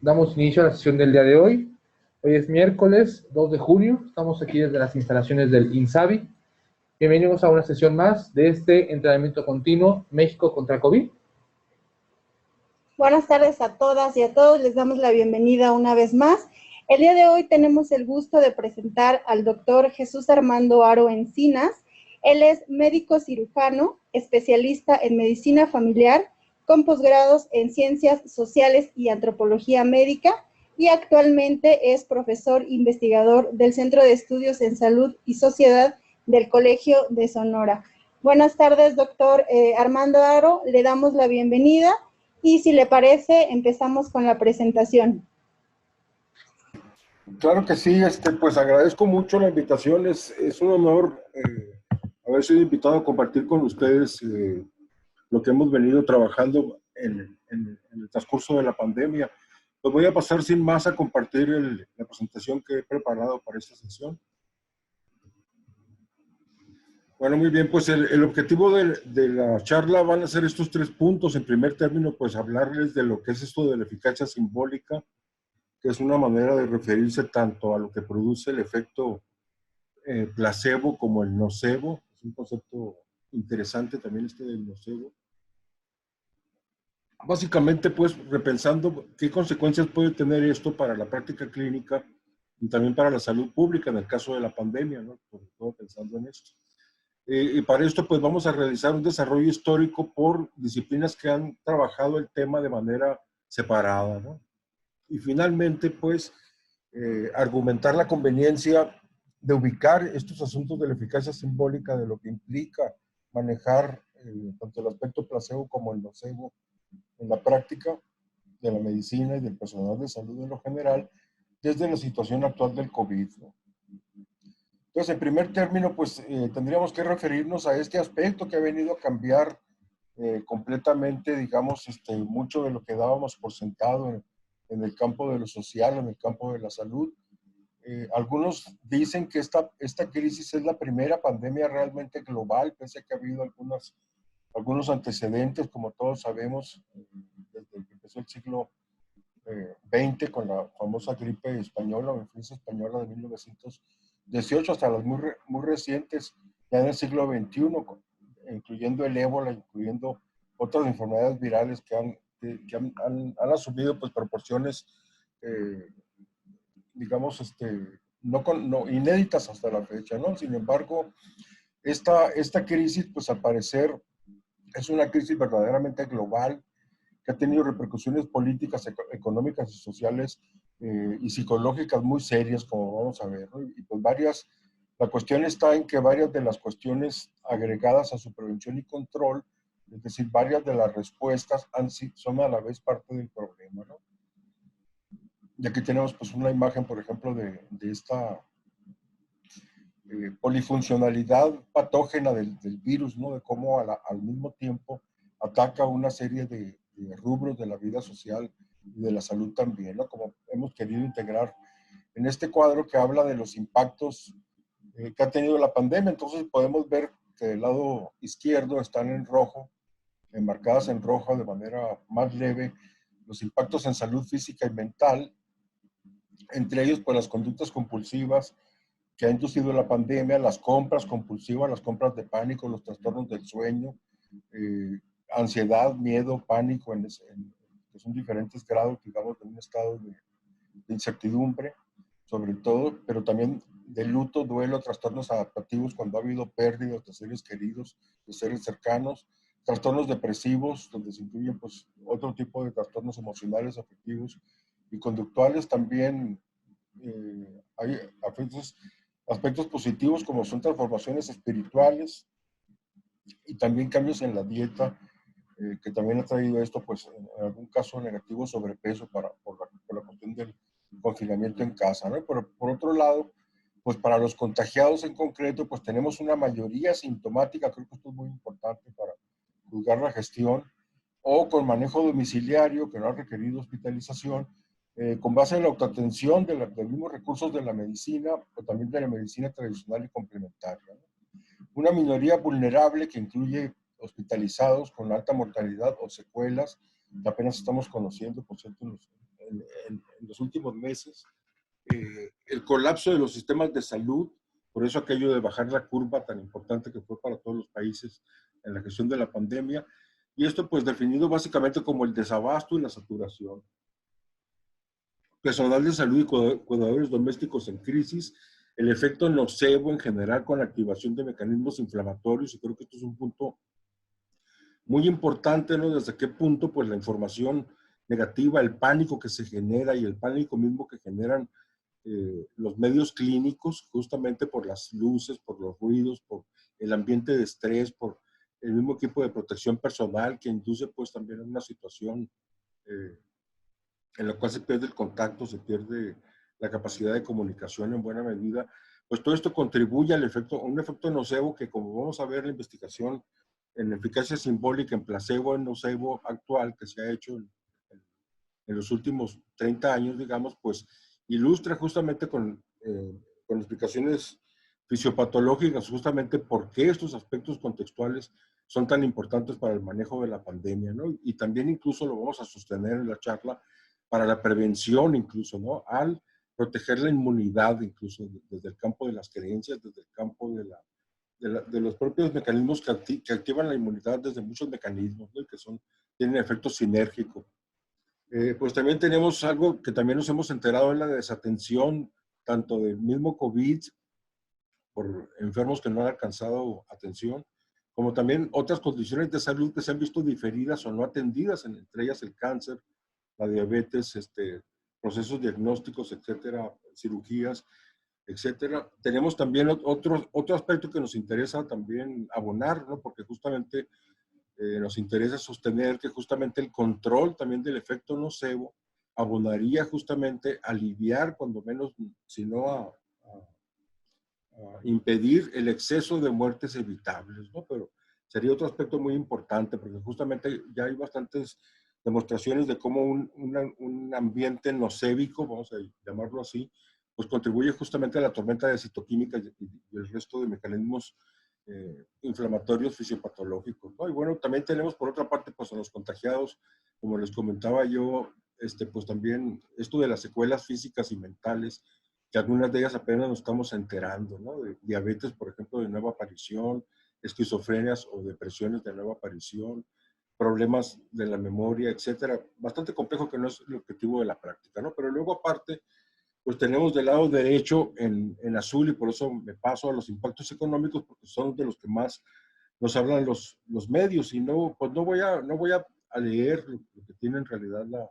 Damos inicio a la sesión del día de hoy. Hoy es miércoles 2 de junio. Estamos aquí desde las instalaciones del INSABI. Bienvenidos a una sesión más de este entrenamiento continuo México contra COVID. Buenas tardes a todas y a todos. Les damos la bienvenida una vez más. El día de hoy tenemos el gusto de presentar al doctor Jesús Armando Haro Encinas. Él es médico cirujano, especialista en medicina familiar, con posgrados en ciencias sociales y antropología médica, y actualmente es profesor investigador del Centro de Estudios en Salud y Sociedad del Colegio de Sonora. Buenas tardes, doctor Armando Haro. Le damos la bienvenida. Y si le parece, empezamos con la presentación. Claro que sí, pues agradezco mucho la invitación. Es un honor haber sido invitado a compartir con ustedes lo que hemos venido trabajando en el transcurso de la pandemia. Pues voy a pasar sin más a compartir la presentación que he preparado para esta sesión. Bueno, muy bien, pues el objetivo de la charla van a ser estos 3 puntos. En primer término, pues hablarles de lo que es esto de la eficacia simbólica, que es una manera de referirse tanto a lo que produce el efecto placebo como el nocebo. Es un concepto interesante también del nocebo. Básicamente, pues, repensando qué consecuencias puede tener esto para la práctica clínica y también para la salud pública en el caso de la pandemia, ¿no? Sobre todo pensando en esto. Y para esto, pues, vamos a realizar un desarrollo histórico por disciplinas que han trabajado el tema de manera separada, ¿no? Y finalmente, pues, argumentar la conveniencia de ubicar estos asuntos de la eficacia simbólica, de lo que implica manejar tanto el aspecto placebo como el nocebo en la práctica de la medicina y del personal de salud en lo general, desde la situación actual del COVID, ¿no? Entonces, en primer término, pues tendríamos que referirnos a este aspecto que ha venido a cambiar completamente, digamos, mucho de lo que dábamos por sentado en el campo de lo social, en el campo de la salud. Algunos dicen que esta crisis es la primera pandemia realmente global, pese a que ha habido algunos antecedentes, como todos sabemos, desde que empezó el siglo XX con la famosa gripe española o influenza española de 1918 hasta las muy recientes, ya en el siglo XXI, incluyendo el ébola, incluyendo otras enfermedades virales que han asumido pues, proporciones, digamos, no inéditas hasta la fecha, ¿no? Sin embargo, esta crisis, pues al parecer, es una crisis verdaderamente global, que ha tenido repercusiones políticas, económicas y sociales y psicológicas muy serias, como vamos a ver, ¿no? Y pues la cuestión está en que varias de las cuestiones agregadas a su prevención y control, es decir, varias de las respuestas son a la vez parte del problema, ¿no? Y aquí tenemos pues una imagen, por ejemplo, de esta polifuncionalidad patógena del virus, ¿no? De cómo al mismo tiempo ataca una serie de rubros de la vida social y de la salud también, ¿no? Como hemos querido integrar en este cuadro que habla de los impactos que ha tenido la pandemia. Entonces podemos ver que del lado izquierdo están en rojo, enmarcadas en rojo de manera más leve, los impactos en salud física y mental, entre ellos pues las conductas compulsivas que ha inducido la pandemia, las compras compulsivas, las compras de pánico, los trastornos del sueño, ansiedad, miedo, pánico, que son diferentes grados, digamos, de un estado de incertidumbre, sobre todo, pero también de luto, duelo, trastornos adaptativos cuando ha habido pérdidas de seres queridos, de seres cercanos, trastornos depresivos, donde se incluyen pues, otro tipo de trastornos emocionales, afectivos y conductuales. También hay aspectos positivos como son transformaciones espirituales y también cambios en la dieta, que también ha traído esto, pues en algún caso negativo, sobrepeso por la cuestión del confinamiento en casa, ¿no? Pero por otro lado, pues para los contagiados en concreto, pues tenemos una mayoría sintomática, creo que esto es muy importante para juzgar la gestión, o con manejo domiciliario que no ha requerido hospitalización, con base en la autoatención de los mismos recursos de la medicina, o también de la medicina tradicional y complementaria, ¿no? Una minoría vulnerable que incluye hospitalizados con alta mortalidad o secuelas, que apenas estamos conociendo, por cierto, en los últimos meses. El colapso de los sistemas de salud, por eso aquello de bajar la curva tan importante que fue para todos los países en la gestión de la pandemia, y esto pues definido básicamente como el desabasto y la saturación. Personal de salud y cuidadores domésticos en crisis, el efecto nocebo en general con la activación de mecanismos inflamatorios, y creo que esto es un punto muy importante, ¿no? Desde qué punto pues la información negativa, el pánico que se genera y el pánico mismo que generan los medios clínicos, justamente por las luces, por los ruidos, por el ambiente de estrés, por el mismo equipo de protección personal que induce pues también una situación en la cual se pierde el contacto, se pierde la capacidad de comunicación en buena medida, pues todo esto contribuye al efecto, a un efecto nocebo que, como vamos a ver en la investigación en eficacia simbólica en placebo, en nocebo actual que se ha hecho en los últimos 30 años, digamos, pues ilustra justamente con explicaciones fisiopatológicas justamente por qué estos aspectos contextuales son tan importantes para el manejo de la pandemia, ¿no? Y también incluso lo vamos a sostener en la charla para la prevención incluso, ¿no? Al proteger la inmunidad incluso desde el campo de las creencias, desde el campo de los propios mecanismos que activan la inmunidad desde muchos mecanismos, ¿no? Que tienen efecto sinérgico. Pues también tenemos algo que también nos hemos enterado en la desatención, tanto del mismo COVID, por enfermos que no han alcanzado atención, como también otras condiciones de salud que se han visto diferidas o no atendidas, entre ellas el cáncer, la diabetes, procesos diagnósticos, etcétera, cirugías, etcétera. Tenemos también otro aspecto que nos interesa también abonar, ¿no? Porque justamente nos interesa sostener que justamente el control también del efecto nocebo abonaría justamente a aliviar, cuando menos, sino a impedir el exceso de muertes evitables, ¿no? Pero sería otro aspecto muy importante, porque justamente ya hay bastantes demostraciones de cómo un ambiente nocébico, vamos a llamarlo así, pues contribuye justamente a la tormenta de citoquímica y el resto de mecanismos inflamatorios fisiopatológicos, ¿no? Y bueno, también tenemos por otra parte, pues a los contagiados, como les comentaba yo, pues también esto de las secuelas físicas y mentales, que algunas de ellas apenas nos estamos enterando, ¿no? De diabetes, por ejemplo, de nueva aparición, esquizofrenias o depresiones de nueva aparición, problemas de la memoria, etcétera. Bastante complejo, que no es el objetivo de la práctica, ¿no? Pero luego aparte, pues tenemos del lado derecho en azul, y por eso me paso a los impactos económicos, porque son de los que más nos hablan los medios, y no, pues no voy a leer lo que tiene en realidad la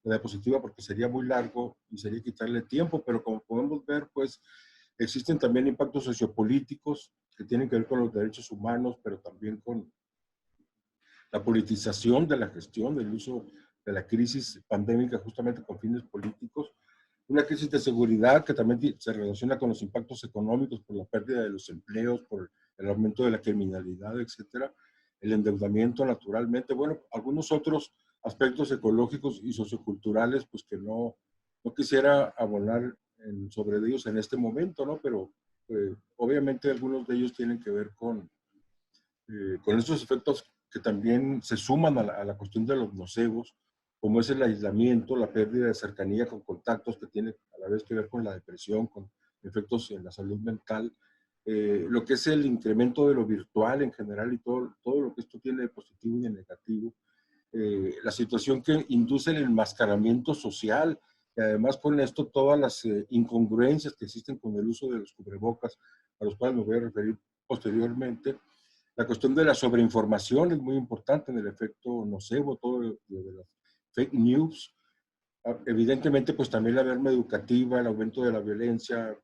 diapositiva, porque sería muy largo y sería quitarle tiempo, pero como podemos ver, pues existen también impactos sociopolíticos que tienen que ver con los derechos humanos, pero también con la politización de la gestión, del uso de la crisis pandémica justamente con fines políticos, una crisis de seguridad que también se relaciona con los impactos económicos por la pérdida de los empleos, por el aumento de la criminalidad, etcétera, el endeudamiento naturalmente, bueno, algunos otros aspectos ecológicos y socioculturales, pues que no quisiera abonar sobre ellos en este momento, ¿no? Pero obviamente algunos de ellos tienen que ver con estos efectos que también se suman a la cuestión de los nocebos, como es el aislamiento, la pérdida de cercanía con contactos, que tiene a la vez que ver con la depresión, con efectos en la salud mental, lo que es el incremento de lo virtual en general y todo lo que esto tiene de positivo y de negativo, la situación que induce el enmascaramiento social, y además con esto todas las incongruencias que existen con el uso de los cubrebocas, a los cuales me voy a referir posteriormente. La cuestión de la sobreinformación es muy importante en el efecto nocebo, todo lo de las fake news. Evidentemente, pues también la merma educativa, el aumento de la violencia,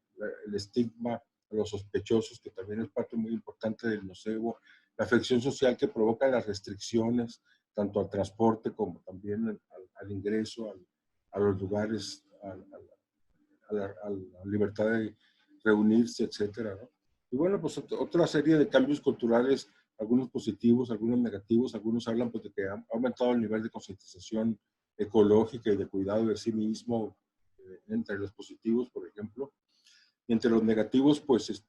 el estigma a los sospechosos, que también es parte muy importante del nocebo, la afección social que provoca las restricciones, tanto al transporte como también al ingreso, a los lugares, a la libertad de reunirse, etcétera, ¿no? Y bueno, pues otra serie de cambios culturales, algunos positivos, algunos negativos, algunos hablan pues de que ha aumentado el nivel de concientización ecológica y de cuidado de sí mismo, entre los positivos, por ejemplo. Y entre los negativos, pues,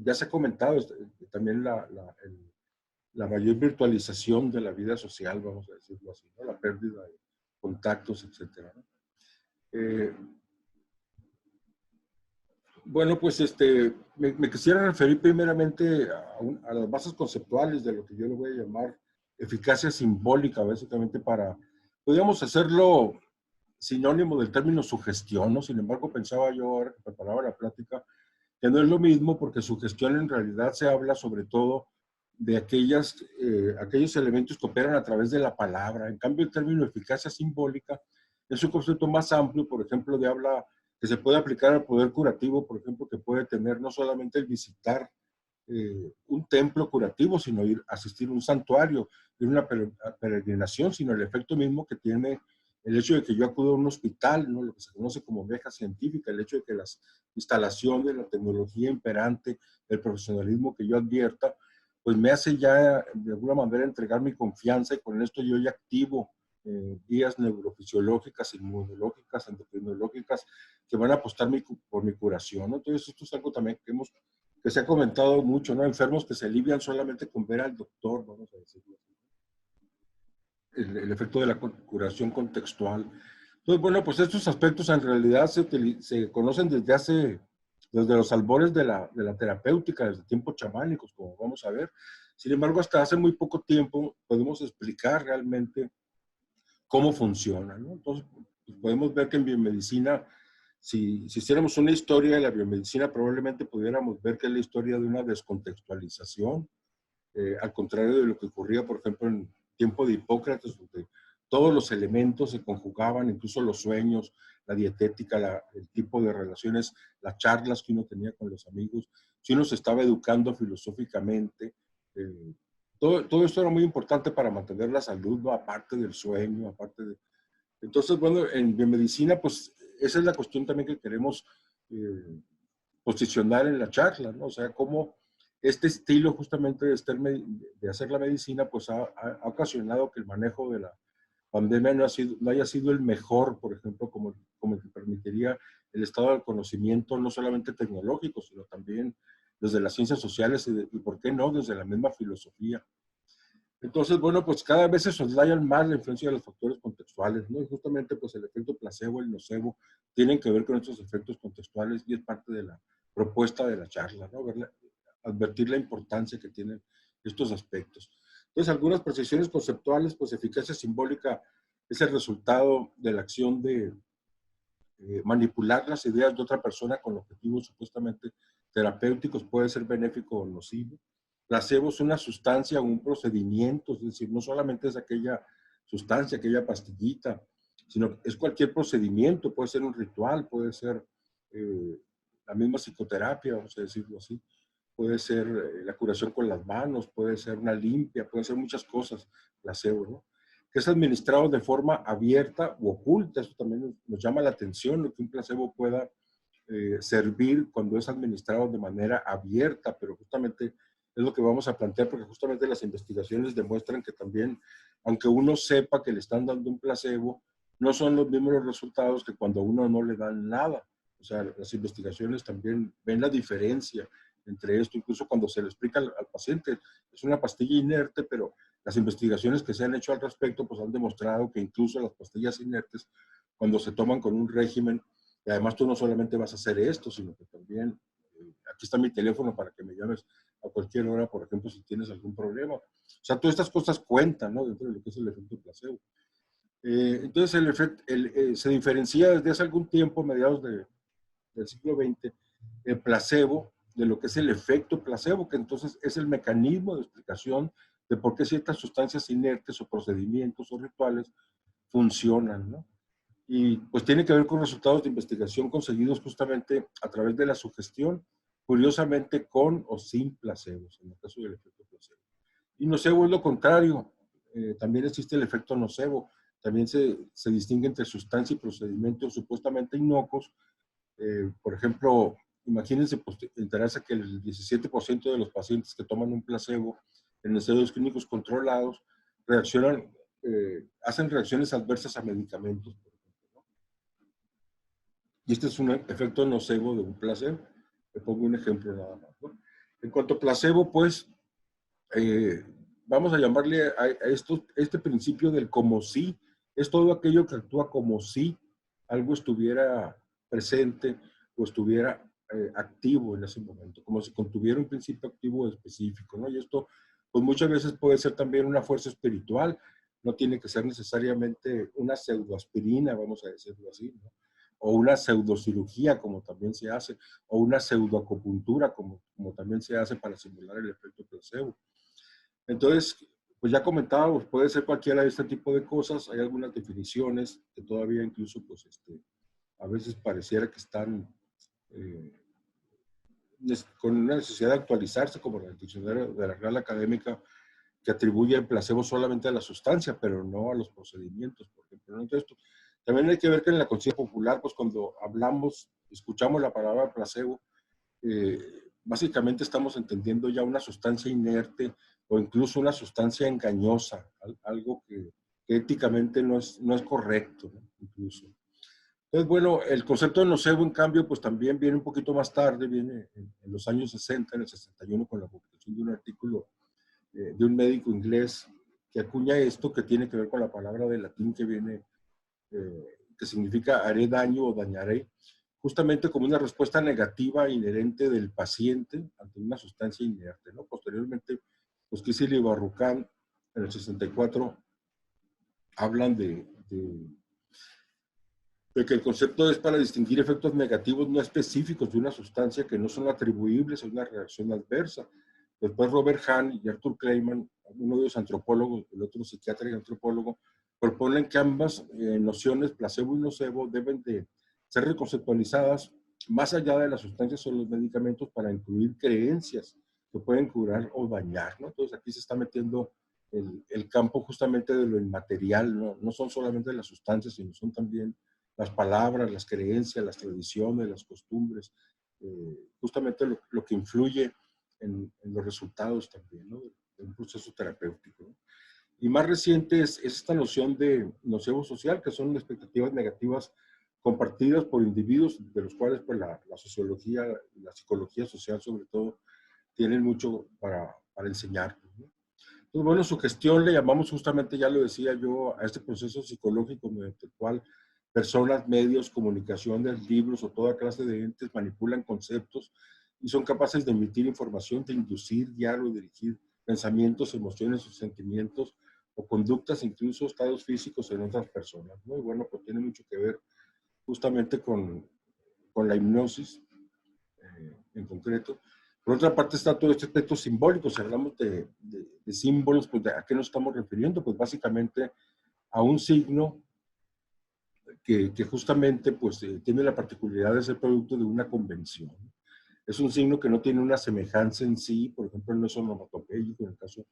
ya se ha comentado también la mayor virtualización de la vida social, vamos a decirlo así, ¿no? La pérdida contactos, etcétera, ¿no? Bueno, pues me quisiera referir primeramente a las bases conceptuales de lo que yo le voy a llamar eficacia simbólica, básicamente podríamos hacerlo sinónimo del término sugestión, ¿no? Sin embargo, pensaba yo ahora que preparaba la plática, que no es lo mismo porque sugestión en realidad se habla sobre todo de aquellos elementos que operan a través de la palabra. En cambio, el término eficacia simbólica es un concepto más amplio, por ejemplo, que se puede aplicar al poder curativo, por ejemplo, que puede tener no solamente el visitar un templo curativo, sino asistir a un santuario, ir a una peregrinación, sino el efecto mismo que tiene el hecho de que yo acudo a un hospital, ¿no? Lo que se conoce como beca científica, el hecho de que las instalaciones, la tecnología imperante, el profesionalismo que yo advierta, pues me hace ya de alguna manera entregar mi confianza y con esto yo ya activo vías neurofisiológicas, inmunológicas, endocrinológicas que van a apostar por mi curación, ¿no? Entonces esto es algo también que se ha comentado mucho, ¿no? Enfermos que se alivian solamente con ver al doctor, vamos a decirlo así. El efecto de la curación contextual. Entonces, bueno, pues estos aspectos en realidad se conocen desde los albores de la terapéutica, desde tiempos chamánicos, como vamos a ver. Sin embargo, hasta hace muy poco tiempo podemos explicar realmente cómo funciona, ¿no? Entonces, pues podemos ver que en biomedicina, si hiciéramos una historia de la biomedicina, probablemente pudiéramos ver que es la historia de una descontextualización, al contrario de lo que ocurría, por ejemplo, en tiempo de Hipócrates, donde todos los elementos se conjugaban, incluso los sueños, la dietética, el tipo de relaciones, las charlas que uno tenía con los amigos, si uno se estaba educando filosóficamente, todo esto era muy importante para mantener la salud, ¿no? Aparte del sueño, Entonces, bueno, en biomedicina, pues esa es la cuestión también que queremos posicionar en la charla, ¿no? O sea, cómo este estilo justamente de hacer la medicina, pues ha ocasionado que el manejo de la pandemia no haya sido el mejor, por ejemplo, como el que permitiría el estado del conocimiento, no solamente tecnológico, sino también desde las ciencias sociales y ¿por qué no?, desde la misma filosofía. Entonces, bueno, pues cada vez se soslayan más la influencia de los factores contextuales, ¿no? Y justamente, pues el efecto placebo, el nocebo, tienen que ver con estos efectos contextuales y es parte de la propuesta de la charla, ¿no? Advertir la importancia que tienen estos aspectos. Entonces, algunas precisiones conceptuales, pues eficacia simbólica es el resultado de la acción de manipular las ideas de otra persona con objetivos supuestamente terapéuticos, puede ser benéfico o nocivo. Placebo es una sustancia o un procedimiento, es decir, no solamente es aquella sustancia, aquella pastillita, sino es cualquier procedimiento, puede ser un ritual, puede ser la misma psicoterapia, vamos a decirlo así, puede ser la curación con las manos, puede ser una limpia, puede ser muchas cosas, placebo, ¿no? Que es administrado de forma abierta u oculta, eso también nos llama la atención, lo que un placebo pueda servir cuando es administrado de manera abierta, pero justamente es lo que vamos a plantear porque justamente las investigaciones demuestran que también, aunque uno sepa que le están dando un placebo, no son los mismos los resultados que cuando a uno no le dan nada. O sea, las investigaciones también ven la diferencia entre esto, incluso cuando se le explica al paciente, es una pastilla inerte, pero las investigaciones que se han hecho al respecto pues han demostrado que incluso las pastillas inertes, cuando se toman con un régimen, y además tú no solamente vas a hacer esto, sino que también, aquí está mi teléfono para que me llames a cualquier hora, por ejemplo, si tienes algún problema. O sea, todas estas cosas cuentan, ¿no? Dentro de lo que es el efecto placebo. Entonces, se diferencia desde hace algún tiempo, mediados del siglo XX, el placebo de lo que es el efecto placebo, que entonces es el mecanismo de explicación de por qué ciertas sustancias inertes o procedimientos o rituales funcionan, ¿no? Y pues tiene que ver con resultados de investigación conseguidos justamente a través de la sugestión, curiosamente con o sin placebos, en el caso del efecto placebo. Y nocebo es lo contrario, también existe el efecto nocebo, también se distingue entre sustancia y procedimientos supuestamente inocuos. Por ejemplo, imagínense pues, enterarse que el 17% de los pacientes que toman un placebo en ensayos clínicos controlados hacen reacciones adversas a medicamentos, por ejemplo, ¿no? Y este es un efecto nocebo de un placebo. Le pongo un ejemplo nada más, ¿no? En cuanto a placebo, pues, vamos a llamarle a este principio del como sí, Es todo aquello que actúa como si algo estuviera presente o estuviera activo en ese momento, como si contuviera un principio activo específico, ¿no? Y esto, pues muchas veces puede ser también una fuerza espiritual, no tiene que ser necesariamente una pseudoaspirina, vamos a decirlo así, ¿no? O una pseudocirugía, como también se hace, o una pseudoacupuntura, como también se hace para simular el efecto placebo. Entonces, pues ya comentábamos, puede ser cualquiera de este tipo de cosas, hay algunas definiciones que todavía incluso, pues, a veces pareciera que están eh, con una necesidad de actualizarse, como el diccionario de la Real Académica, que atribuye el placebo solamente a la sustancia, pero no a los procedimientos, por ejemplo. Entonces, también hay que ver que en la conciencia popular, pues cuando hablamos, escuchamos la palabra placebo, básicamente estamos entendiendo ya una sustancia inerte o incluso una sustancia engañosa, algo que éticamente no es correcto, ¿no? Incluso. Entonces, bueno, el concepto de nocebo, en cambio, pues también viene un poquito más tarde, viene en los años 60, en el 61, con la publicación de un artículo de un médico inglés que acuña esto, que tiene que ver con la palabra de latín que viene, que significa haré daño o dañaré, justamente como una respuesta negativa inherente del paciente ante una sustancia inerte, ¿no? Posteriormente, pues Kissel y Barrucán, en el 64, hablan de que el concepto es para distinguir efectos negativos no específicos de una sustancia que no son atribuibles a una reacción adversa. Después Robert Hahn y Arthur Kleinman, uno de los antropólogos, el otro psiquiatra y antropólogo, proponen que ambas nociones, placebo y nocebo, deben de ser reconceptualizadas más allá de las sustancias o los medicamentos para incluir creencias que pueden curar o dañar, ¿no? Entonces aquí se está metiendo el campo justamente de lo inmaterial, ¿no? No son solamente las sustancias, sino son también las palabras, las creencias, las tradiciones, las costumbres, justamente lo que influye en los resultados también, ¿no? De un proceso terapéutico, ¿no? Y más reciente es esta noción de nocebo social, que son expectativas negativas compartidas por individuos, de los cuales pues, la sociología, la psicología social sobre todo, tienen mucho para enseñar, ¿no? Entonces, bueno, su gestión le llamamos justamente, ya lo decía yo, a este proceso psicológico mediante el cual personas, medios, comunicaciones, libros o toda clase de entes manipulan conceptos y son capaces de emitir información, de inducir, guiar o dirigir pensamientos, emociones o sentimientos o conductas, incluso estados físicos en otras personas, ¿no? Y bueno, pues tiene mucho que ver justamente con la hipnosis en concreto. Por otra parte está todo este aspecto simbólico. Si hablamos de símbolos, pues ¿a qué nos estamos refiriendo? Pues básicamente a un signo que justamente pues, tiene la particularidad de ser producto de una convención. Es un signo que no tiene una semejanza en sí, por ejemplo, no es onomatopéyico en el caso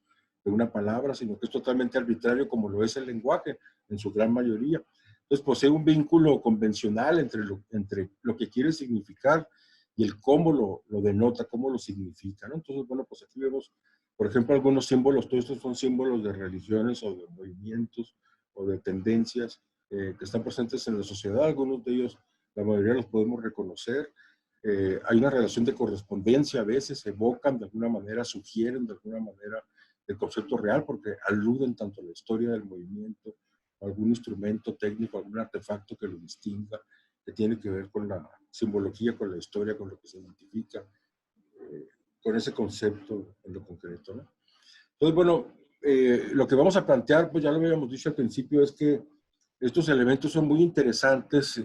de una palabra, sino que es totalmente arbitrario como lo es el lenguaje en su gran mayoría. Entonces posee un vínculo convencional entre lo que quiere significar y el cómo lo denota, cómo lo significa, ¿no? Entonces, bueno, pues aquí vemos, por ejemplo, algunos símbolos, todos estos son símbolos de religiones o de movimientos o de tendencias que están presentes en la sociedad, algunos de ellos, la mayoría los podemos reconocer. Hay una relación de correspondencia, a veces evocan de alguna manera, sugieren de alguna manera el concepto real, porque aluden tanto a la historia del movimiento, a algún instrumento técnico, algún artefacto que lo distinga, que tiene que ver con la simbología, con la historia, con lo que se identifica, con ese concepto en lo concreto, ¿no? Entonces, bueno, lo que vamos a plantear, pues ya lo habíamos dicho al principio, es que estos elementos son muy interesantes,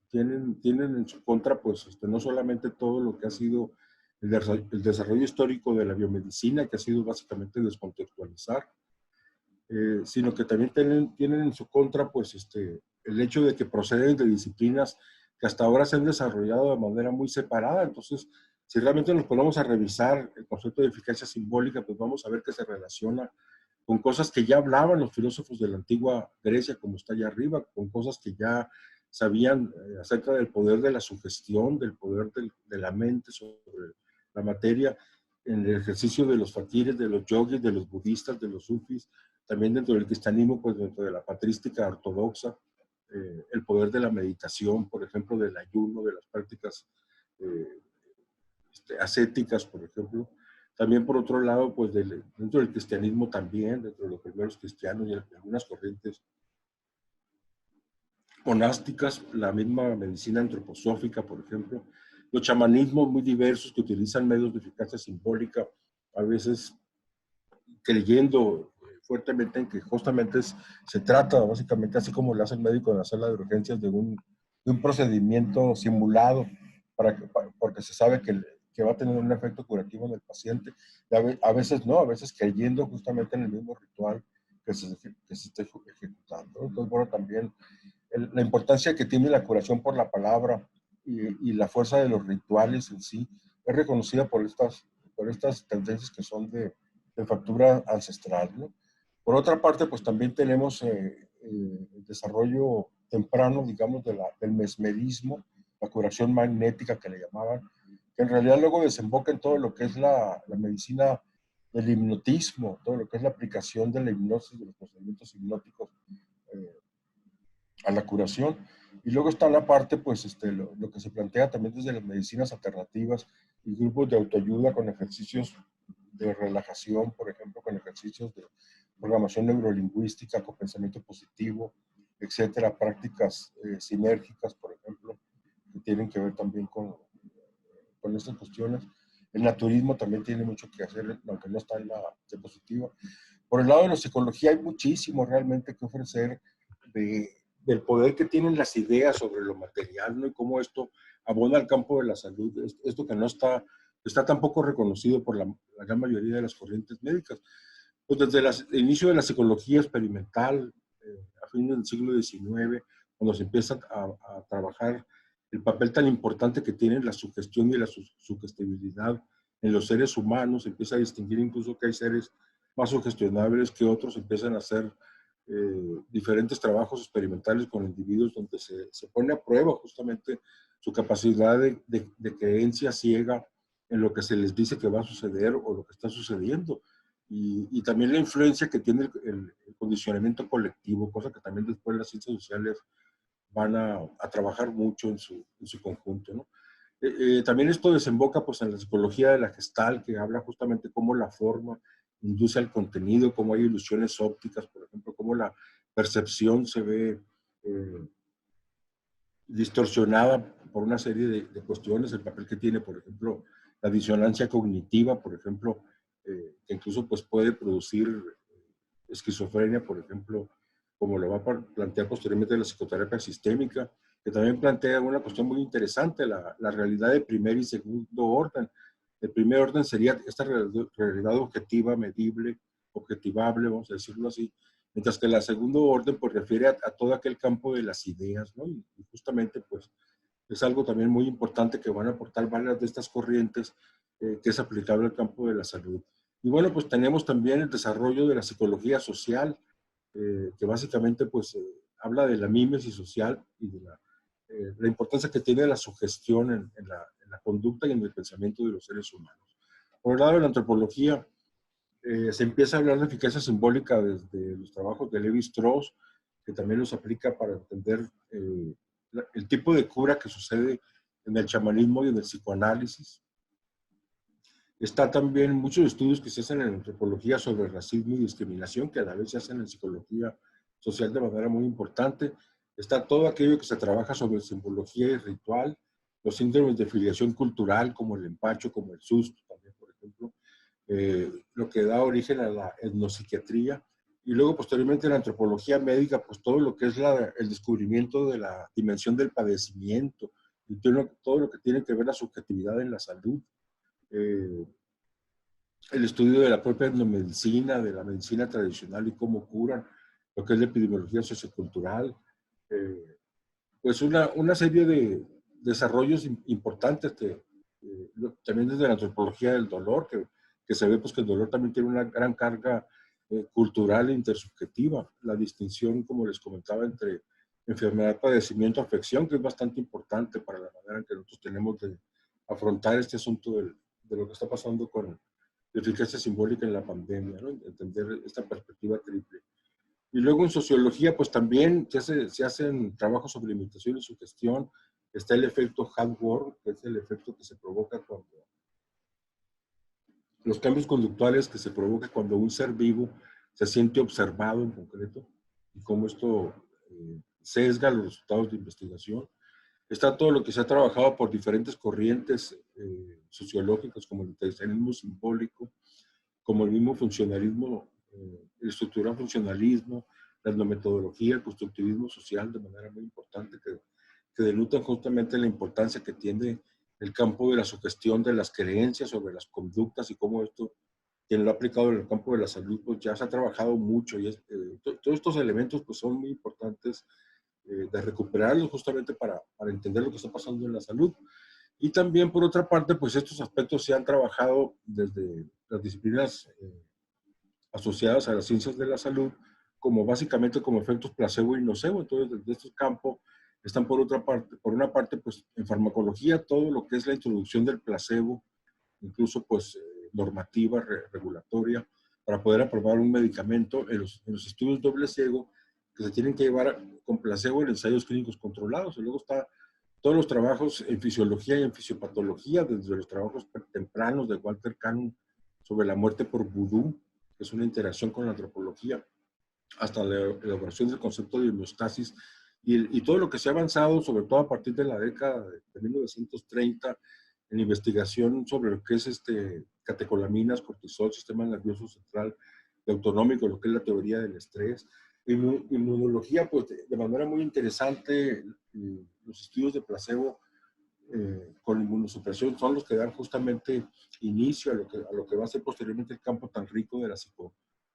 tienen en su contra, pues, no solamente todo lo que ha sido el desarrollo histórico de la biomedicina, que ha sido básicamente descontextualizar, sino que también tienen en su contra, pues, el hecho de que proceden de disciplinas que hasta ahora se han desarrollado de manera muy separada. Entonces, si realmente nos ponemos a revisar el concepto de eficacia simbólica, pues vamos a ver que se relaciona con cosas que ya hablaban los filósofos de la antigua Grecia, como está allá arriba, con cosas que ya sabían acerca del poder de la sugestión, del poder de la mente sobre la materia, en el ejercicio de los fakires, de los yogis, de los budistas, de los sufis, también dentro del cristianismo, pues dentro de la patrística ortodoxa, el poder de la meditación, por ejemplo, del ayuno, de las prácticas ascéticas, por ejemplo. También por otro lado, pues dentro del cristianismo también, dentro de los primeros cristianos y algunas corrientes monásticas, la misma medicina antroposófica, por ejemplo, los chamanismos muy diversos que utilizan medios de eficacia simbólica, a veces creyendo fuertemente en que justamente se trata, básicamente, así como lo hace el médico en la sala de urgencias, de un procedimiento simulado, porque se sabe que va a tener un efecto curativo en el paciente. A veces no, a veces creyendo justamente en el mismo ritual que se está ejecutando. Entonces, bueno, también la importancia que tiene la curación por la palabra y la fuerza de los rituales en sí es reconocida por estas tendencias que son de factura ancestral, ¿no? Por otra parte, pues también tenemos el desarrollo temprano, digamos, del mesmerismo, la curación magnética que le llamaban, que en realidad luego desemboca en todo lo que es la medicina del hipnotismo, todo lo que es la aplicación de la hipnosis, de los procedimientos hipnóticos a la curación. Y luego está la parte, pues, lo que se plantea también desde las medicinas alternativas y grupos de autoayuda con ejercicios de relajación, por ejemplo, con ejercicios de programación neurolingüística, con pensamiento positivo, etcétera, prácticas sinérgicas, por ejemplo, que tienen que ver también con estas cuestiones. El naturismo también tiene mucho que hacer, aunque no está en la diapositiva. Por el lado de la psicología hay muchísimo realmente que ofrecer del poder que tienen las ideas sobre lo material, ¿no? Y cómo esto abona al campo de la salud, esto que no está tampoco reconocido por la gran mayoría de las corrientes médicas. Pues desde el inicio de la psicología experimental, a fines del siglo XIX, cuando se empieza a trabajar el papel tan importante que tienen la sugestión y la sugestibilidad en los seres humanos, se empieza a distinguir incluso que hay seres más sugestionables que otros, empiezan a hacer diferentes trabajos experimentales con individuos donde se pone a prueba justamente su capacidad de creencia ciega en lo que se les dice que va a suceder o lo que está sucediendo. Y también la influencia que tiene el condicionamiento colectivo, cosa que también después las ciencias sociales van a trabajar mucho en su conjunto, ¿no? También esto desemboca pues, en la psicología de la Gestalt, que habla justamente cómo la forma induce al contenido, cómo hay ilusiones ópticas, por ejemplo, cómo la percepción se ve distorsionada por una serie de cuestiones, el papel que tiene, por ejemplo, la disonancia cognitiva, por ejemplo, que incluso pues, puede producir esquizofrenia, por ejemplo, como lo va a plantear posteriormente la psicoterapia sistémica, que también plantea una cuestión muy interesante, la realidad de primer y segundo orden. El primer orden sería esta realidad objetiva, medible, objetivable, vamos a decirlo así, mientras que la segundo orden pues refiere a todo aquel campo de las ideas, ¿no? Y justamente pues es algo también muy importante que van a aportar varias de estas corrientes que es aplicable al campo de la salud. Y bueno, pues tenemos también el desarrollo de la psicología social, que básicamente pues habla de la mímesis social y de la importancia que tiene la sugestión en la conducta y en el pensamiento de los seres humanos. Por el lado de la antropología, se empieza a hablar de eficacia simbólica desde los trabajos de Levi-Strauss, que también los aplica para entender el tipo de cura que sucede en el chamanismo y en el psicoanálisis. Está también muchos estudios que se hacen en antropología sobre racismo y discriminación, que a la vez se hacen en psicología social de manera muy importante. Está todo aquello que se trabaja sobre simbología y ritual, los síndromes de filiación cultural, como el empacho, como el susto, también, por ejemplo, lo que da origen a la etnopsiquiatría. Y luego, posteriormente, en la antropología médica, pues todo lo que es el descubrimiento de la dimensión del padecimiento y todo lo que tiene que ver la subjetividad en la salud. El estudio de la propia etnomedicina, de la medicina tradicional y cómo curan, lo que es la epidemiología sociocultural, pues una serie de desarrollos importantes también desde la antropología del dolor, que se ve pues, que el dolor también tiene una gran carga cultural e intersubjetiva, la distinción, como les comentaba, entre enfermedad, padecimiento, afección, que es bastante importante para la manera en que nosotros tenemos de afrontar este asunto de lo que está pasando con la eficacia simbólica en la pandemia, ¿no? Entender esta perspectiva triple. Y luego en sociología, pues también se hacen trabajos sobre imitación y sugestión. Está el efecto Hadworth, que es el efecto que se provoca los cambios conductuales que se provocan cuando un ser vivo se siente observado en concreto y cómo esto sesga los resultados de investigación. Está todo lo que se ha trabajado por diferentes corrientes sociológicas, como el intencionalismo simbólico, como el mismo funcionalismo, el estructural funcionalismo, la etnometodología, el constructivismo social, de manera muy importante, que denutan justamente la importancia que tiene el campo de la sugestión de las creencias sobre las conductas y cómo esto, quien lo ha aplicado en el campo de la salud, pues ya se ha trabajado mucho y todos estos elementos pues son muy importantes de recuperarlos justamente para entender lo que está pasando en la salud. Y también, por otra parte, pues estos aspectos se han trabajado desde las disciplinas asociadas a las ciencias de la salud, como básicamente como efectos placebo y nocebo. Entonces, desde estos campos están por una parte, pues en farmacología, todo lo que es la introducción del placebo, incluso pues normativa, regulatoria, para poder aprobar un medicamento en los estudios doble ciego que se tienen que llevar con placebo en ensayos clínicos controlados. Y luego está todos los trabajos en fisiología y en fisiopatología, desde los trabajos tempranos de Walter Kahn sobre la muerte por vudú, que es una interacción con la antropología, hasta la elaboración del concepto de homeostasis y todo lo que se ha avanzado, sobre todo a partir de la década de 1930, en investigación sobre lo que es catecolaminas, cortisol, sistema nervioso central y autonómico, lo que es la teoría del estrés. Inmunología, pues de manera muy interesante, los estudios de placebo con inmunosupresión son los que dan justamente inicio a lo que va a ser posteriormente el campo tan rico de la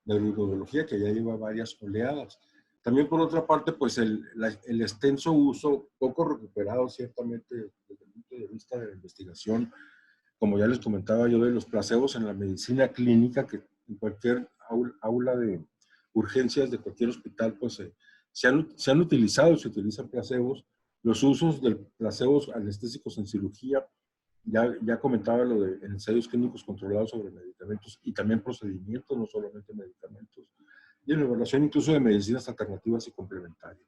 neuroinmunología, que ya lleva varias oleadas. También por otra parte, pues el extenso uso, poco recuperado ciertamente desde el punto de vista de la investigación, como ya les comentaba yo, de los placebos en la medicina clínica, que en cualquier aula de urgencias de cualquier hospital, pues se han utilizado, se utilizan placebos. Los usos de placebos anestésicos en cirugía, ya comentaba lo de ensayos clínicos controlados sobre medicamentos y también procedimientos, no solamente medicamentos, y en la evaluación incluso de medicinas alternativas y complementarias.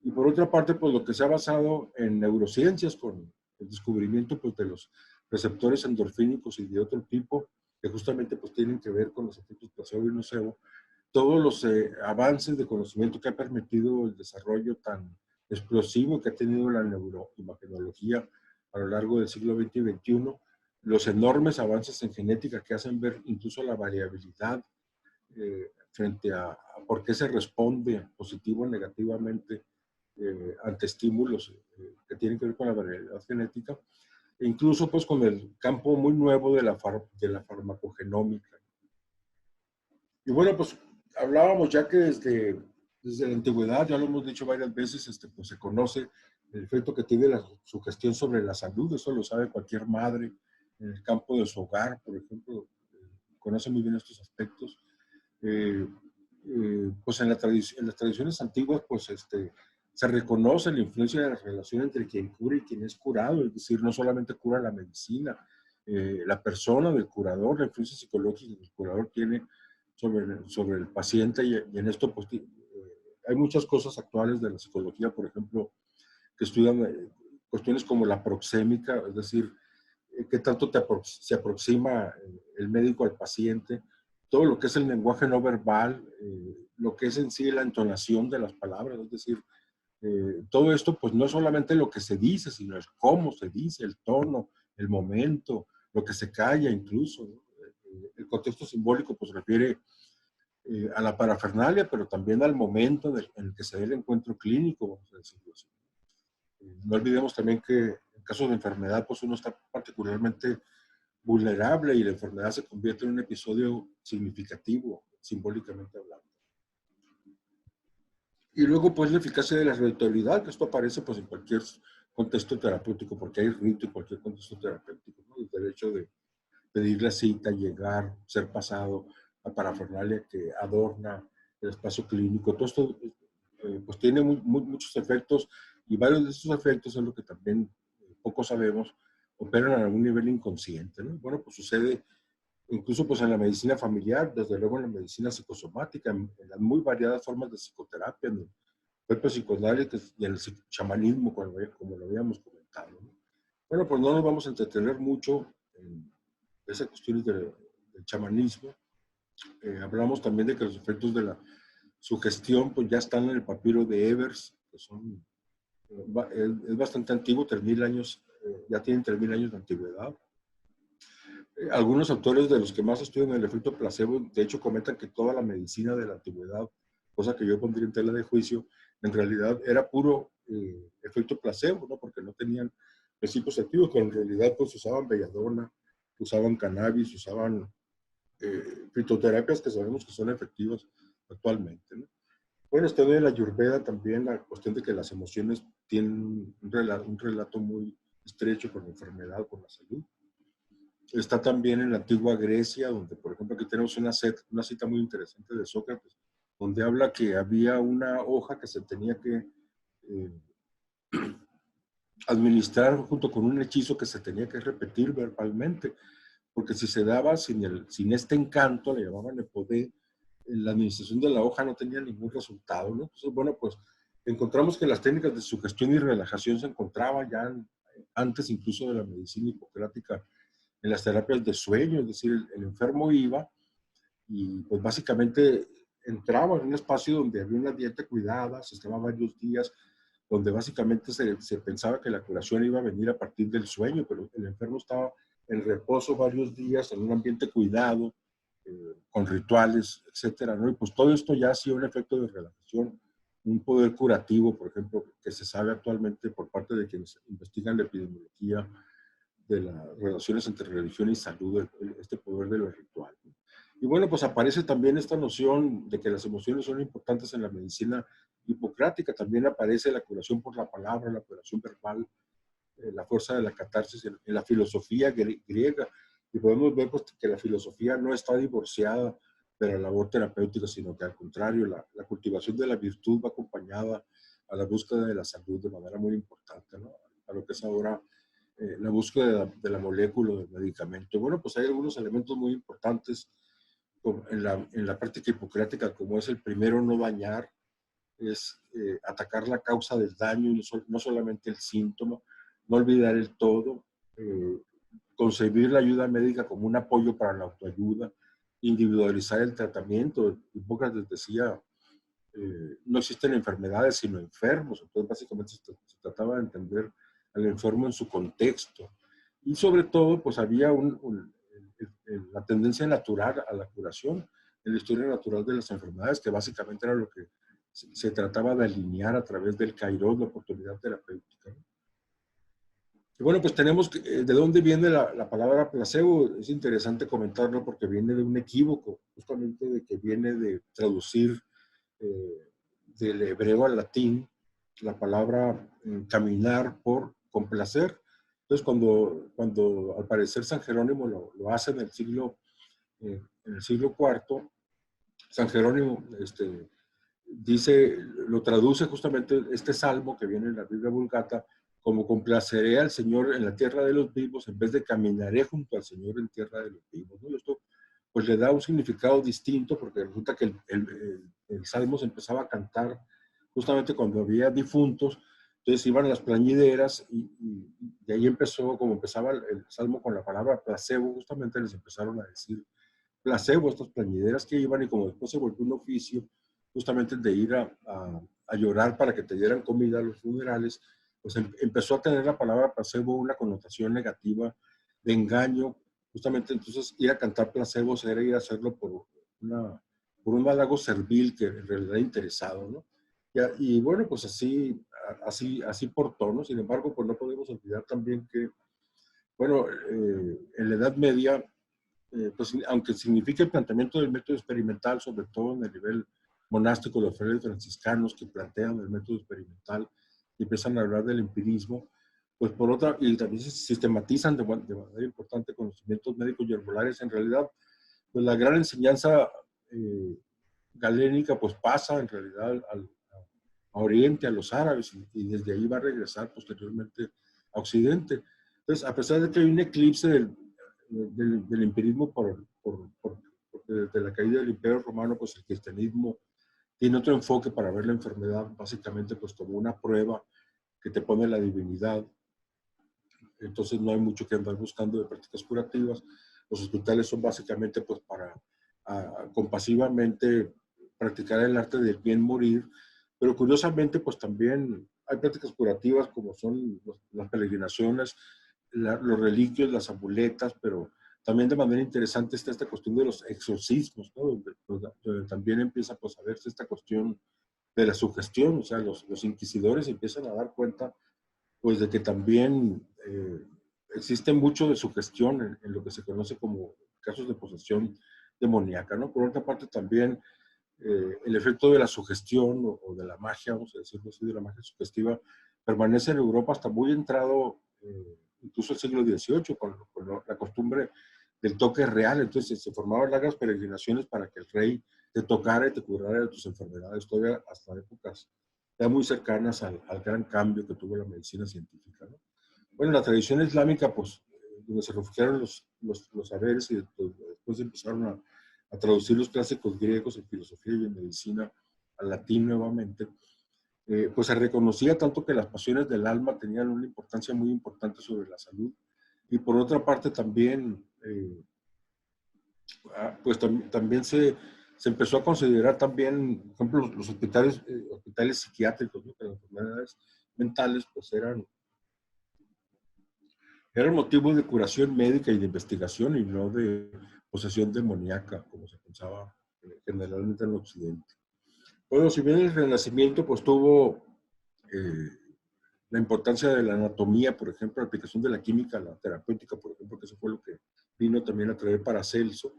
Y por otra parte, pues lo que se ha basado en neurociencias con el descubrimiento pues, de los receptores endorfínicos y de otro tipo, que justamente pues tienen que ver con los efectos placebo y nocebo, todos los avances de conocimiento que ha permitido el desarrollo tan explosivo que ha tenido la neuroimagenología a lo largo del siglo XX y XXI, los enormes avances en genética que hacen ver incluso la variabilidad frente a por qué se responde positivo o negativamente ante estímulos que tienen que ver con la variabilidad genética, e incluso pues con el campo muy nuevo de la farmacogenómica. Y bueno, pues hablábamos ya que desde la antigüedad, ya lo hemos dicho varias veces, pues se conoce el efecto que tiene la sugestión sobre la salud. Eso lo sabe cualquier madre en el campo de su hogar, por ejemplo, conoce muy bien estos aspectos. Pues en las tradiciones antiguas, pues se reconoce la influencia de la relación entre quien cura y quien es curado, es decir, no solamente cura la medicina, la persona del curador, la influencia psicológica que el curador tiene sobre el paciente y en esto pues, hay muchas cosas actuales de la psicología, por ejemplo, que estudian cuestiones como la proxémica, es decir, qué tanto se aproxima el médico al paciente, todo lo que es el lenguaje no verbal, lo que es en sí la entonación de las palabras, es decir, todo esto pues no es solamente lo que se dice, sino el cómo se dice, el tono, el momento, lo que se calla incluso, ¿no? El contexto simbólico pues refiere a la parafernalia, pero también al momento en el que se dé el encuentro clínico, vamos a decirlo así. No olvidemos también que en caso de enfermedad, pues uno está particularmente vulnerable y la enfermedad se convierte en un episodio significativo, simbólicamente hablando. Y luego, pues, la eficacia de la ritualidad, que esto aparece, pues, en cualquier contexto terapéutico, porque hay rito en cualquier contexto terapéutico, ¿no? Desde el hecho de pedir la cita, llegar, ser pasado, la parafernalia que adorna el espacio clínico, todo esto, pues, tiene muchos efectos, y varios de estos efectos es lo que también poco sabemos, operan a algún nivel inconsciente, ¿no? Bueno, pues sucede incluso pues en la medicina familiar, desde luego en la medicina psicosomática, en las muy variadas formas de psicoterapia, en el cuerpo psicoanálisis y en el chamanismo, como lo habíamos comentado, ¿no? Bueno, pues no nos vamos a entretener mucho en esas cuestiones el chamanismo. Hablamos también de que los efectos de la sugestión pues ya están en el papiro de Evers, que son, es bastante antiguo, 3.000 años, ya tienen 3.000 años de antigüedad. Algunos autores de los que más estudian el efecto placebo, de hecho, comentan que toda la medicina de la antigüedad, cosa que yo pondría en tela de juicio, en realidad era puro efecto placebo, ¿no? Porque no tenían principios activos, pero en realidad pues usaban belladona, usaban cannabis, usaban fitoterapias que sabemos que son efectivas actualmente, ¿no? Bueno, está de la Ayurveda también, la cuestión de que las emociones tienen un relato muy estrecho con la enfermedad, con la salud. Está también en la antigua Grecia, donde, por ejemplo, aquí tenemos una cita muy interesante de Sócrates, donde habla que había una hoja que se tenía que administrar junto con un hechizo que se tenía que repetir verbalmente, porque si se daba sin este encanto, le llamaban el poder, la administración de la hoja no tenía ningún resultado, ¿no? Entonces, bueno, pues encontramos que las técnicas de sugestión y relajación se encontraban ya antes incluso de la medicina hipocrática, en las terapias de sueño, es decir, el enfermo iba y pues básicamente entraba en un espacio donde había una dieta cuidada, se estaba varios días, donde básicamente se pensaba que la curación iba a venir a partir del sueño, pero el enfermo estaba en reposo varios días, en un ambiente cuidado, con rituales, etcétera, ¿no? Y pues todo esto ya hacía un efecto de relajación, un poder curativo, por ejemplo, que se sabe actualmente por parte de quienes investigan la epidemiología de las relaciones entre religión y salud, este poder de lo ritual, ¿no? Y bueno, pues aparece también esta noción de que las emociones son importantes en la medicina hipocrática. También aparece la curación por la palabra, la curación verbal, la fuerza de la catarsis en la filosofía griega. Y podemos ver pues, que la filosofía no está divorciada de la labor terapéutica, sino que al contrario, la cultivación de la virtud va acompañada a la búsqueda de la salud de manera muy importante, ¿no? A lo que es ahora la búsqueda de la molécula del medicamento. Bueno, pues hay algunos elementos muy importantes en la práctica hipocrática, como es el primero, no dañar, es atacar la causa del daño y no solamente el síntoma, no olvidar el todo, concebir la ayuda médica como un apoyo para la autoayuda, individualizar el tratamiento. Hipócrates decía, no existen enfermedades sino enfermos, entonces básicamente se trataba de entender al enfermo en su contexto. Y sobre todo, pues había la tendencia natural a la curación, en la historia natural de las enfermedades, que básicamente era lo que se trataba de alinear a través del kairos, la oportunidad terapéutica, ¿no? Y bueno, pues tenemos que, ¿de dónde viene la palabra placebo? Es interesante comentarlo porque viene de un equívoco, justamente de que viene de traducir del hebreo al latín la palabra caminar por complacer. Entonces, cuando al parecer San Jerónimo lo hace en el siglo IV, San Jerónimo lo traduce justamente este salmo que viene en la Biblia Vulgata como complaceré al Señor en la tierra de los vivos en vez de caminaré junto al Señor en tierra de los vivos, ¿no? Esto pues le da un significado distinto porque resulta que el salmo se empezaba a cantar justamente cuando había difuntos, entonces iban a las plañideras y de ahí empezó, como empezaba el salmo con la palabra placebo, justamente les empezaron a decir placebo estas plañideras que iban y como después se volvió un oficio justamente de ir a llorar para que te dieran comida a los funerales, pues empezó a tener la palabra placebo una connotación negativa de engaño. Justamente entonces ir a cantar placebos era ir a hacerlo por un halago servil que en realidad interesado, ¿no? Y bueno, pues así portó, ¿no? Sin embargo, pues no podemos olvidar también que, bueno, en la Edad Media, pues aunque significa el planteamiento del método experimental, sobre todo en el nivel monástico de los frailes franciscanos que plantean el método experimental y empiezan a hablar del empirismo, pues por otra, y también se sistematizan de manera importante conocimientos médicos y herbolares, en realidad, pues la gran enseñanza galénica pues pasa en realidad a Oriente, a los árabes, y desde ahí va a regresar posteriormente a Occidente. Entonces, a pesar de que hay un eclipse del empirismo porque desde la caída del Imperio Romano, pues el cristianismo tiene otro enfoque para ver la enfermedad, básicamente pues como una prueba que te pone la divinidad. Entonces no hay mucho que andar buscando de prácticas curativas. los hospitales son básicamente pues para compasivamente practicar el arte del bien morir, pero curiosamente pues también hay prácticas curativas como son las peregrinaciones, los reliquios, las amuletas, pero también de manera interesante está esta cuestión de los exorcismos, ¿no? Donde también empieza pues, a verse esta cuestión de la sugestión, o sea, los inquisidores empiezan a dar cuenta pues de que también existe mucho de sugestión en lo que se conoce como casos de posesión demoníaca, ¿no? Por otra parte también el efecto de la sugestión o de la magia, vamos a decirlo así, de la magia sugestiva, permanece en Europa hasta muy entrado, incluso el siglo XVIII, con la costumbre del toque real. Entonces se formaban largas peregrinaciones para que el rey te tocara y te curara de tus enfermedades, todavía hasta épocas ya muy cercanas al gran cambio que tuvo la medicina científica, ¿no? Bueno, la tradición islámica, pues, donde se refugiaron los saberes y después empezaron a traducir los clásicos griegos en filosofía y en medicina al latín nuevamente, pues se reconocía tanto que las pasiones del alma tenían una importancia muy importante sobre la salud, y por otra parte también, pues también se empezó a considerar también, por ejemplo, los hospitales psiquiátricos, ¿no? Que las enfermedades mentales pues eran motivo de curación médica y de investigación y no de posesión demoníaca, como se pensaba generalmente en el occidente. Bueno, si bien el Renacimiento pues tuvo la importancia de la anatomía, por ejemplo, la aplicación de la química, la terapéutica, por ejemplo, que eso fue lo que vino también a traer Paracelso,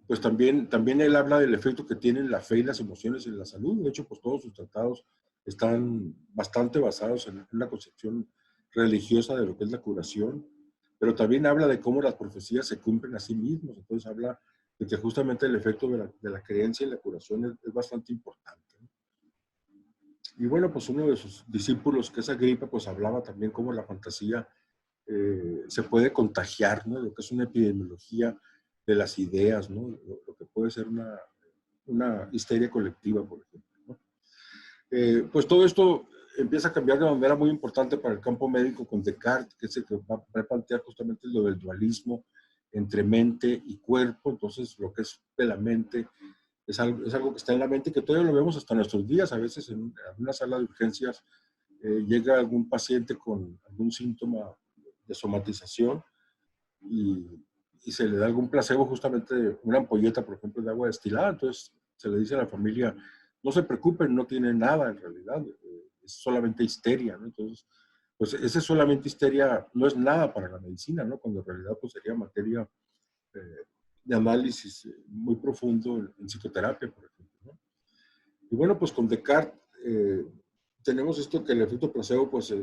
pues también él habla del efecto que tienen la fe y las emociones en la salud. De hecho, pues todos sus tratados están bastante basados en una concepción religiosa de lo que es la curación, pero también habla de cómo las profecías se cumplen a sí mismos. Entonces habla de que justamente el efecto de la creencia en la curación es bastante importante, ¿no? Y bueno, pues uno de sus discípulos, que es Agripa, pues hablaba también cómo la fantasía se puede contagiar, ¿no? Lo que es una epidemiología de las ideas, ¿no? Lo que puede ser una histeria colectiva, por ejemplo, ¿no? Pues todo esto empieza a cambiar de manera muy importante para el campo médico con Descartes, que es el que va a plantear justamente lo del dualismo entre mente y cuerpo. Entonces, lo que es de la mente es algo que está en la mente y que todavía lo vemos hasta nuestros días. A veces en una sala de urgencias llega algún paciente con algún síntoma de somatización y se le da algún placebo, justamente una ampolleta, por ejemplo, de agua destilada. Entonces se le dice a la familia, no se preocupen, no tiene nada en realidad, es solamente histeria, ¿no? Entonces, pues esa solamente histeria no es nada para la medicina, ¿no? Cuando en realidad pues sería materia de análisis muy profundo en psicoterapia, por ejemplo, ¿no? Y bueno, pues con Descartes tenemos esto que el efecto placebo pues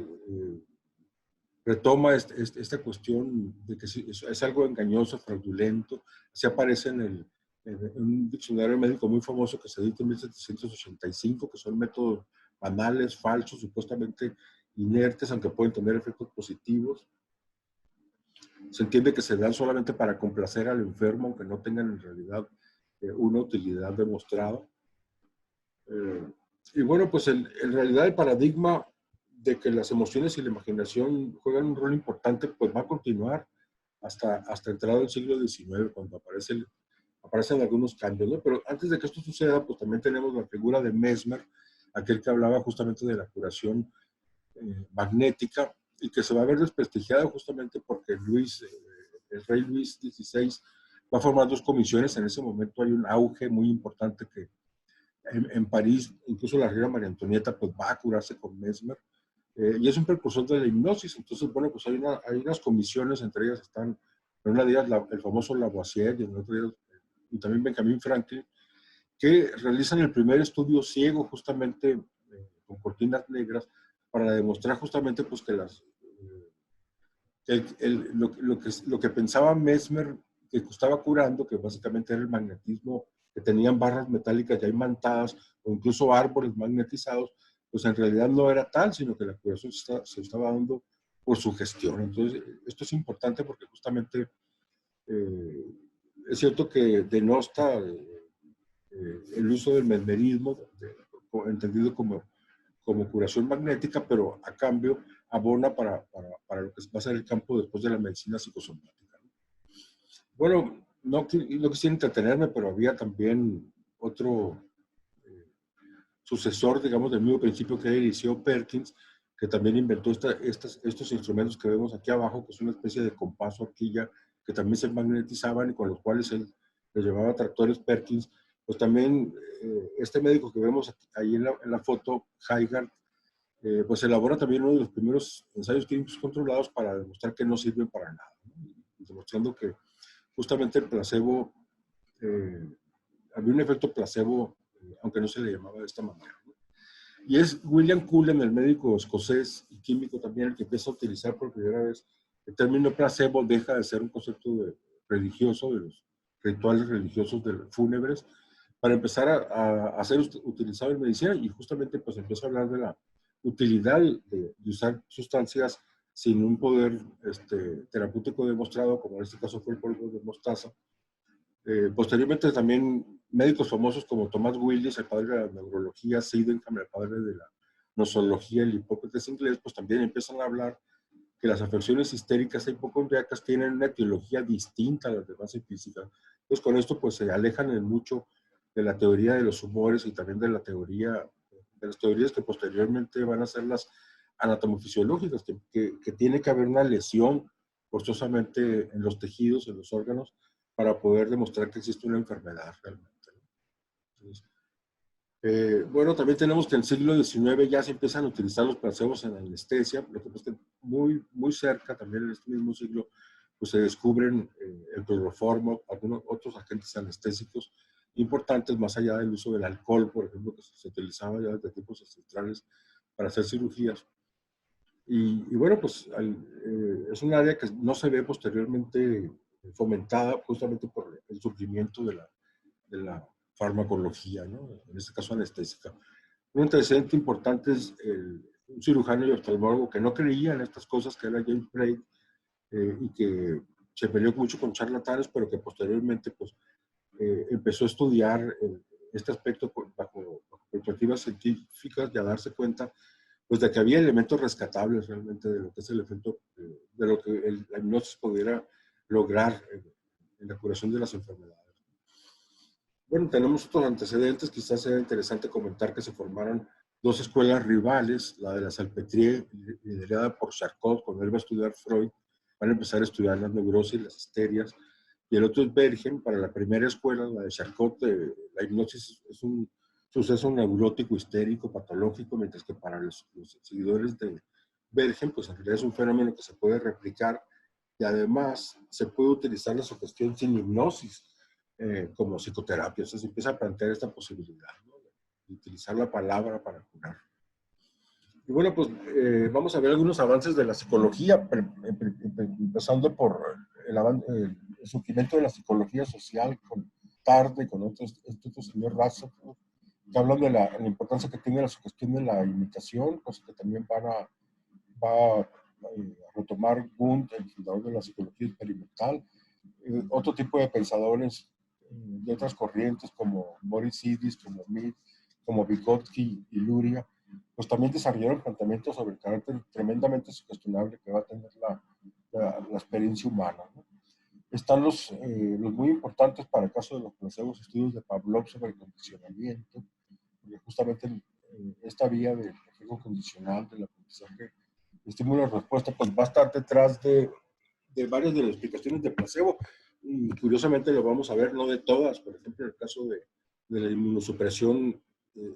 retoma esta cuestión de que es algo engañoso, fraudulento. Así aparece en un diccionario médico muy famoso que se edita en 1785, que son métodos banales, falsos, supuestamente inertes, aunque pueden tener efectos positivos. Se entiende que se dan solamente para complacer al enfermo, aunque no tengan en realidad una utilidad demostrada. Y bueno, pues en realidad el paradigma de que las emociones y la imaginación juegan un rol importante, pues va a continuar hasta entrado el siglo XIX, cuando aparecen algunos cambios, ¿no? Pero antes de que esto suceda, pues también tenemos la figura de Mesmer, aquel que hablaba justamente de la curación magnética, y que se va a ver desprestigiada justamente porque el rey Luis XVI va a formar dos comisiones. En ese momento hay un auge muy importante que en París, incluso la reina María Antonieta pues va a curarse con Mesmer, y es un precursor de la hipnosis. Entonces, bueno, pues hay unas comisiones, entre ellas están, en una de ellas el famoso Lavoisier, y en otra de ellas, y también Benjamin Franklin, que realizan el primer estudio ciego justamente con cortinas negras para demostrar justamente pues que lo que pensaba Mesmer que estaba curando, que básicamente era el magnetismo, que tenían barras metálicas ya imantadas o incluso árboles magnetizados, pues en realidad no era tal, sino que la curación se estaba dando por su gestión. Entonces, esto es importante porque justamente es cierto que denosta el uso del mesmerismo, entendido como curación magnética, pero a cambio abona para lo que va a ser el campo después de la medicina psicosomática, ¿no? Bueno, no quisiera entretenerme, pero había también otro sucesor, digamos, del mismo principio que inició Perkins, que también inventó estos instrumentos que vemos aquí abajo, que es una especie de compás o horquilla, que también se magnetizaban y con los cuales él le llamaba tractores Perkins. Pues también este médico que vemos ahí en la foto, Heigart, pues elabora también uno de los primeros ensayos clínicos controlados para demostrar que no sirven para nada, ¿no? Y demostrando que justamente el placebo, había un efecto placebo, aunque no se le llamaba de esta manera, ¿no? Y es William Cullen, el médico escocés y químico también, el que empieza a utilizar por primera vez el término placebo. Deja de ser un concepto religioso, de los rituales religiosos fúnebres, para empezar a ser utilizado en medicina, y justamente pues empieza a hablar de la utilidad de usar sustancias sin un poder terapéutico demostrado, como en este caso fue el polvo de mostaza. Posteriormente también médicos famosos como Thomas Willis, el padre de la neurología, Sydenham, el padre de la nosología, el Hipócrates inglés, pues también empiezan a hablar que las afecciones histéricas e hipocondríacas tienen una etiología distinta a las demás en física. Entonces con esto pues se alejan en mucho de la teoría de los humores y también de las teorías que posteriormente van a ser las anatomofisiológicas, que tiene que haber una lesión forzosamente en los tejidos, en los órganos, para poder demostrar que existe una enfermedad realmente, ¿no? Entonces, bueno, también tenemos que en el siglo XIX ya se empiezan a utilizar los placebos en anestesia, lo que pasa es que muy cerca, también en este mismo siglo, pues se descubren el cloroformo, algunos otros agentes anestésicos importantes, más allá del uso del alcohol, por ejemplo, que se utilizaba ya desde tiempos ancestrales para hacer cirugías. Y bueno, pues es un área que no se ve posteriormente fomentada justamente por el surgimiento de la farmacología, ¿no? En este caso anestésica. Un antecedente importante es un cirujano y oftalmólogo que no creía en estas cosas, que era James Braid, y que se peleó mucho con charlatanes, pero que posteriormente pues, empezó a estudiar este aspecto bajo perspectivas científicas y a darse cuenta pues de que había elementos rescatables realmente de lo que es el efecto, de lo que la hipnosis pudiera lograr en la curación de las enfermedades. Bueno, tenemos otros antecedentes. Quizás sea interesante comentar que se formaron dos escuelas rivales, la de la Salpêtrière, liderada por Charcot, cuando él va a estudiar Freud, van a empezar a estudiar las neurosis, las histerias, y el otro es Bergen. Para la primera escuela, la de Charcot, la hipnosis es un suceso neurótico, histérico, patológico, mientras que para los seguidores de Bergen, pues en realidad es un fenómeno que se puede replicar y además se puede utilizar la sugestión sin hipnosis como psicoterapia. O sea, se empieza a plantear esta posibilidad, ¿no?, de utilizar la palabra para curar. Y bueno, pues vamos a ver algunos avances de la psicología, empezando por el surgimiento de la psicología social con Tarde y con otro señor Rasso, ¿no?, que hablan de la importancia que tiene la sugestión de la imitación, cosa que también va a retomar Wundt, el fundador de la psicología experimental. Otro tipo de pensadores de otras corrientes como Boris Sidis, como Mead, como Vygotsky y Luria, pues también desarrollaron planteamientos sobre el carácter tremendamente sugestionable que va a tener la experiencia humana, ¿no? Están los muy importantes para el caso de los placebos, estudios de Pavlov sobre el condicionamiento, porque justamente esta vía del efecto condicional del aprendizaje, estímulo-respuesta, pues va a estar detrás de varias de las explicaciones de placebo. Y curiosamente lo vamos a ver, no de todas. Por ejemplo, en el caso de la inmunosupresión,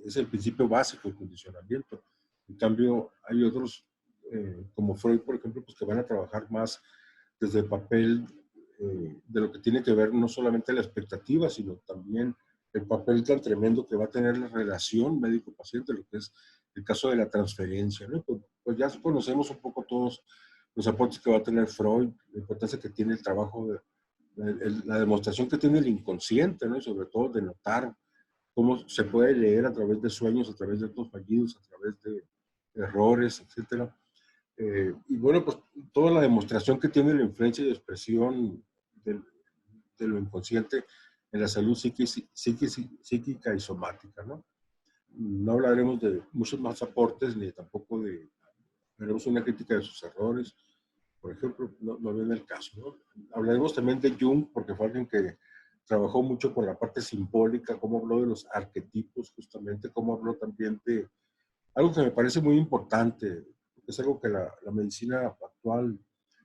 es el principio básico del condicionamiento. En cambio, hay otros, como Freud, por ejemplo, pues que van a trabajar más desde el papel de lo que tiene que ver no solamente la expectativa, sino también el papel tan tremendo que va a tener la relación médico-paciente, lo que es el caso de la transferencia, ¿no? Pues ya conocemos un poco todos los aportes que va a tener Freud, la importancia que tiene el trabajo, la demostración que tiene el inconsciente, ¿no? Y sobre todo de notar cómo se puede leer a través de sueños, a través de actos fallidos, a través de errores, etc. Y bueno, pues toda la demostración que tiene la influencia y expresión de lo inconsciente en la salud psíquica y somática, ¿no? No hablaremos de muchos más aportes ni tampoco de Haremos una crítica de sus errores, por ejemplo, no viene el caso, ¿no? Hablaremos también de Jung, porque fue alguien que trabajó mucho con la parte simbólica, cómo habló de los arquetipos, justamente, cómo habló también de algo que me parece muy importante, es algo que la medicina actual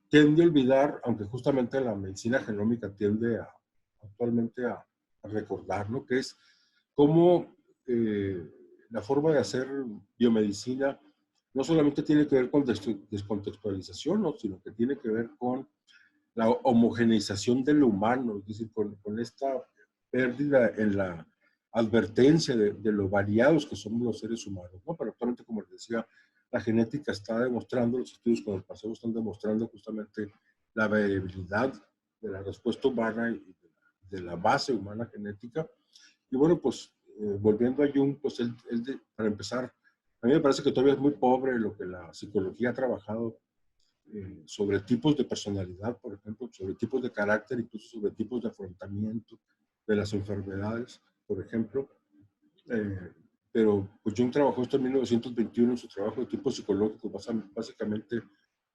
tiende a olvidar, aunque justamente la medicina genómica tiende actualmente a recordar, ¿no? Que es cómo la forma de hacer biomedicina no solamente tiene que ver con descontextualización, ¿no? Sino que tiene que ver con la homogeneización de lo humano, es decir, con esta pérdida en la advertencia de lo variados que somos los seres humanos, ¿no? Pero actualmente, como les decía, la genética está demostrando, los estudios con el placebo están demostrando justamente la variabilidad de la respuesta humana y de la base humana genética. Y bueno, pues volviendo a Jung, pues para empezar, a mí me parece que todavía es muy pobre lo que la psicología ha trabajado sobre tipos de personalidad, por ejemplo, sobre tipos de carácter, incluso sobre tipos de afrontamiento de las enfermedades, por ejemplo. Eh, pero pues Jung trabajó esto en 1921 en su trabajo de tipo psicológico. Básicamente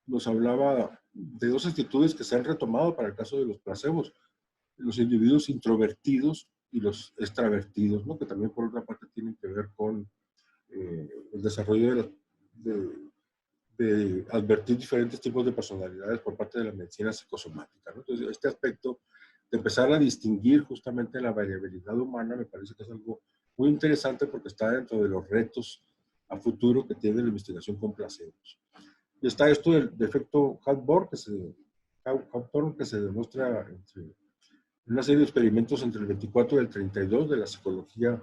nos hablaba de dos actitudes que se han retomado para el caso de los placebos: los individuos introvertidos y los extravertidos, ¿no? Que también por otra parte tienen que ver con el desarrollo de advertir diferentes tipos de personalidades por parte de la medicina psicosomática, ¿no? Entonces, este aspecto de empezar a distinguir justamente la variabilidad humana me parece que es algo muy interesante porque está dentro de los retos a futuro que tiene la investigación con placebos. Y está esto del efecto Hawthorne que se demuestra en una serie de experimentos entre el 24 y el 32 de la psicología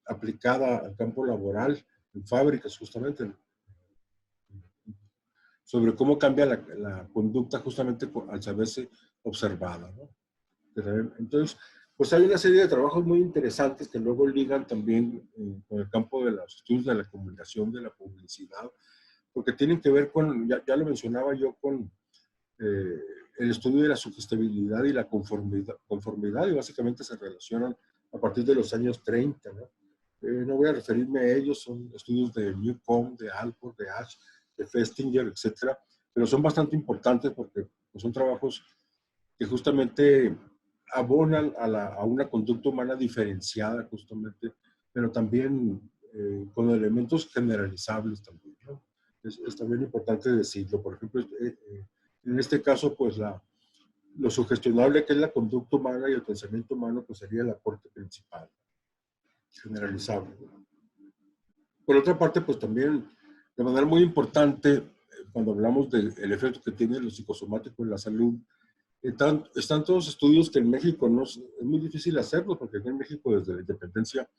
aplicada al campo laboral, en fábricas justamente, sobre cómo cambia la conducta justamente al saberse observada, ¿no? Entonces, pues hay una serie de trabajos muy interesantes que luego ligan también con el campo de los estudios de la comunicación, de la publicidad, porque tienen que ver con, ya lo mencionaba yo, con eh, el estudio de la sugestibilidad y la conformidad, y básicamente se relacionan a partir de los años 30, ¿no? No voy a referirme a ellos, son estudios de Newcomb, de Alport, de Ash, de Festinger, etcétera, pero son bastante importantes porque pues, son trabajos que justamente abonan a una conducta humana diferenciada, justamente, pero también con elementos generalizables también, ¿no? Es también importante decirlo. Por ejemplo, en este caso, pues lo sugestionable que es la conducta humana y el pensamiento humano, pues sería el aporte principal, generalizable. Por otra parte, pues también, de manera muy importante, cuando hablamos del efecto que tiene lo psicosomático en la salud, están todos estudios que en México es muy difícil hacerlos, porque aquí en México desde la independencia,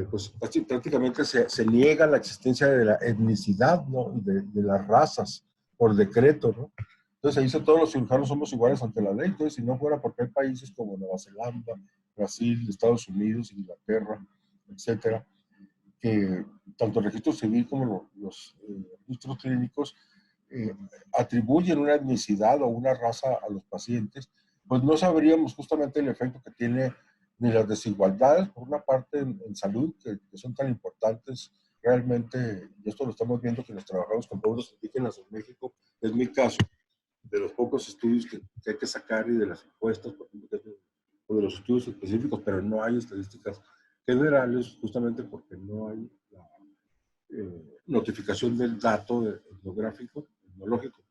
pues prácticamente se niega la existencia de la etnicidad, ¿no? De las razas, por decreto, ¿no? Entonces ahí dice, todos los cirujanos somos iguales ante la ley. Entonces, si no fuera porque hay países como Nueva Zelanda, Brasil, Estados Unidos, Inglaterra, etcétera, que tanto el registro civil como los registros clínicos eh, atribuyen una etnicidad o una raza a los pacientes, pues no sabríamos justamente el efecto que tiene ni las desigualdades, por una parte en salud, que son tan importantes realmente, y esto lo estamos viendo que nos trabajamos con pueblos indígenas en México, es mi caso, de los pocos estudios que hay que sacar y de las encuestas, por ejemplo, o de los estudios específicos, pero no hay estadísticas generales justamente porque no hay la notificación del dato etnográfico, etnológico.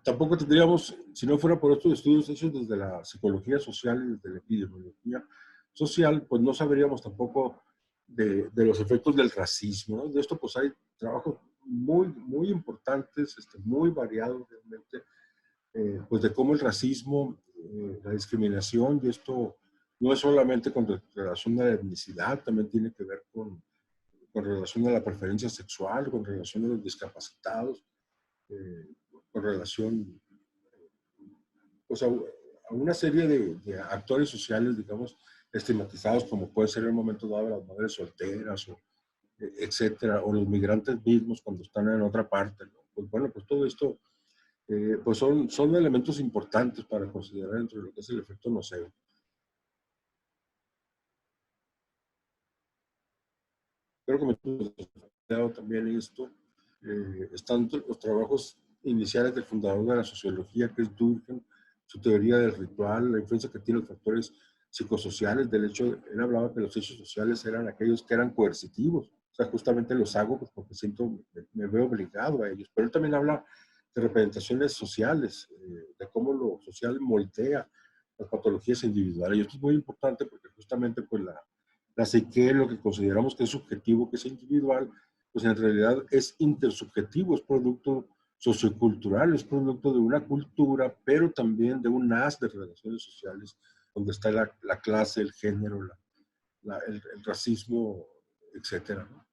Tampoco tendríamos, si no fuera por estos estudios hechos desde la psicología social y desde la epidemiología social, pues no sabríamos tampoco de los efectos del racismo, ¿no? De esto pues hay trabajos muy importantes, muy variados realmente, pues de cómo el racismo, la discriminación, y esto no es solamente con relación a la etnicidad, también tiene que ver con relación a la preferencia sexual, con relación a los discapacitados, eh, con relación pues, a una serie de actores sociales, digamos, estigmatizados, como puede ser en el momento dado las madres solteras, o, etcétera, o los migrantes mismos cuando están en otra parte, ¿no? Pues bueno, pues todo esto pues son elementos importantes para considerar dentro de lo que es el efecto nocebo. Creo que me también esto. Están los trabajos iniciales del fundador de la sociología, que es Durkheim, su teoría del ritual, la influencia que tienen los factores psicosociales. Del hecho, él hablaba que los hechos sociales eran aquellos que eran coercitivos. O sea, justamente los hago pues, porque me veo obligado a ellos. Pero él también habla de representaciones sociales, de cómo lo social moldea las patologías individuales. Y esto es muy importante porque justamente pues, la psique, lo que consideramos que es subjetivo, que es individual, pues en realidad es intersubjetivo, es producto sociocultural, es producto de una cultura, pero también de un haz de relaciones sociales, donde está la clase, el género, el racismo, etcétera, ¿no?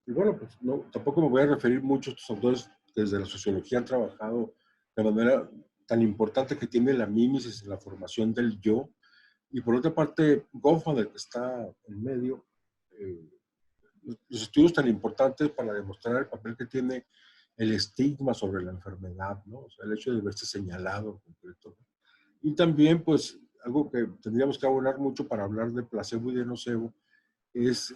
Y bueno, pues no, tampoco me voy a referir mucho a estos autores que desde la sociología han trabajado de manera tan importante que tiene la mímesis en la formación del yo. Y por otra parte, Goffman, el que está en medio, los estudios tan importantes para demostrar el papel que tiene el estigma sobre la enfermedad, ¿no? O sea, el hecho de verse señalado en concreto, ¿no? Y también, pues, algo que tendríamos que abonar mucho para hablar de placebo y de nocebo, es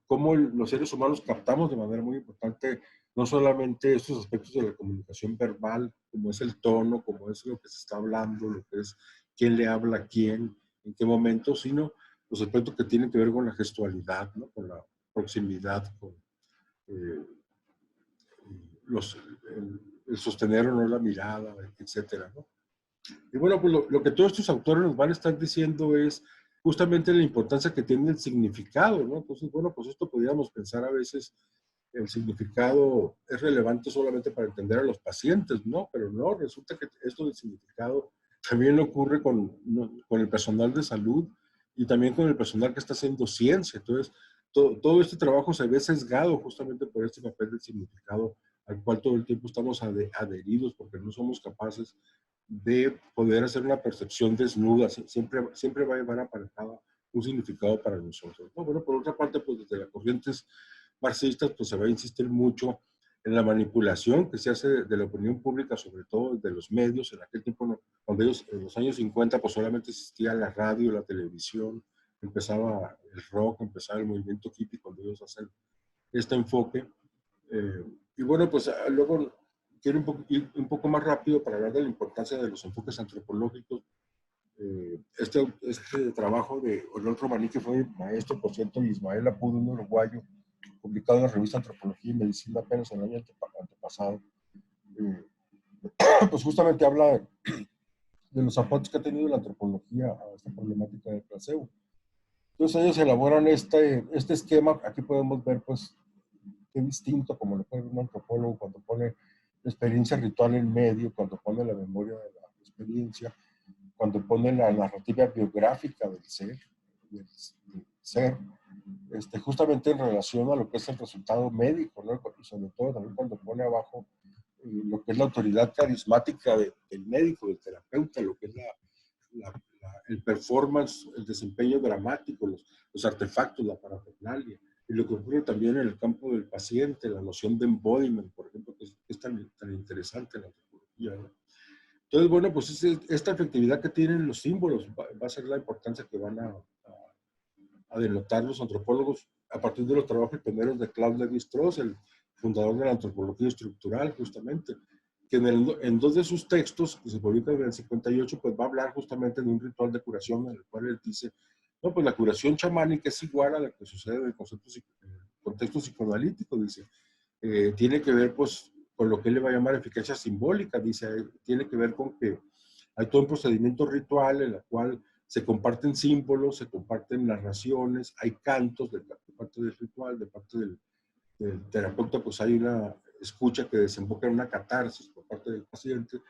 cómo los seres humanos captamos de manera muy importante no solamente estos aspectos de la comunicación verbal, como es el tono, como es lo que se está hablando, lo que es quién le habla a quién, en qué momento, sino los aspectos que tienen que ver con la gestualidad, ¿no? Con la proximidad, con eh, los, el sostener o no la mirada, etcétera, ¿no? Y bueno, pues lo que todos estos autores nos van a estar diciendo es justamente la importancia que tiene el significado, ¿no? Entonces, bueno, pues esto podríamos pensar a veces, el significado es relevante solamente para entender a los pacientes, ¿no? Pero no, resulta que esto del significado también ocurre con el personal de salud y también con el personal que está haciendo ciencia. Entonces, todo este trabajo se ve sesgado justamente por este papel del significado al cual todo el tiempo estamos adheridos porque no somos capaces de poder hacer una percepción desnuda. Siempre va a llevar aparejada un significado para nosotros, ¿no? Bueno, por otra parte, pues desde las corrientes marxistas, pues se va a insistir mucho en la manipulación que se hace de la opinión pública, sobre todo de los medios. En aquel tiempo, cuando ellos, en los años 50, pues solamente existía la radio, la televisión, empezaba el rock, empezaba el movimiento hippie, cuando ellos hacen este enfoque. Y bueno, pues luego quiero ir un poco más rápido para hablar de la importancia de los enfoques antropológicos. Este trabajo de Oriol Romaní, que fue maestro, por cierto, y Ismael Apudo, un uruguayo, publicado en la revista Antropología y Medicina apenas el año antepasado, pues justamente habla de los aportes que ha tenido la antropología a esta problemática del placebo. Entonces ellos elaboran este esquema. Aquí podemos ver, pues, qué distinto, como lo puede ver un antropólogo cuando pone la experiencia ritual en medio, cuando pone la memoria de la experiencia, cuando pone la narrativa biográfica del ser, justamente en relación a lo que es el resultado médico, ¿no? Y sobre todo también cuando pone abajo lo que es la autoridad carismática del médico, del terapeuta, lo que es el performance, el desempeño dramático, los artefactos, la parafernalia. Y lo que ocurre también en el campo del paciente, la noción de embodiment, por ejemplo, que es tan interesante en la antropología, ¿no? Entonces, bueno, pues esta efectividad que tienen los símbolos va a ser la importancia que van a denotar los antropólogos a partir de los trabajos primeros de Claude Lévi-Strauss, el fundador de la antropología estructural, justamente, que en dos de sus textos, que se publican en el 58, pues va a hablar justamente de un ritual de curación en el cual él dice, no, pues la curación chamánica es igual a la que sucede en el contexto psicoanalítico, dice. Tiene que ver, pues, con lo que él le va a llamar eficacia simbólica, dice, tiene que ver con que hay todo un procedimiento ritual en el cual se comparten símbolos, se comparten narraciones, hay cantos de parte del ritual, de parte del terapeuta, pues hay una escucha que desemboca en una catarsis por parte del paciente,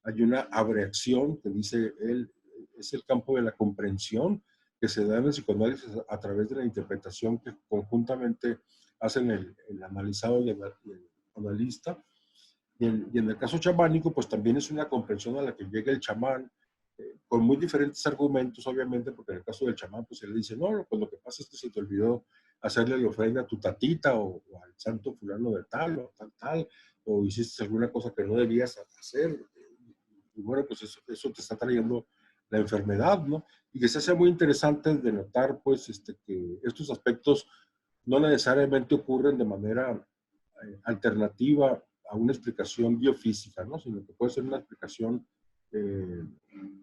hay una abreacción que dice él, es el campo de la comprensión que se da en el psicoanálisis a través de la interpretación que conjuntamente hacen el analizado y el analista. Y en el caso chamánico, pues también es una comprensión a la que llega el chamán, con muy diferentes argumentos, obviamente, porque en el caso del chamán, pues él le dice, no, pues lo que pasa es que se te olvidó hacerle la ofrenda a tu tatita o al santo fulano de tal o tal, o hiciste alguna cosa que no debías hacer. Y bueno, pues eso te está trayendo la enfermedad, ¿no? Y que se hace muy interesante de notar, pues, que estos aspectos no necesariamente ocurren de manera alternativa a una explicación biofísica, ¿no? Sino que puede ser una explicación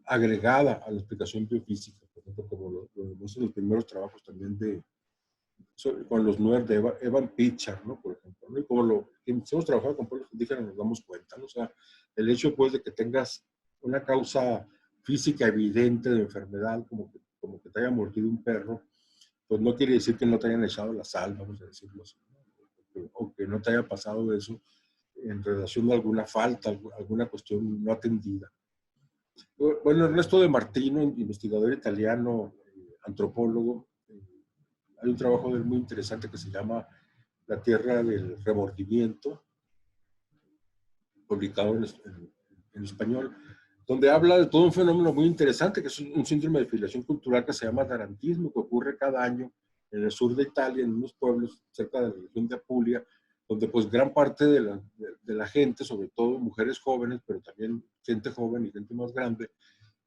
agregada a la explicación biofísica, por ejemplo, como lo vemos en los primeros trabajos también con los NUER de Evan Pitcher, ¿no? Por ejemplo, ¿no? Y como que hemos trabajado con pueblos indígenas nos damos cuenta, ¿no? O sea, el hecho, pues, de que tengas una causa física evidente de enfermedad, como que te haya mordido un perro, pues no quiere decir que no te hayan echado la sal, vamos a decirlo así, ¿no? O que no te haya pasado eso en relación a alguna falta, alguna cuestión no atendida. Bueno, Ernesto de Martino, investigador italiano, antropólogo, hay un trabajo de él muy interesante que se llama La Tierra del Remordimiento, publicado en español, donde habla de todo un fenómeno muy interesante, que es un síndrome de filiación cultural que se llama tarantismo, que ocurre cada año en el sur de Italia, en unos pueblos cerca de la región de Apulia, donde pues gran parte de la gente, sobre todo mujeres jóvenes, pero también gente joven y gente más grande,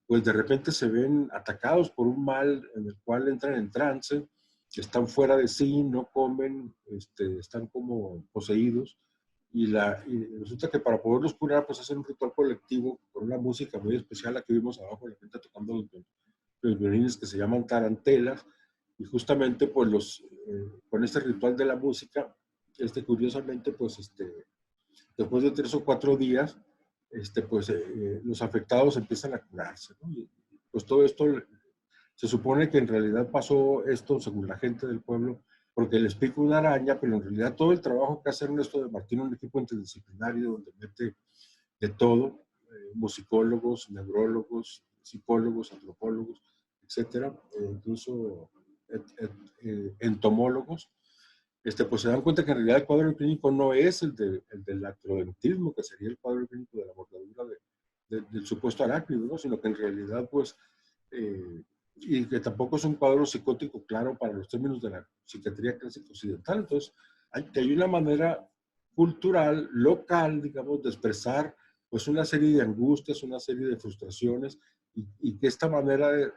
pues de repente se ven atacados por un mal en el cual entran en trance, están fuera de sí, no comen, están como poseídos, y resulta que para poderlos curar, pues hacen un ritual colectivo con una música muy especial, aquí vimos abajo la gente tocando los violines que se llaman tarantelas, y justamente pues con este ritual de la música, curiosamente, pues después de 3 o 4 días, pues los afectados empiezan a curarse, ¿no? Y pues todo esto, se supone que en realidad pasó esto, según la gente del pueblo, porque les pica una araña, pero en realidad todo el trabajo que hace Ernesto de Martín, un equipo interdisciplinario donde mete de todo, musicólogos, neurólogos, psicólogos, antropólogos, etcétera, incluso entomólogos, pues se dan cuenta que en realidad el cuadro clínico no es el del acrodentismo, que sería el cuadro clínico de la mordedura del supuesto arácnido, ¿no? Sino que en realidad, pues, y que tampoco es un cuadro psicótico claro para los términos de la psiquiatría clásica occidental. Entonces, hay una manera cultural, local, digamos, de expresar pues una serie de angustias, una serie de frustraciones, y que esta manera de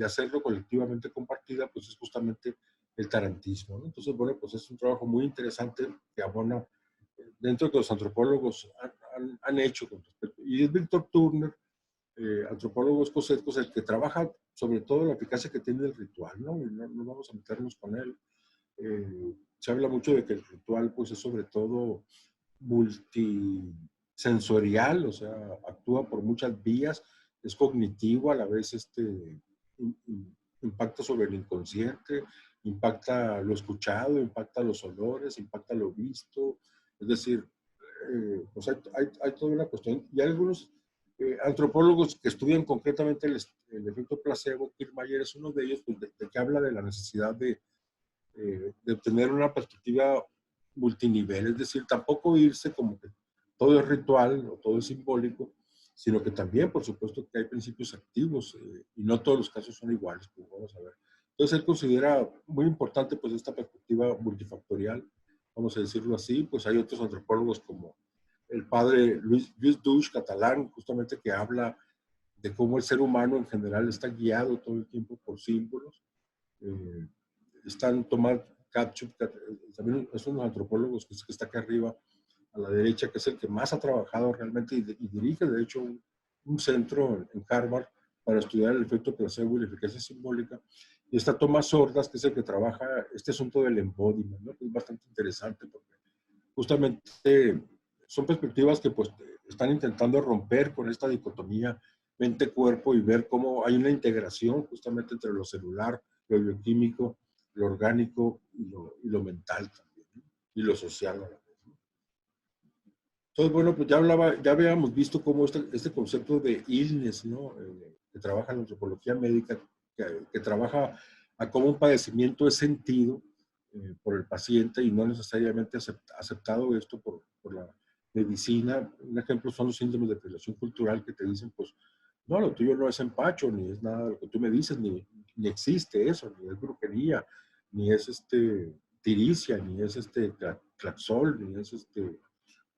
hacerlo colectivamente compartida, pues es justamente el tarantismo, ¿no? Entonces, bueno, pues es un trabajo muy interesante que abona dentro de que los antropólogos han hecho con respecto. Y es Víctor Turner, antropólogo escocés, pues el que trabaja sobre todo la eficacia que tiene el ritual, ¿no? Y no vamos a meternos con él. Se habla mucho de que el ritual, pues es sobre todo multisensorial, o sea, actúa por muchas vías, es cognitivo, a la vez impacta sobre el inconsciente, impacta lo escuchado, impacta los olores, impacta lo visto, es decir, pues hay toda una cuestión, y hay algunos antropólogos que estudian concretamente el efecto placebo. Kierkegaard es uno de ellos, pues, de que habla de la necesidad de obtener una perspectiva multinivel, es decir, tampoco irse como que todo es ritual o todo es simbólico, sino que también, por supuesto, que hay principios activos y no todos los casos son iguales, como vamos a ver. Entonces, él considera muy importante pues esta perspectiva multifactorial, vamos a decirlo así. Pues hay otros antropólogos como el padre Luis Duch, catalán, justamente, que habla de cómo el ser humano en general está guiado todo el tiempo por símbolos. Están Tomás Katchuk, también es uno de los antropólogos que está acá arriba, a la derecha, que es el que más ha trabajado realmente y dirige, de hecho, un centro en Harvard para estudiar el efecto placebo y la eficacia simbólica. Y está Tomás Ordaz, que es el que trabaja este asunto del embodiment, ¿no? Que es bastante interesante porque justamente son perspectivas que pues están intentando romper con esta dicotomía mente-cuerpo y ver cómo hay una integración justamente entre lo celular, lo bioquímico, lo orgánico y lo mental también, ¿no? Y lo social a la vez, ¿no? Entonces, bueno, pues ya habíamos visto cómo este concepto de illness, ¿no? Que trabaja en la antropología médica, que trabaja a cómo un padecimiento es sentido por el paciente y no necesariamente aceptado esto por la medicina. Un ejemplo son los síndromes de privación cultural, que te dicen, pues, no, lo tuyo no es empacho, ni es nada de lo que tú me dices, ni existe eso, ni es brujería, ni es tiricia, ni es claxol, ni es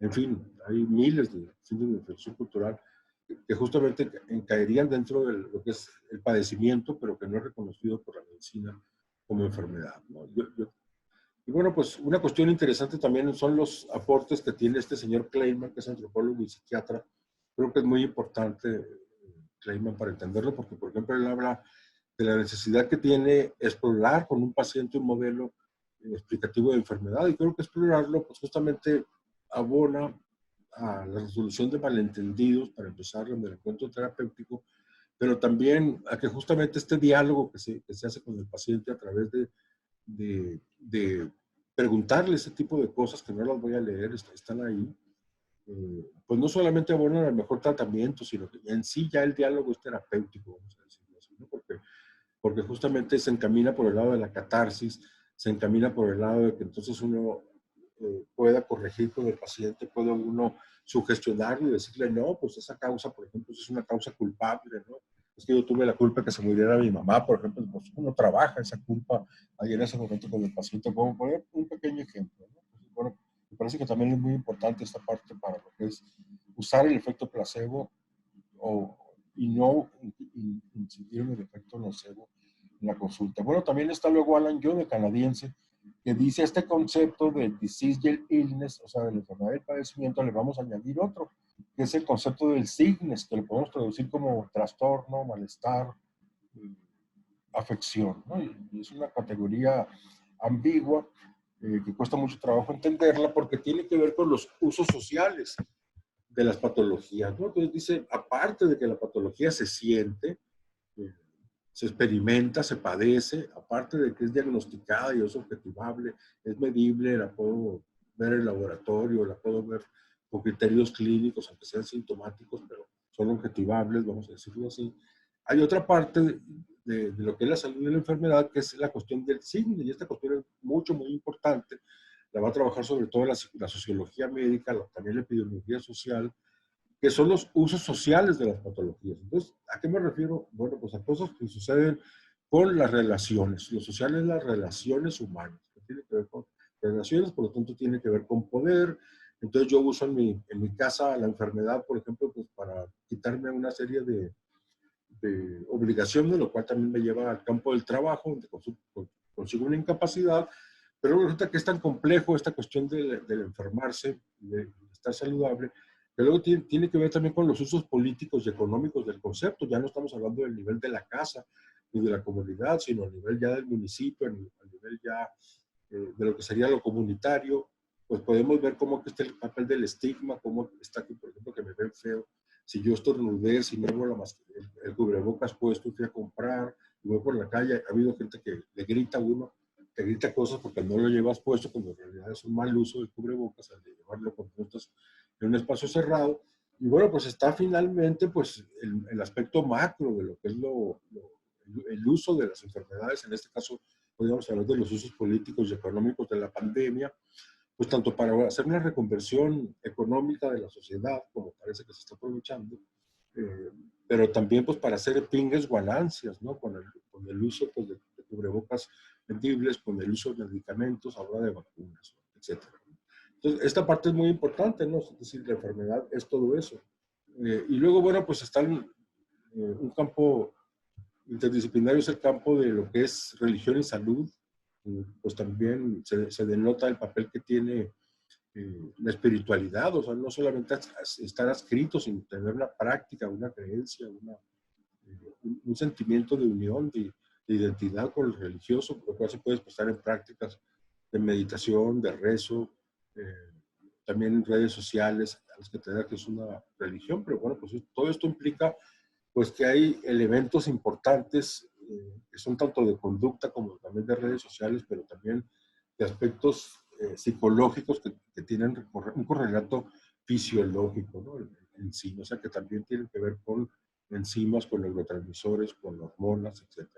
en fin, hay miles de síndromes de infección cultural que justamente caerían dentro de lo que es el padecimiento, pero que no es reconocido por la medicina como enfermedad, ¿no? Y bueno, pues una cuestión interesante también son los aportes que tiene este señor Kleinman, que es antropólogo y psiquiatra. Creo que es muy importante Kleinman para entenderlo, porque por ejemplo él habla de la necesidad que tiene explorar con un paciente un modelo explicativo de enfermedad, y creo que explorarlo pues justamente abona a la resolución de malentendidos, para empezar en el encuentro terapéutico, pero también a que justamente este diálogo que se hace con el paciente a través de preguntarle ese tipo de cosas que no las voy a leer, están ahí, pues no solamente abonan al mejor tratamiento, sino que en sí ya el diálogo es terapéutico, vamos a decirlo así, ¿no? Porque justamente se encamina por el lado de la catarsis, se encamina por el lado de que entonces uno pueda corregir con el paciente, puede uno sugestionarlo y decirle, no, pues esa causa, por ejemplo, es una causa culpable, ¿no? Es que yo tuve la culpa que se muriera mi mamá, por ejemplo, pues uno trabaja esa culpa ahí en ese momento con el paciente. Puedo poner un pequeño ejemplo, ¿no? Entonces, bueno, me parece que también es muy importante esta parte para lo que es usar el efecto placebo o, y no incidir en el efecto nocebo en la consulta. Bueno, también está luego Alan Young, canadiense, que dice este concepto de disease y el illness, o sea, de la enfermedad del padecimiento, le vamos a añadir otro, que es el concepto del sickness, que lo podemos traducir como trastorno, malestar, afección, ¿no? Y es una categoría ambigua, que cuesta mucho trabajo entenderla porque tiene que ver con los usos sociales de las patologías, ¿no? Entonces dice, aparte de que la patología se siente, eh, se experimenta, se padece, aparte de que es diagnosticada y es objetivable, es medible, la puedo ver en el laboratorio, la puedo ver con criterios clínicos, aunque sean sintomáticos, pero son objetivables, vamos a decirlo así. Hay otra parte de lo que es la salud de la enfermedad, que es la cuestión del signo, y esta cuestión es mucho, muy importante. La va a trabajar sobre todo la sociología médica, también la epidemiología social, que son los usos sociales de las patologías. Entonces, ¿a qué me refiero? Bueno, pues a cosas que suceden con las relaciones. Lo social es las relaciones humanas, que tiene que ver con relaciones, por lo tanto tiene que ver con poder. Entonces yo uso en mi casa la enfermedad, por ejemplo, pues para quitarme una serie de obligaciones, lo cual también me lleva al campo del trabajo, donde consigo una incapacidad, pero resulta que es tan complejo esta cuestión del enfermarse, de estar saludable, que luego tiene que ver también con los usos políticos y económicos del concepto. Ya no estamos hablando del nivel de la casa ni de la comunidad, sino a nivel ya del municipio, a nivel ya de lo que sería lo comunitario. Pues podemos ver cómo que está el papel del estigma, cómo está aquí, por ejemplo, que me ven feo. Si yo estornudé, si no llevo el cubrebocas puesto, fui a comprar, y voy por la calle, ha habido gente que le grita a uno, te grita cosas porque no lo llevas puesto, cuando en realidad es un mal uso del cubrebocas, al de llevarlo con puestos en un espacio cerrado. Y bueno, pues está finalmente pues el aspecto macro de lo que es el uso de las enfermedades, en este caso podríamos hablar de los usos políticos y económicos de la pandemia, pues tanto para hacer una reconversión económica de la sociedad, como parece que se está aprovechando, eh, pero también pues para hacer pingues ganancias, ¿no? Con el uso pues, de cubrebocas vendibles, con el uso de medicamentos, ahora de vacunas, etcétera. Entonces, esta parte es muy importante, ¿no? Es decir, la enfermedad es todo eso. Y luego, bueno, pues está un campo interdisciplinario, es el campo de lo que es religión y salud. Pues también se denota el papel que tiene la espiritualidad, o sea, no solamente estar adscrito, sino tener una práctica, una creencia, un sentimiento de unión, de identidad con el religioso, lo cual se puede expresar en prácticas de meditación, de rezo, eh, también en redes sociales, a las que te da que es una religión, pero bueno, pues todo esto implica pues que hay elementos importantes que son tanto de conducta como también de redes sociales, pero también de aspectos psicológicos que tienen un correlato fisiológico, ¿no? En sí, o sea, que también tienen que ver con enzimas, con neurotransmisores, con hormonas, etc.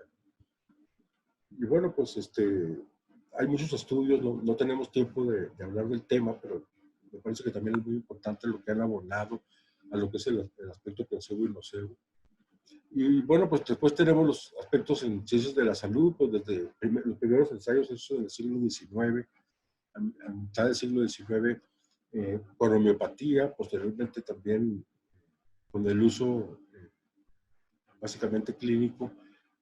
Y bueno, pues hay muchos estudios, no tenemos tiempo de hablar del tema, pero me parece que también es muy importante lo que han abonado a lo que es el aspecto placebo y nocebo. Y bueno, pues después tenemos los aspectos en ciencias de la salud, pues desde los primeros ensayos hechos en el siglo XIX, a mitad del siglo XIX, con homeopatía, posteriormente también con el uso básicamente clínico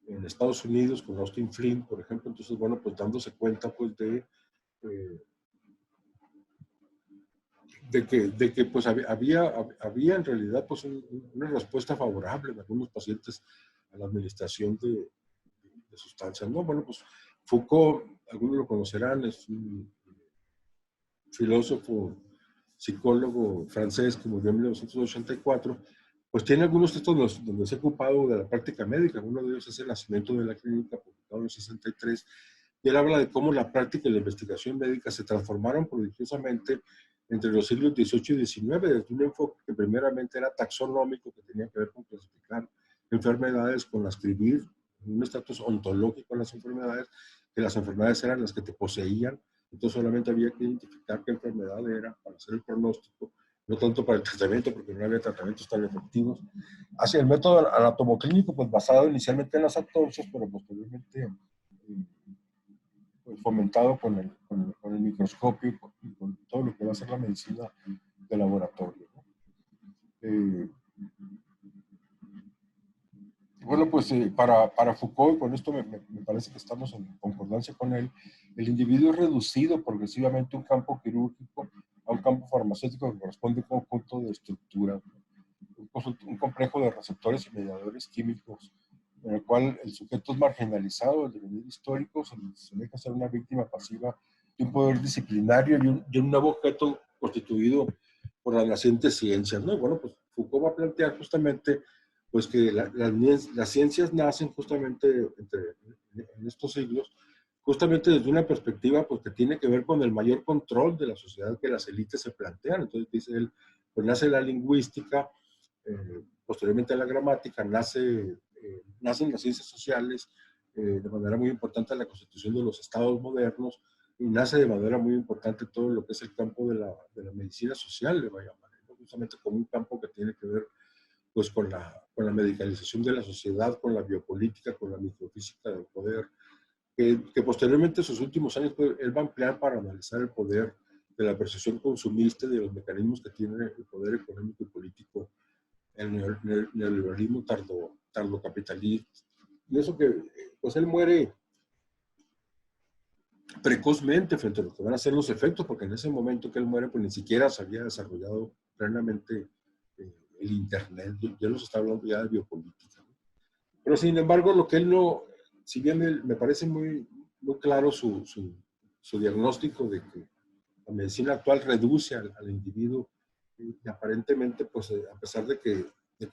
en Estados Unidos, con Austin Flint, por ejemplo. Entonces, bueno, pues dándose cuenta pues de de que pues había en realidad pues una respuesta favorable de algunos pacientes a la administración de sustancias, ¿no? Bueno, pues Foucault, algunos lo conocerán, es un filósofo, psicólogo francés que murió en 1984, pues tiene algunos textos donde se ha ocupado de la práctica médica. Uno de ellos es El nacimiento de la clínica, publicado en el 63, y él habla de cómo la práctica y la investigación médica se transformaron prodigiosamente entre los siglos XVIII y XIX, desde un enfoque que primeramente era taxonómico, que tenía que ver con clasificar enfermedades, con ascribir un estatus ontológico a las enfermedades, que las enfermedades eran las que te poseían, entonces solamente había que identificar qué enfermedad era para hacer el pronóstico, no tanto para el tratamiento, porque no había tratamientos tan efectivos. Hacia el método anatomoclínico, pues basado inicialmente en las autopsias, pero posteriormente pues, fomentado con el microscopio y con todo lo que va a ser la medicina de laboratorio, ¿no? Bueno, pues para Foucault, con esto me parece que estamos en concordancia con él, el individuo es reducido progresivamente a un campo quirúrgico, a un campo farmacéutico que corresponde a un conjunto de estructuras, un complejo de receptores y mediadores químicos, en el cual el sujeto es marginalizado del devenir histórico, se deja ser una víctima pasiva de un poder disciplinario y un nuevo objeto constituido por las nacientes ciencias, ¿no? Bueno, pues Foucault va a plantear justamente pues que las ciencias nacen justamente en estos siglos, justamente desde una perspectiva pues, que tiene que ver con el mayor control de la sociedad que las élites se plantean. Entonces dice él, pues nace la lingüística, posteriormente la gramática, nacen las ciencias sociales, de manera muy importante la constitución de los estados modernos, y nace de manera muy importante todo lo que es el campo de la medicina social, le va a llamar, ¿no? Justamente como un campo que tiene que ver pues con la medicalización de la sociedad, con la biopolítica, con la microfísica del poder, que posteriormente en sus últimos años pues, él va a emplear para analizar el poder de la percepción consumista y de los mecanismos que tiene el poder económico y político, el neoliberalismo tardocapitalista. Y eso que, pues él muere precozmente frente a lo que van a ser los efectos, porque en ese momento que él muere, pues ni siquiera se había desarrollado plenamente el Internet, ya nos está hablando ya de biopolítica, ¿no? Pero sin embargo, lo que él no, si bien me parece muy, muy claro su diagnóstico de que la medicina actual reduce al individuo y aparentemente, pues a pesar de que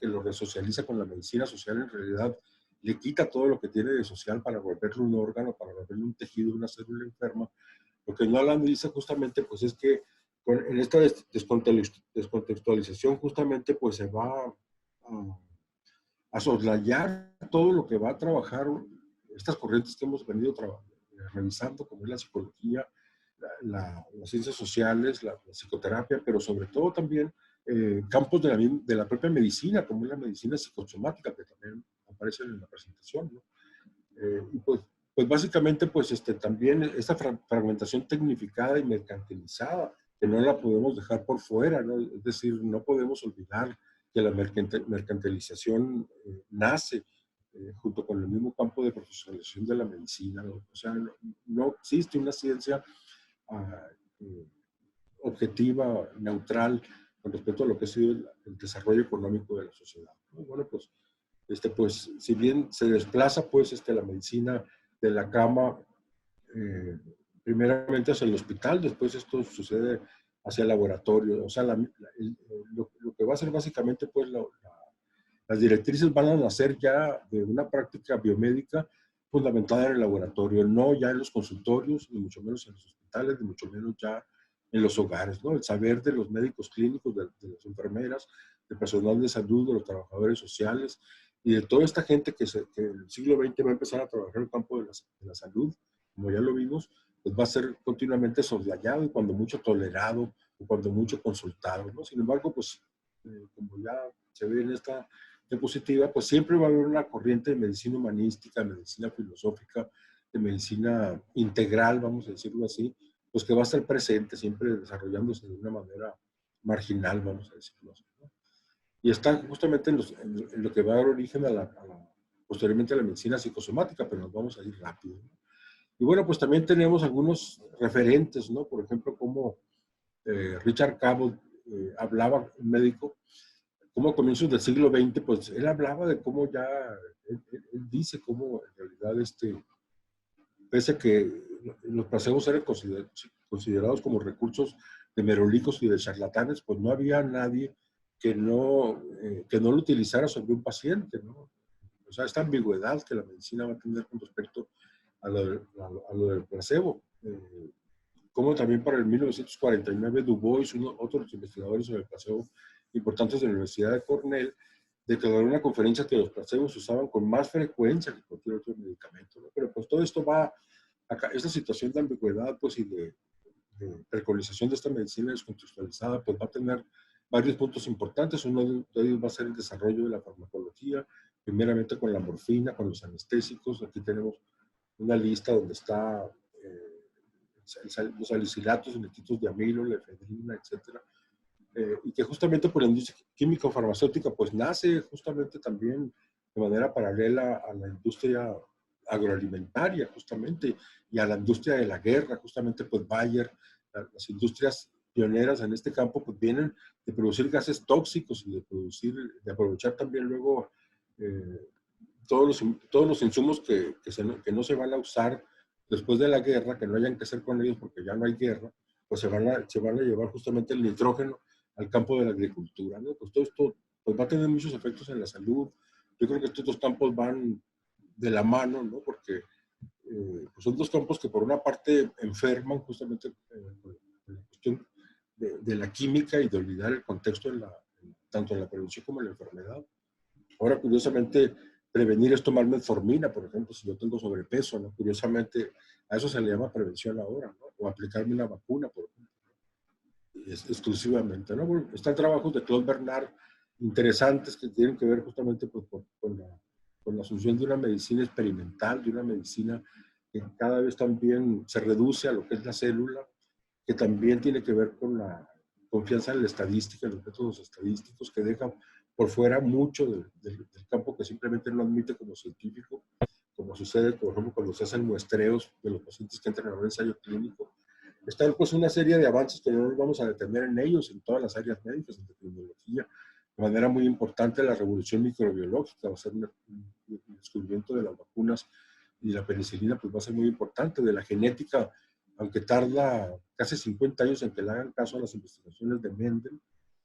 lo resocializa con la medicina social, en realidad le quita todo lo que tiene de social para volverle un órgano, para volverle un tejido, una célula enferma. Lo que no analiza justamente, pues es que en esta descontextualización justamente pues se va a soslayar todo lo que va a trabajar estas corrientes que hemos venido revisando, como es la psicología, las ciencias sociales, la psicoterapia, pero sobre todo también campos de la propia medicina, como es la medicina psicosomática, que también aparece en la presentación, ¿no? Y pues básicamente, pues también esta fragmentación tecnificada y mercantilizada, que no la podemos dejar por fuera, ¿no? Es decir, no podemos olvidar que la mercantilización nace junto con el mismo campo de profesionalización de la medicina, ¿no? O sea, no existe una ciencia objetiva, neutral, con respecto a lo que ha sido el desarrollo económico de la sociedad, ¿no? Bueno, pues, pues, si bien se desplaza, pues, la medicina de la cama, primeramente hacia el hospital, después esto sucede hacia el laboratorio, o sea, lo que va a ser básicamente, pues, las directrices van a nacer ya de una práctica biomédica fundamentada en el laboratorio, no ya en los consultorios, ni mucho menos en los hospitales, ni mucho menos ya en los hogares, ¿no? El saber de los médicos clínicos, de las enfermeras, del personal de salud, de los trabajadores sociales y de toda esta gente que en el siglo XX va a empezar a trabajar en el campo de la salud, como ya lo vimos, pues va a ser continuamente soslayado y cuando mucho tolerado o cuando mucho consultado, ¿no? Sin embargo, pues como ya se ve en esta diapositiva, pues siempre va a haber una corriente de medicina humanística, de medicina filosófica, de medicina integral, vamos a decirlo así, pues que va a estar presente, siempre desarrollándose de una manera marginal, vamos a decirlo así, ¿no? Y está justamente en lo que va a dar origen posteriormente a la medicina psicosomática, pero nos vamos a ir rápido, ¿no? Y bueno, pues también tenemos algunos referentes, ¿no? Por ejemplo, como Richard Cabot hablaba, un médico, como a comienzos del siglo XX, pues él hablaba de cómo ya, él dice cómo en realidad pese a que los placebos eran considerados como recursos de merolicos y de charlatanes, pues no había nadie que no lo utilizara sobre un paciente, ¿no? O sea, esta ambigüedad que la medicina va a tener con respecto a lo del placebo. Como también para el 1949 Du Bois, otros investigadores sobre el placebo importantes de la Universidad de Cornell, declaró en una conferencia que los placebos se usaban con más frecuencia que cualquier otro medicamento, ¿no? Pero pues todo esto va, acá, esta situación de ambigüedad pues, y de preconización de esta medicina descontextualizada, pues va a tener varios puntos importantes. Uno de ellos va a ser el desarrollo de la farmacología, primeramente con la morfina, con los anestésicos. Aquí tenemos una lista donde está los salicilatos, nitritos de amilo, la efedrina, etcétera, y que justamente por la industria químico-farmacéutica pues nace justamente también de manera paralela a la industria agroalimentaria justamente y a la industria de la guerra, justamente pues Bayer, las industrias pioneras en este campo pues vienen de producir gases tóxicos y de aprovechar también luego todos los insumos que no se van a usar después de la guerra, que no hayan que hacer con ellos porque ya no hay guerra, pues se van a llevar justamente el nitrógeno al campo de la agricultura, ¿no? Pues todo esto pues va a tener muchos efectos en la salud. Yo creo que estos dos campos van de la mano, ¿no? Porque pues son dos campos que por una parte enferman justamente por la cuestión de la química y de olvidar el contexto tanto en la prevención como en la enfermedad. Ahora, curiosamente, prevenir es tomar metformina, por ejemplo, si yo tengo sobrepeso, ¿no? Curiosamente, a eso se le llama prevención ahora, ¿no? O aplicarme una vacuna, por ejemplo, exclusivamente, ¿no? Bueno, están trabajos de Claude Bernard interesantes que tienen que ver justamente pues, con la asunción de una medicina experimental, de una medicina que cada vez también se reduce a lo que es la célula, que también tiene que ver con la confianza en la estadística, en los métodos estadísticos, que dejan por fuera mucho del campo que simplemente no admite como científico, como sucede, por ejemplo, cuando se hacen muestreos de los pacientes que entran a un ensayo clínico. Está pues una serie de avances que no nos vamos a detener en ellos, en todas las áreas médicas, en tecnología. De manera muy importante, la revolución microbiológica va a ser el descubrimiento de las vacunas y la penicilina, pues va a ser muy importante, de la genética, aunque tarda casi 50 años en que le hagan caso a las investigaciones de Mendel,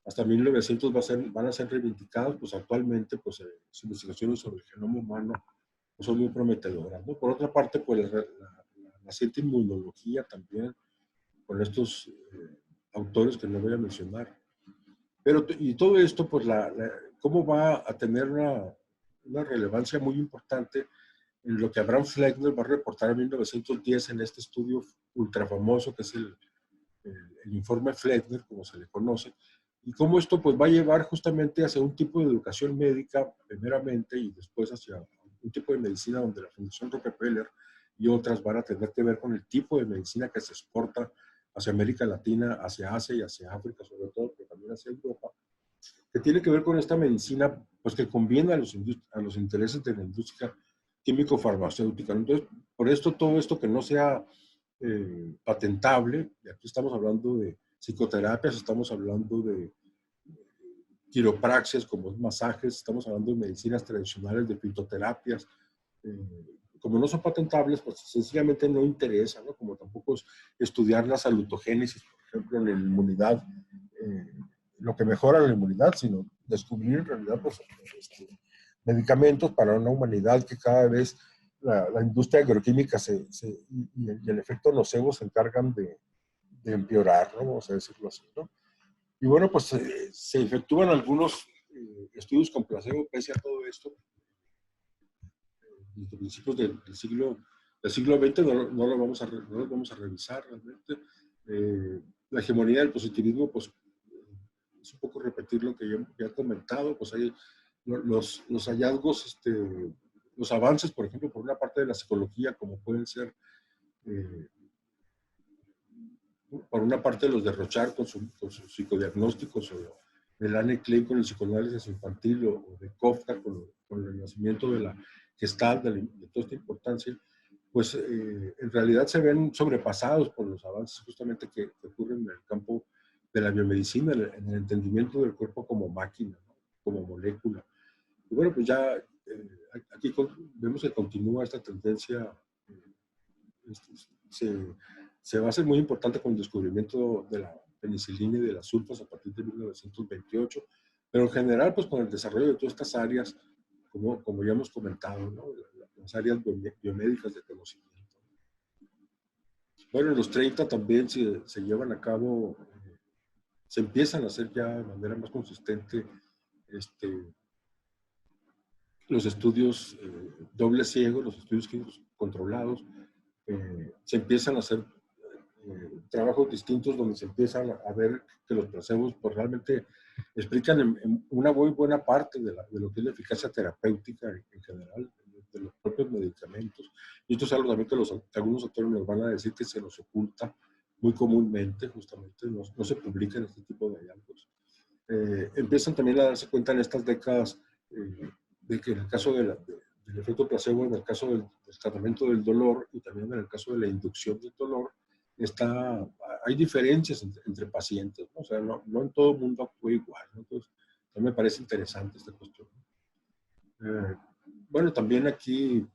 hasta 1900 van a ser reivindicadas, pues actualmente pues, las investigaciones sobre el genoma humano pues, son muy prometedoras, ¿no? Por otra parte, pues la naciente inmunología también, con estos autores que no voy a mencionar. Pero, y todo esto, pues, cómo va a tener una relevancia muy importante en lo que Abraham Fleckner va a reportar en 1910 en este estudio ultra famoso que es el informe Fleckner, como se le conoce, y cómo esto pues va a llevar justamente hacia un tipo de educación médica primeramente y después hacia un tipo de medicina donde la Fundación Rockefeller y otras van a tener que ver con el tipo de medicina que se exporta hacia América Latina, hacia Asia y hacia África sobre todo, pero también hacia Europa, que tiene que ver con esta medicina pues que conviene a los intereses de la industria químico-farmacéutica. Entonces, por esto, todo esto que no sea patentable, y aquí estamos hablando de psicoterapias, estamos hablando de quiropraxias como masajes, estamos hablando de medicinas tradicionales, de fitoterapias, como no son patentables, pues sencillamente no interesa, ¿no? Como tampoco es estudiar la salutogénesis, por ejemplo, en la inmunidad, lo que mejora la inmunidad, sino descubrir en realidad pues, medicamentos para una humanidad que cada vez la industria agroquímica y el efecto nocebo se encargan de empeorar, ¿no? Vamos a decirlo así, ¿no? Y bueno, pues se efectúan algunos estudios con placebo pese a todo esto. Desde principios del siglo XX no lo vamos a revisar realmente. La hegemonía del positivismo, pues es un poco repetir lo que ya he comentado, pues hay los hallazgos, los avances, por ejemplo, por una parte de la psicología, como pueden ser, por una parte los de Rochard con sus psicodiagnósticos, o de Anne Klein con el psicoanálisis infantil, o de Kafka con el nacimiento de la Gestalt, de toda esta importancia. pues en realidad se ven sobrepasados por los avances justamente que ocurren en el campo de la biomedicina, en el entendimiento del cuerpo como máquina, ¿no? Como molécula. Y bueno, pues ya aquí vemos que continúa esta tendencia, se va a hacer muy importante con el descubrimiento de la penicilina y de las sulfas a partir de 1928, pero en general, pues con el desarrollo de todas estas áreas, como ya hemos comentado, ¿no? Las áreas biomédicas de conocimiento. Bueno, en los 30 también se llevan a cabo, se empiezan a hacer ya de manera más consistente los estudios doble ciego, los estudios clínicos controlados. Se empiezan a hacer trabajos distintos donde se empiezan a ver que los placebos pues, realmente explican en una muy buena parte de lo que es la eficacia terapéutica en general, de los propios medicamentos. Y esto es algo también que algunos autores nos van a decir que se nos oculta muy comúnmente, justamente, no se publican este tipo de hallazgos. Empiezan también a darse cuenta en estas décadas de que en el caso del efecto placebo, en el caso del tratamiento del dolor y también en el caso de la inducción del dolor, hay diferencias entre pacientes, ¿no? O sea, no en todo el mundo actúa igual, ¿no? Entonces, a mí me parece interesante esta cuestión. Bueno, también aquí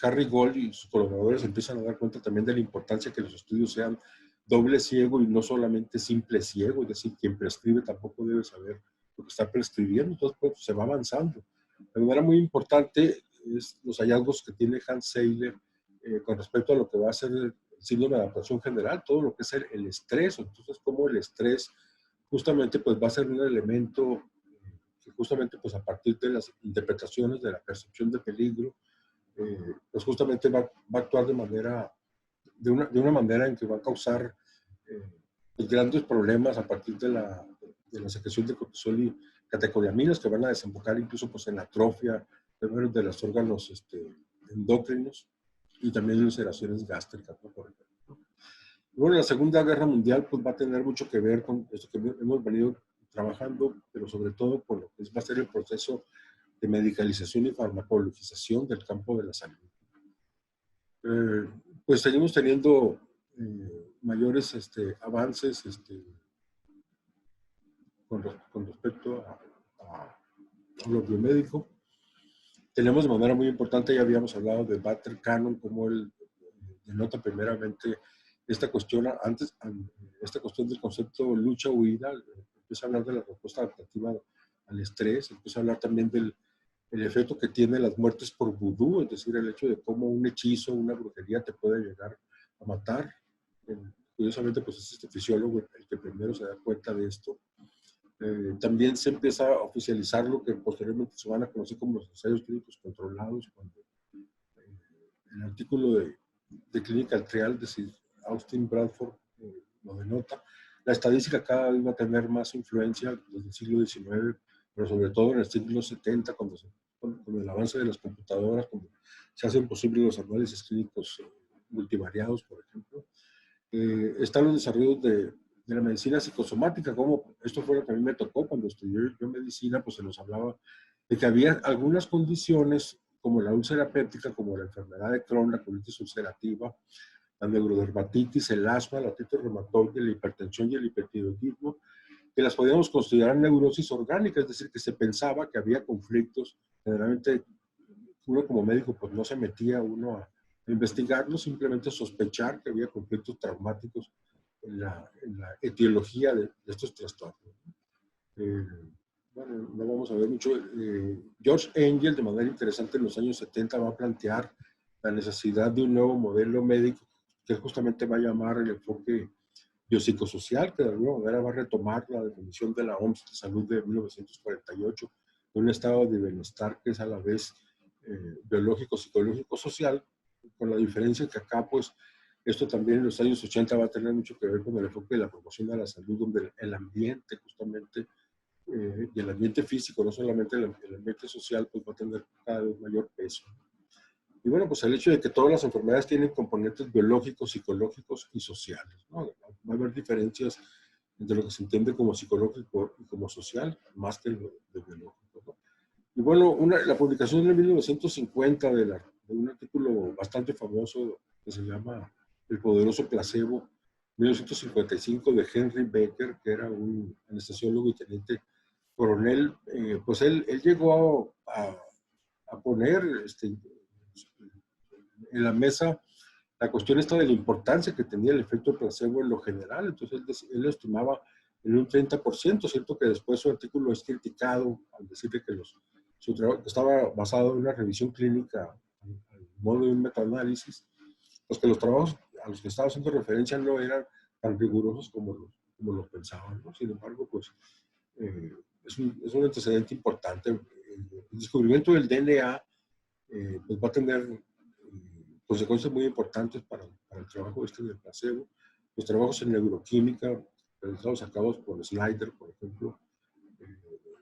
Harry Gold y sus colaboradores empiezan a dar cuenta también de la importancia que los estudios sean doble ciego y no solamente simple ciego, es decir, quien prescribe tampoco debe saber lo que está prescribiendo, entonces pues, se va avanzando. De manera muy importante es los hallazgos que tiene Hans Seiler con respecto a lo que va a ser el síndrome de adaptación general, todo lo que es el estrés, entonces cómo el estrés justamente pues va a ser un elemento que justamente pues a partir de las interpretaciones de la percepción de peligro, pues justamente va a actuar de una manera en que va a causar pues grandes problemas a partir de la secreción de cortisol y catecolaminas que van a desembocar incluso pues en la atrofia de los órganos endocrinos y también en ulceraciones gástricas, ¿no? Por ejemplo. Y bueno, la Segunda Guerra Mundial pues va a tener mucho que ver con esto que hemos venido trabajando, pero sobre todo con lo que va a ser el proceso de medicalización y farmacologización del campo de la salud. Pues seguimos teniendo mayores avances con respecto a lo biomédico. Tenemos de manera muy importante, ya habíamos hablado de Walter Cannon, como él denota primeramente esta cuestión, esta cuestión del concepto lucha-huida, empieza a hablar de la respuesta adaptativa al estrés, empieza a hablar también del efecto que tiene las muertes por vudú, es decir, el hecho de cómo un hechizo, una brujería te puede llegar a matar. Curiosamente, pues es este fisiólogo el que primero se da cuenta de esto. También se empieza a oficializar lo que posteriormente se van a conocer como los ensayos clínicos controlados, cuando el artículo de Clinical Trial de Sir Austin Bradford lo denota. La estadística cada vez va a tener más influencia desde el siglo XIX, pero sobre todo en el siglo XVII, con el avance de las computadoras, cuando se hacen posibles los análisis clínicos multivariados, por ejemplo. Están los desarrollos de la medicina psicosomática, como esto fue lo que a mí me tocó cuando estudié yo medicina, pues se nos hablaba de que había algunas condiciones como la úlcera péptica, como la enfermedad de Crohn, la colitis ulcerativa, la neurodermatitis, el asma, la artritis reumatoide, la hipertensión y el hipertiroidismo, que las podíamos considerar neurosis orgánica, es decir, que se pensaba que había conflictos. Generalmente uno como médico pues no se metía uno a investigarlo, simplemente sospechar que había conflictos traumáticos en la etiología de estos trastornos. Bueno, no vamos a ver mucho. George Engel, de manera interesante, en los años 70 va a plantear la necesidad de un nuevo modelo médico que justamente va a llamar el enfoque biopsicosocial, que de alguna manera va a retomar la definición de la OMS de salud de 1948, de un estado de bienestar que es a la vez biológico, psicológico, social, con la diferencia que acá, pues, esto también en los años 80 va a tener mucho que ver con el enfoque de la promoción de la salud, donde el ambiente, justamente, y el ambiente físico, no solamente el ambiente social, pues va a tener cada vez mayor peso. Y bueno, pues el hecho de que todas las enfermedades tienen componentes biológicos, psicológicos y sociales, ¿no? Va a haber diferencias entre lo que se entiende como psicológico y como social, más que lo de biológico, ¿no? Y bueno, la publicación en 1950 de un artículo bastante famoso que se llama El poderoso placebo, 1955, de Henry Becker, que era un anestesiólogo y teniente coronel. Pues él llegó a poner en la mesa la cuestión esta de la importancia que tenía el efecto placebo en lo general. Entonces él lo estimaba en un 30%, cierto que después su artículo es criticado al decirle que su trabajo estaba basado en una revisión clínica al modo de un metaanálisis, pues que los trabajos a los que estaba haciendo referencia no eran tan rigurosos como lo pensaban, ¿no? Sin embargo, pues es un antecedente importante. El descubrimiento del DNA pues va a tener consecuencias muy importantes para el trabajo del placebo. Los trabajos en neuroquímica realizados a cabo por Snyder, por ejemplo,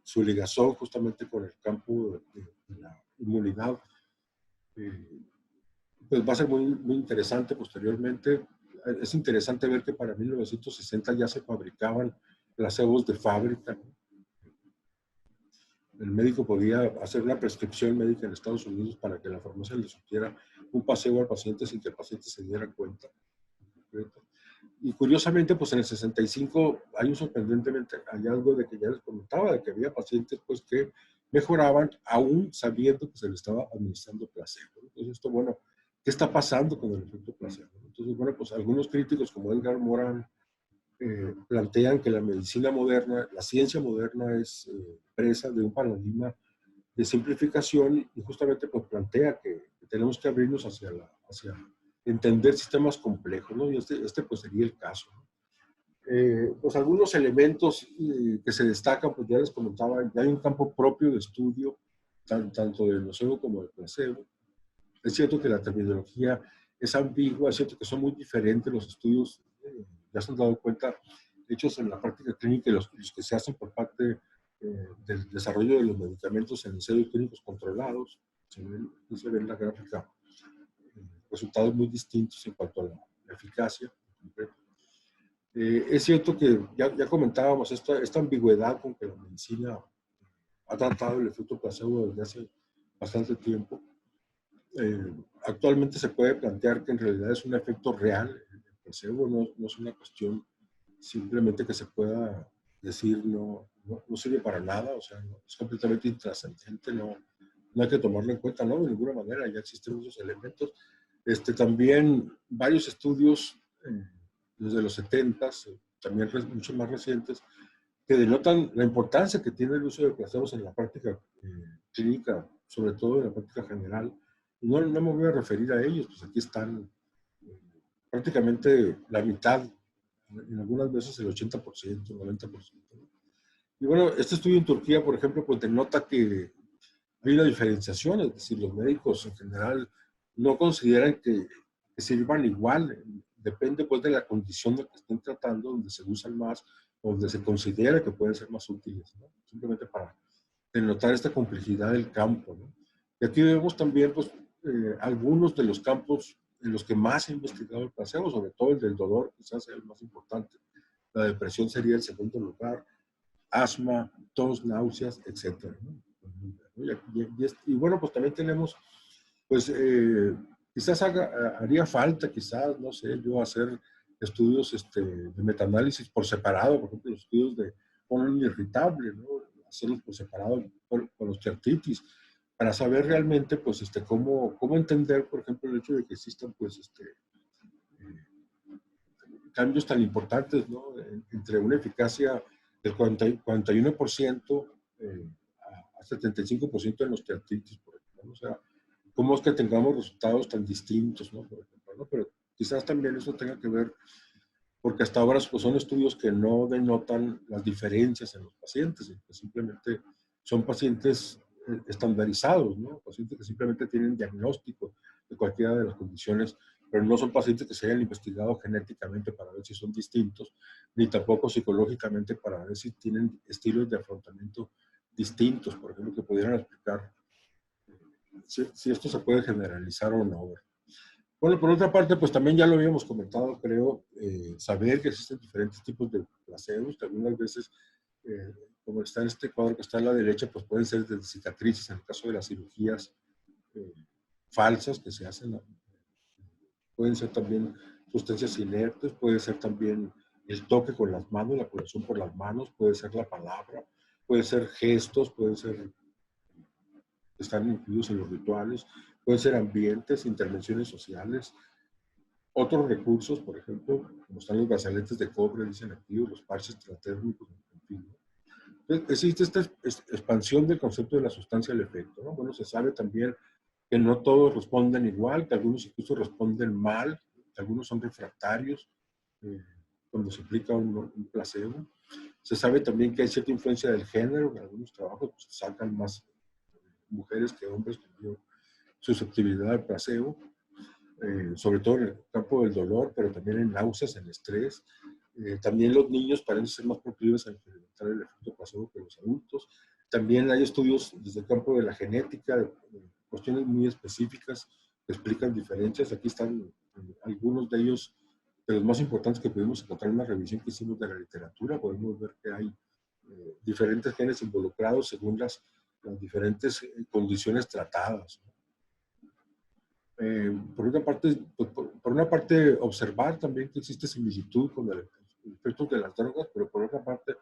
su ligación justamente con el campo de la inmunidad, pues va a ser muy, muy interesante posteriormente. Es interesante ver que para 1960 ya se fabricaban placebos de fábrica. El médico podía hacer una prescripción médica en Estados Unidos para que la farmacia le surtiera un placebo al paciente sin que el paciente se diera cuenta. Y curiosamente, pues en el 65 hay un sorprendentemente hallazgo de que ya les comentaba, de que había pacientes pues que mejoraban aún sabiendo que se les estaba administrando placebo. Entonces esto, bueno, ¿qué está pasando con el efecto placebo? Entonces, bueno, pues algunos críticos como Edgar Morin plantean que la medicina moderna, la ciencia moderna es presa de un paradigma de simplificación y justamente pues plantea que tenemos que abrirnos hacia entender sistemas complejos, ¿no? Y este pues sería el caso, ¿no? Pues algunos elementos que se destacan, pues ya les comentaba, ya hay un campo propio de estudio, tanto del nocebo como del placebo. Es cierto que la terminología es ambigua, es cierto que son muy diferentes los estudios, ya se han dado cuenta, hechos en la práctica clínica y los que se hacen por parte del desarrollo de los medicamentos en ensayos clínicos controlados. Se ve en la gráfica resultados muy distintos en cuanto a la eficacia. Es cierto que ya comentábamos esta ambigüedad con que la medicina ha tratado el efecto placebo desde hace bastante tiempo. Actualmente se puede plantear que en realidad es un efecto real. El placebo no es una cuestión simplemente que se pueda decir no sirve para nada, o sea, es completamente intrascendente, no hay que tomarlo en cuenta, no, de ninguna manera, ya existen muchos elementos. También varios estudios desde los 70s, también mucho más recientes, que denotan la importancia que tiene el uso de placebos en la práctica clínica, sobre todo en la práctica general. No me voy a referir a ellos, pues aquí están prácticamente la mitad, en algunas veces el 80%, 90%. Y bueno, este estudio en Turquía, por ejemplo, pues denota que hay una diferenciación, es decir, los médicos en general no consideran que sirvan igual, depende pues de la condición de que estén tratando, donde se usan más, o donde se considera que pueden ser más útiles, ¿no? Simplemente para denotar esta complejidad del campo, ¿no? Y aquí vemos también pues, algunos de los campos en los que más se ha investigado el placebo, sobre todo el del dolor, quizás sea el más importante. La depresión sería el segundo lugar, asma, tos, náuseas, etc. ¿no? Y bueno, pues también tenemos, pues quizás haría falta, quizás, no sé, yo hacer estudios de metaanálisis por separado, por ejemplo, los estudios de colon irritable, ¿no? Hacerlos por separado con osteoartritis, para saber realmente, pues, cómo entender, por ejemplo, el hecho de que existan, pues, cambios tan importantes, ¿no? Entre una eficacia del 41% a 75% en osteoartritis, por ejemplo. O sea, cómo es que tengamos resultados tan distintos, ¿no? Por ejemplo, ¿no? Pero quizás también eso tenga que ver, porque hasta ahora pues, son estudios que no denotan las diferencias en los pacientes, que simplemente son pacientes estandarizados, ¿no? Pacientes que simplemente tienen diagnóstico de cualquiera de las condiciones, pero no son pacientes que se hayan investigado genéticamente para ver si son distintos, ni tampoco psicológicamente para ver si tienen estilos de afrontamiento distintos, por ejemplo, que pudieran explicar si esto se puede generalizar o no. Bueno, por otra parte, pues también ya lo habíamos comentado, creo, saber que existen diferentes tipos de placebos, que algunas veces, como está en este cuadro que está a la derecha, pues pueden ser desde cicatrices, en el caso de las cirugías falsas que se hacen. Pueden ser también sustancias inertes, puede ser también el toque con las manos, la curación por las manos, puede ser la palabra, puede ser gestos, puede ser, están incluidos en los rituales, pueden ser ambientes, intervenciones sociales, otros recursos, por ejemplo, como están los brazaletes de cobre, dicen activos, los parches tratérmicos, en fin, ¿no? Entonces, existe esta expansión del concepto de la sustancia al efecto, ¿no? Bueno, se sabe también que no todos responden igual, que algunos incluso responden mal, que algunos son refractarios cuando se aplica un placebo. Se sabe también que hay cierta influencia del género, que en algunos trabajos pues, sacan más mujeres que hombres con susceptibilidad al placebo, sobre todo en el campo del dolor, pero también en náuseas, en estrés. También los niños parecen ser más proclives a experimentar el efecto placebo que los adultos. También hay estudios desde el campo de la genética, cuestiones muy específicas que explican diferencias. Aquí están algunos de ellos, de los más importantes que pudimos encontrar en una revisión que hicimos de la literatura. Podemos ver que hay diferentes genes involucrados según las diferentes condiciones tratadas, ¿no? Por una parte, pues, por una parte, observar también que existe similitud con el efecto de las drogas, pero por otra parte,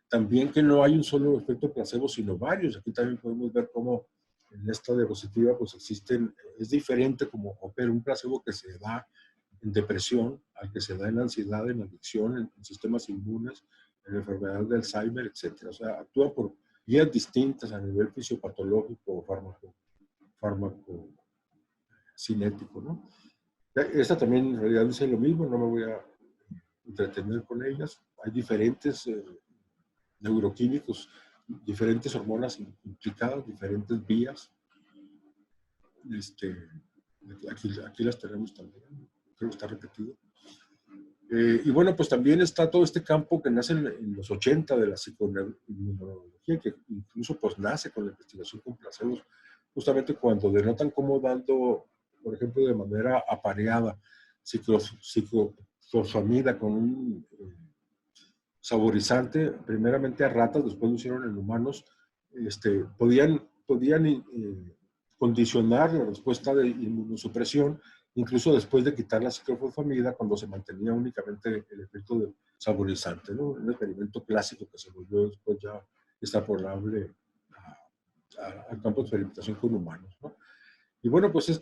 también que no hay un solo efecto placebo, sino varios. Aquí también podemos ver cómo en esta diapositiva pues existen, es diferente como opera un placebo que se da en depresión, al que se da en ansiedad, en adicción, en sistemas inmunes, en enfermedad de Alzheimer, etc. O sea, actúa por vías distintas a nivel fisiopatológico o fármaco cinético, ¿no? Esta también en realidad dice lo mismo, no me voy a entretener con ellas. Hay diferentes neuroquímicos, diferentes hormonas implicadas, diferentes vías. Aquí las tenemos también, creo que está repetido. Y bueno, pues también está todo este campo que nace en los 80 de la psiconeuroinmunología, que incluso pues nace con la investigación con placebos, justamente cuando denotan cómo dando, por ejemplo, de manera apareada, ciclofosfamida con un saborizante, primeramente a ratas, después lo hicieron en humanos, podían condicionar la respuesta de inmunosupresión, incluso después de quitar la ciclofosfamida, cuando se mantenía únicamente el efecto del saborizante, ¿no? Un experimento clásico que se volvió después ya extrapolable al campo de experimentación con humanos, ¿no? Y bueno, pues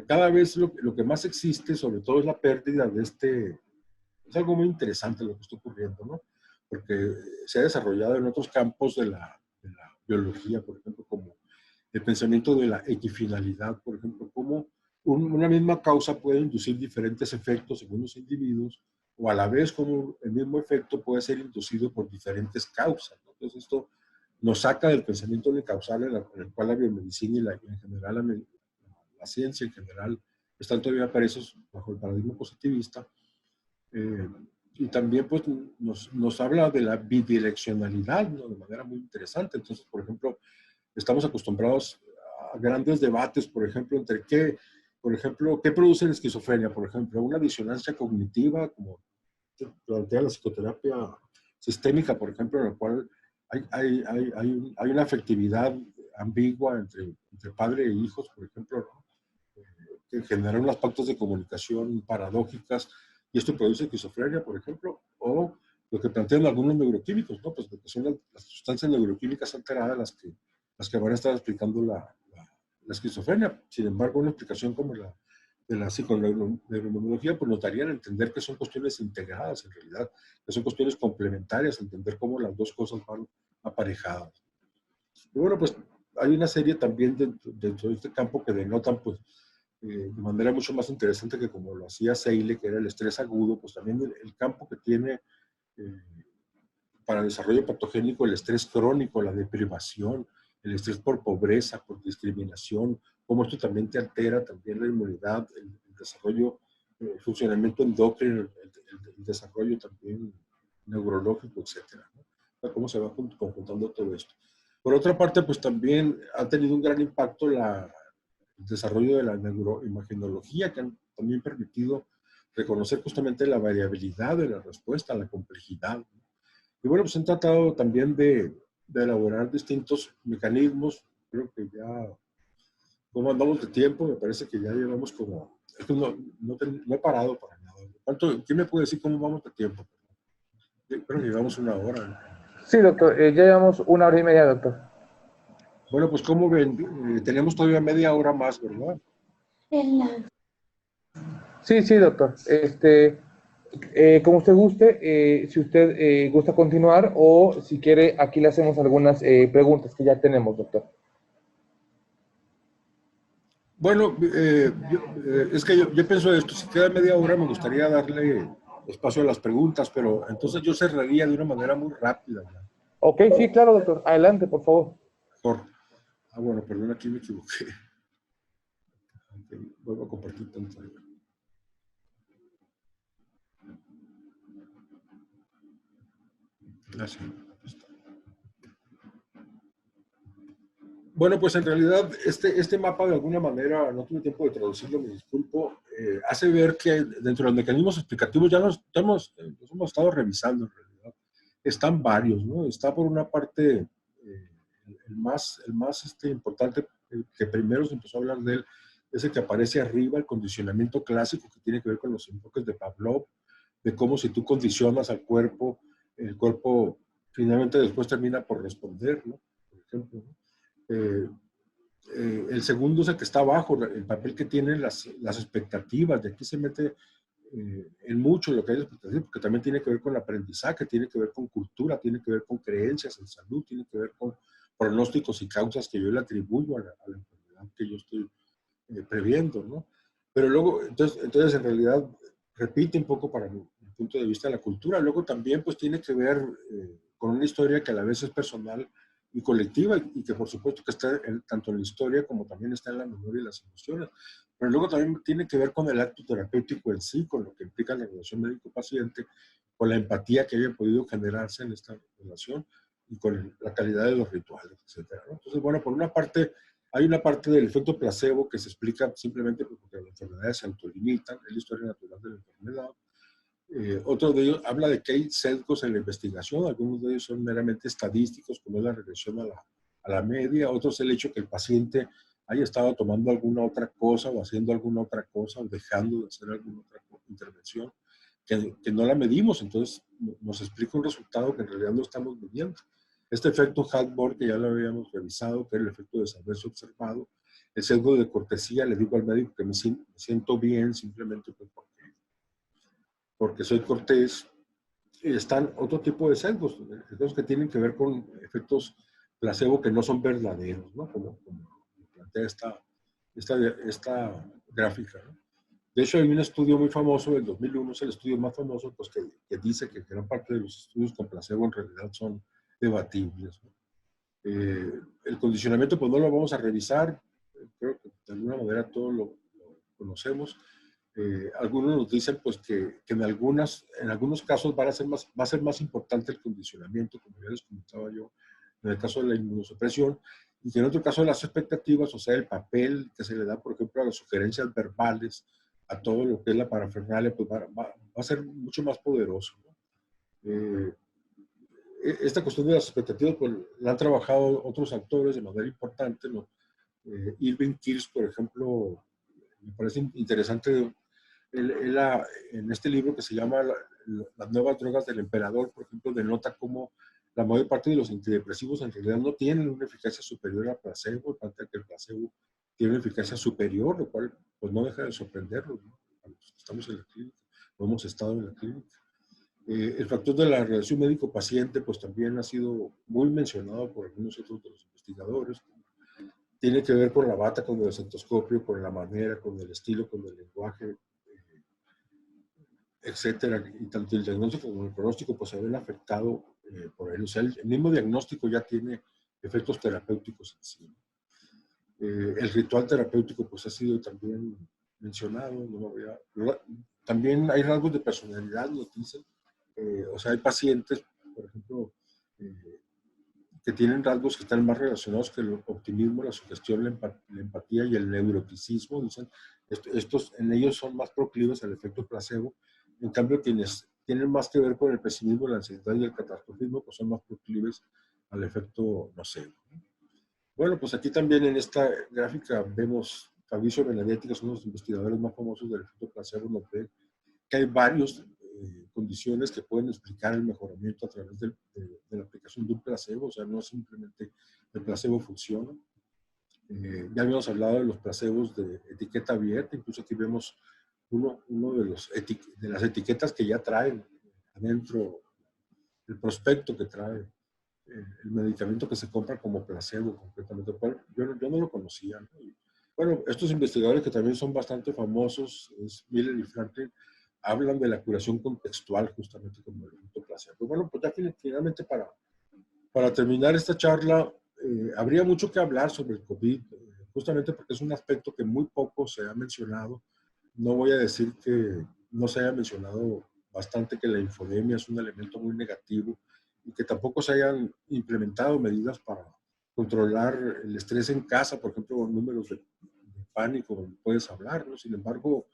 cada vez lo que más existe, sobre todo, es la pérdida de es algo muy interesante lo que está ocurriendo, ¿no? Porque se ha desarrollado en otros campos de la biología, por ejemplo, como el pensamiento de la equifinalidad, por ejemplo, cómo una misma causa puede inducir diferentes efectos en unos individuos, o a la vez como el mismo efecto puede ser inducido por diferentes causas, ¿no? Entonces esto nos saca del pensamiento de causal en el cual la biomedicina y en general la ciencia en general están todavía presos bajo el paradigma positivista. Y también pues nos habla de la bidireccionalidad, ¿no? De manera muy interesante. Entonces, por ejemplo, estamos acostumbrados a grandes debates, por ejemplo, entre qué produce la esquizofrenia, por ejemplo, una disonancia cognitiva, como plantea la psicoterapia sistémica, por ejemplo, en la cual hay una afectividad ambigua entre padre e hijos, por ejemplo, ¿no? Que generan unas pautas de comunicación paradójicas, y esto produce esquizofrenia, por ejemplo, o lo que plantean algunos neuroquímicos, ¿no? Pues que son las sustancias neuroquímicas alteradas las que van a estar explicando la esquizofrenia. Sin embargo, una explicación como la de la psiconeuroinmunología, pues nos darían a entender que son cuestiones integradas en realidad, que son cuestiones complementarias, entender cómo las dos cosas van aparejadas. Y bueno, pues hay una serie también dentro de este campo que denotan, pues, de manera mucho más interesante que como lo hacía Seyle, que era el estrés agudo, pues también el campo que tiene para el desarrollo patogénico el estrés crónico, la deprivación, el estrés por pobreza, por discriminación, cómo esto también te altera también la inmunidad, el desarrollo, el funcionamiento endocrino, el desarrollo también neurológico, etcétera, ¿no? O sea, cómo se va conjuntando todo esto. Por otra parte, pues también ha tenido un gran impacto el desarrollo de la neuroimagenología, que han también permitido reconocer justamente la variabilidad de la respuesta, la complejidad, ¿no? Y bueno, pues han tratado también de elaborar distintos mecanismos. Creo que ya ¿Cómo andamos de tiempo? Me parece que ya llevamos como... Es que no he parado para nada. ¿Quién me puede decir cómo vamos de tiempo? Yo creo que llevamos una hora, ¿no? Sí, doctor, ya llevamos 1 hora y media, doctor. Bueno, pues como ven, tenemos todavía media hora más, ¿verdad? Sí, sí, doctor. Como usted guste, si usted gusta continuar o si quiere, aquí le hacemos algunas preguntas que ya tenemos, doctor. Bueno, es que yo pienso esto, si queda media hora me gustaría darle espacio a las preguntas, pero entonces yo cerraría de una manera muy rápida, ¿no? Ok, sí, claro, doctor. Adelante, por favor. Mejor. Bueno, perdón, aquí me equivoqué. Vuelvo a compartir pantalla. Gracias. Bueno, pues en realidad este mapa de alguna manera, no tuve tiempo de traducirlo, me disculpo, hace ver que dentro de los mecanismos explicativos ya los hemos estado revisando en realidad. Están varios, ¿no? Está por una parte el más importante, el que primero se empezó a hablar de él, es el que aparece arriba, el condicionamiento clásico, que tiene que ver con los enfoques de Pavlov, de cómo si tú condicionas al cuerpo, el cuerpo finalmente después termina por responder, ¿no? Por ejemplo, ¿no? El segundo es el que está abajo, el papel que tienen las expectativas. De aquí se mete en mucho lo que hay de expectativas, porque también tiene que ver con el aprendizaje, tiene que ver con cultura, tiene que ver con creencias en salud, tiene que ver con pronósticos y causas que yo le atribuyo a la enfermedad que yo estoy previendo, ¿no? Pero luego, entonces en realidad repite un poco para mi punto de vista la cultura. Luego también pues tiene que ver con una historia que a la vez es personal y colectiva y que por supuesto que está tanto en la historia como también está en la memoria y las emociones. Pero luego también tiene que ver con el acto terapéutico en sí, con lo que implica la relación médico-paciente, con la empatía que haya podido generarse en esta relación y con la calidad de los rituales, etcétera, ¿no? Entonces, bueno, por una parte, hay una parte del efecto placebo que se explica simplemente porque las enfermedades se autolimitan, es la historia natural de la enfermedad. Otro de ellos habla de que hay sesgos en la investigación, algunos de ellos son meramente estadísticos, como es la regresión a la media, otros el hecho que el paciente haya estado tomando alguna otra cosa o haciendo alguna otra cosa o dejando de hacer alguna otra intervención que no la medimos, entonces nos explica un resultado que en realidad no estamos midiendo. Este efecto Hadborn, que ya lo habíamos revisado, que es el efecto de saberse observado, el sesgo de cortesía, le digo al médico que me siento bien simplemente porque soy cortés. Están otro tipo de sesgos que tienen que ver con efectos placebo que no son verdaderos, ¿no? Como plantea esta gráfica, ¿no? De hecho, hay un estudio muy famoso del 2001, es el estudio más famoso, pues, que dice que gran parte de los estudios con placebo en realidad son debatibles, ¿no? El condicionamiento, pues no lo vamos a revisar, creo que de alguna manera todos lo conocemos. Algunos nos dicen pues que en algunos casos va a ser más importante el condicionamiento, como ya les comentaba yo, en el caso de la inmunosupresión, y que en otro caso las expectativas, o sea, el papel que se le da, por ejemplo, a las sugerencias verbales, a todo lo que es la parafernalia, pues va a ser mucho más poderoso, ¿no? Esta cuestión de las expectativas, pues la han trabajado otros autores de manera importante, ¿no? Irving Kirsch, por ejemplo, me parece interesante. En este libro que se llama Las nuevas drogas del emperador, por ejemplo, denota cómo la mayor parte de los antidepresivos en realidad no tienen una eficacia superior al placebo, en parte que el placebo tiene una eficacia superior, lo cual pues no deja de sorprenderlos, ¿no? Estamos en la clínica, o hemos estado en la clínica. El factor de la relación médico-paciente pues también ha sido muy mencionado por algunos otros de los investigadores. Tiene que ver con la bata, con el estetoscopio, con la manera, con el estilo, con el lenguaje, etcétera, y tanto el diagnóstico como el pronóstico pues se ven afectados por él. O sea, el mismo diagnóstico ya tiene efectos terapéuticos en sí. El ritual terapéutico pues ha sido también mencionado, también hay rasgos de personalidad, nos dicen. O sea, hay pacientes, por ejemplo, que tienen rasgos que están más relacionados con el optimismo, la sugestión, la empatía y el neuroticismo. Dicen, en ellos son más proclives al efecto placebo. En cambio, quienes tienen más que ver con el pesimismo, la ansiedad y el catastrofismo, pues son más proclives al efecto nocebo. Bueno, pues aquí también en esta gráfica vemos Fabricio Benedetti, que son los investigadores más famosos del efecto placebo, nos ve que hay varias condiciones que pueden explicar el mejoramiento a través de la aplicación de un placebo, o sea, no simplemente el placebo funciona. Ya habíamos hablado de los placebos de etiqueta abierta, incluso aquí vemos uno de las etiquetas que ya traen adentro, el prospecto que trae el medicamento que se compra como placebo completamente. Yo no lo conocía, ¿no? Y, bueno, estos investigadores que también son bastante famosos, es Miller y Franklin, hablan de la curación contextual justamente como el efecto placebo. Bueno, pues ya finalmente para terminar esta charla, habría mucho que hablar sobre el COVID, justamente porque es un aspecto que muy poco se ha mencionado. No voy a decir que no se haya mencionado bastante que la infodemia es un elemento muy negativo y que tampoco se hayan implementado medidas para controlar el estrés en casa, por ejemplo, números de pánico, donde puedes hablar, ¿no? Sin embargo,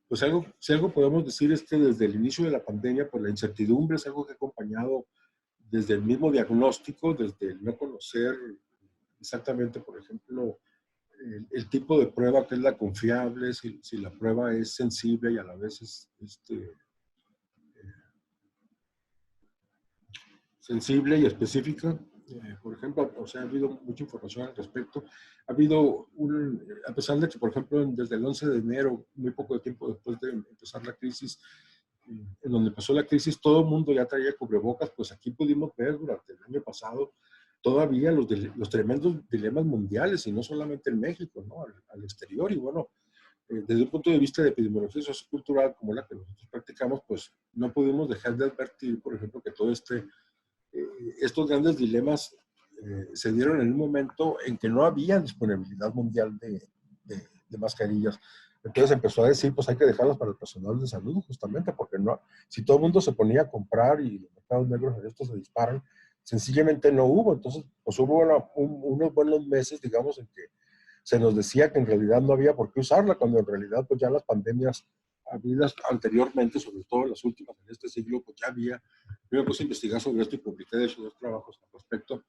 pues si algo podemos decir es que desde el inicio de la pandemia, pues la incertidumbre es algo que ha acompañado desde el mismo diagnóstico, desde el no conocer exactamente, por ejemplo, el tipo de prueba que es la confiable, si la prueba es sensible y a la vez es sensible y específica. Por ejemplo, o sea, ha habido mucha información al respecto. Ha habido a pesar de que, por ejemplo, desde el 11 de enero, muy poco de tiempo después de empezar la crisis, en donde empezó la crisis, todo el mundo ya traía cubrebocas, pues aquí pudimos ver durante el año pasado todavía los tremendos dilemas mundiales, y no solamente en México, ¿no? Al exterior. Y bueno, desde un punto de vista de epidemiología sociocultural, como la que nosotros practicamos, pues no pudimos dejar de advertir, por ejemplo, que estos grandes dilemas se dieron en un momento en que no había disponibilidad mundial de mascarillas. Entonces empezó a decir, pues hay que dejarlas para el personal de salud, justamente, porque no, si todo el mundo se ponía a comprar y los mercados negros en esto se disparan, sencillamente no hubo. Entonces, pues hubo unos buenos meses, digamos, en que se nos decía que en realidad no había por qué usarla, cuando en realidad pues ya las pandemias habidas anteriormente, sobre todo las últimas en este siglo, pues ya había. Yo me puse a investigar sobre esto y publiqué de hecho 2 trabajos al respecto,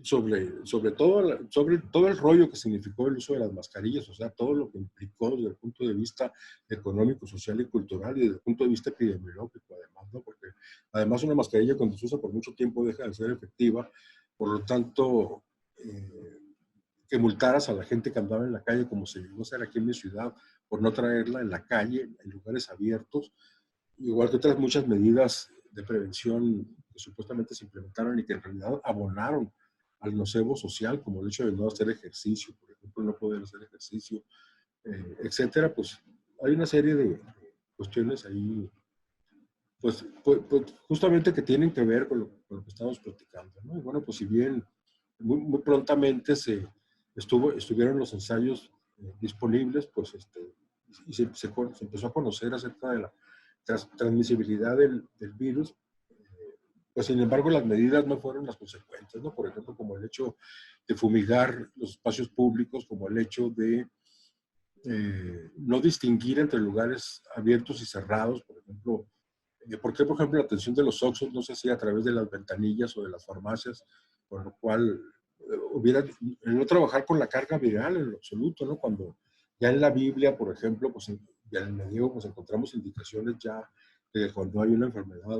sobre todo el rollo que significó el uso de las mascarillas, o sea, todo lo que implicó desde el punto de vista económico, social y cultural, y desde el punto de vista epidemiológico además, ¿no? Porque además una mascarilla cuando se usa por mucho tiempo deja de ser efectiva, por lo tanto, que multaras a la gente que andaba en la calle, como se llegó a hacer aquí en mi ciudad, por no traerla en la calle, en lugares abiertos, igual que otras muchas medidas de prevención que supuestamente se implementaron y que en realidad abonaron al nocebo social, como el hecho de no hacer ejercicio, por ejemplo, no poder hacer ejercicio, etcétera. Pues hay una serie de cuestiones ahí, pues justamente que tienen que ver con lo que estamos platicando, ¿no? Y bueno, pues si bien muy prontamente estuvieron los ensayos disponibles, pues y se empezó a conocer acerca de la transmisibilidad del virus, pues sin embargo las medidas no fueron las consecuentes, ¿no? Por ejemplo, como el hecho de fumigar los espacios públicos, como el hecho de no distinguir entre lugares abiertos y cerrados, por ejemplo. ¿Por qué, por ejemplo, la atención de los Oxxos no se hacía a través de las ventanillas o de las farmacias? Por lo cual no trabajar con la carga viral en lo absoluto, ¿no? Cuando ya en la Biblia, por ejemplo, pues ya en el medio pues encontramos indicaciones ya de que cuando hay una enfermedad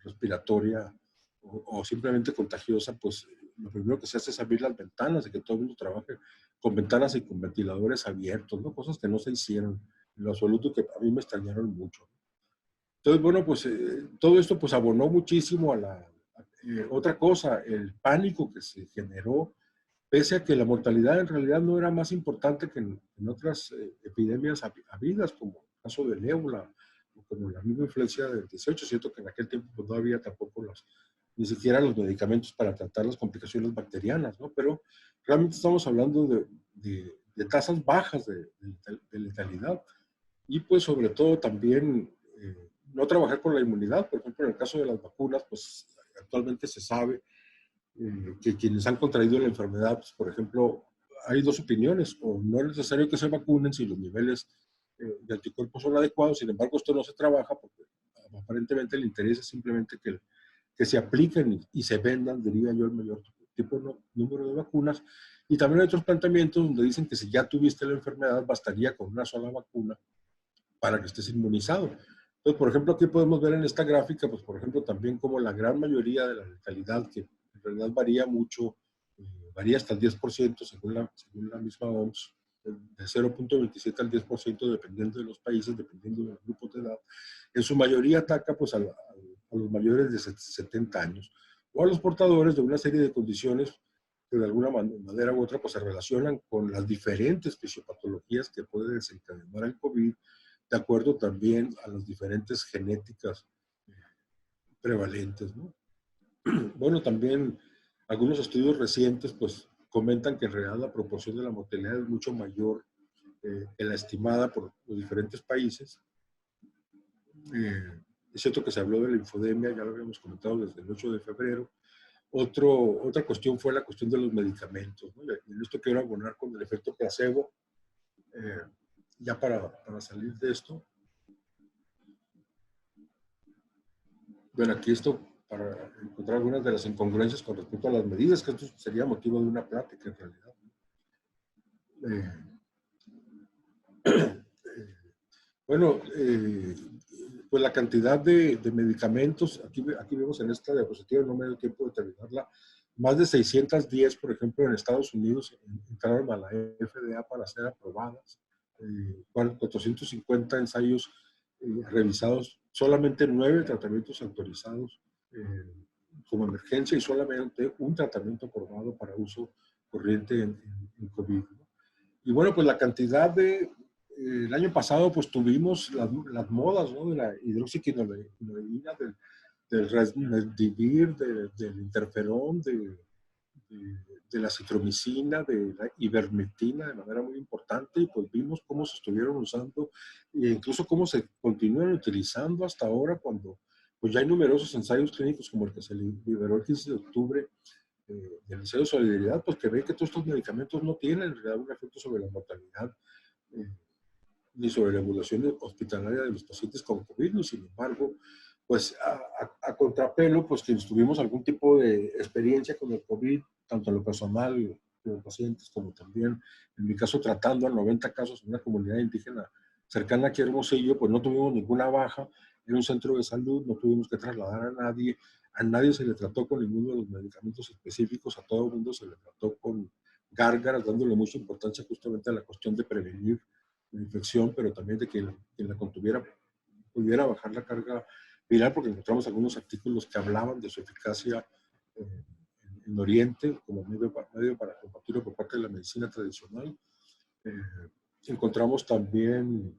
respiratoria o simplemente contagiosa, pues lo primero que se hace es abrir las ventanas y que todo el mundo trabaje con ventanas y con ventiladores abiertos, ¿no? Cosas que no se hicieron en lo absoluto, que a mí me extrañaron mucho. Entonces, bueno, pues todo esto pues abonó muchísimo a otra cosa, el pánico que se generó, pese a que la mortalidad en realidad no era más importante que en otras epidemias habidas, como el caso del ébola, o como la misma influencia del 18, siento que en aquel tiempo pues, no había tampoco ni siquiera los medicamentos para tratar las complicaciones bacterianas, ¿no? Pero realmente estamos hablando de tasas bajas de letalidad, y pues sobre todo también no trabajar con la inmunidad. Por ejemplo, en el caso de las vacunas, pues actualmente se sabe que quienes han contraído la enfermedad, pues, por ejemplo, hay 2 opiniones: o no es necesario que se vacunen si los niveles de anticuerpos son adecuados. Sin embargo, esto no se trabaja porque aparentemente el interés es simplemente que se apliquen y se vendan, diría yo, el mayor número de vacunas. Y también hay otros planteamientos donde dicen que si ya tuviste la enfermedad, bastaría con una sola vacuna para que estés inmunizado. Entonces, por ejemplo, aquí podemos ver en esta gráfica, pues, por ejemplo, también como la gran mayoría de la letalidad, que en realidad varía mucho, varía hasta el 10% según la misma OMS, de 0.27 al 10% dependiendo de los países, dependiendo del grupo de edad. En su mayoría ataca pues, a los mayores de 70 años o a los portadores de una serie de condiciones que de alguna manera u otra pues, se relacionan con las diferentes fisiopatologías que puede desencadenar el COVID, de acuerdo también a las diferentes genéticas prevalentes, ¿no? Bueno, también algunos estudios recientes pues comentan que en realidad la proporción de la mortalidad es mucho mayor que la estimada por los diferentes países. Es cierto que se habló de la infodemia, ya lo habíamos comentado desde el 8 de febrero. Otra cuestión fue la cuestión de los medicamentos, ¿no? Y en esto quiero abonar con el efecto placebo, ya para salir de esto. Bueno, aquí esto para encontrar algunas de las incongruencias con respecto a las medidas, que esto sería motivo de una plática en realidad. Bueno, pues la cantidad de medicamentos, aquí vemos en esta diapositiva, no me dio tiempo de terminarla, más de 610, por ejemplo, en Estados Unidos entraron a la FDA para ser aprobadas, 450 ensayos revisados, solamente 9 tratamientos autorizados como emergencia y solamente un tratamiento aprobado para uso corriente en COVID. Y bueno, pues la cantidad el año pasado pues tuvimos las modas, ¿no? De la hidroxiquinoína, del Remdesivir, del interferón, de la citromicina, de la ivermectina de manera muy importante, y pues vimos cómo se estuvieron usando e incluso cómo se continúan utilizando hasta ahora cuando pues ya hay numerosos ensayos clínicos como el que se liberó el 15 de octubre del ensayo de solidaridad, pues que ve que todos estos medicamentos no tienen en realidad un efecto sobre la mortalidad ni sobre la evaluación hospitalaria de los pacientes con COVID, sin embargo, pues a contrapelo, pues quienes tuvimos algún tipo de experiencia con el COVID, tanto en lo personal como pacientes, como también, en mi caso, tratando a 90 casos en una comunidad indígena cercana aquí a Hermosillo, pues no tuvimos ninguna baja en un centro de salud, no tuvimos que trasladar a nadie se le trató con ninguno de los medicamentos específicos, a todo el mundo se le trató con gárgaras, dándole mucha importancia justamente a la cuestión de prevenir la infección, pero también de que quien la contuviera pudiera bajar la carga viral, porque encontramos algunos artículos que hablaban de su eficacia en Oriente como medio para combatirlo por parte de la medicina tradicional. Encontramos también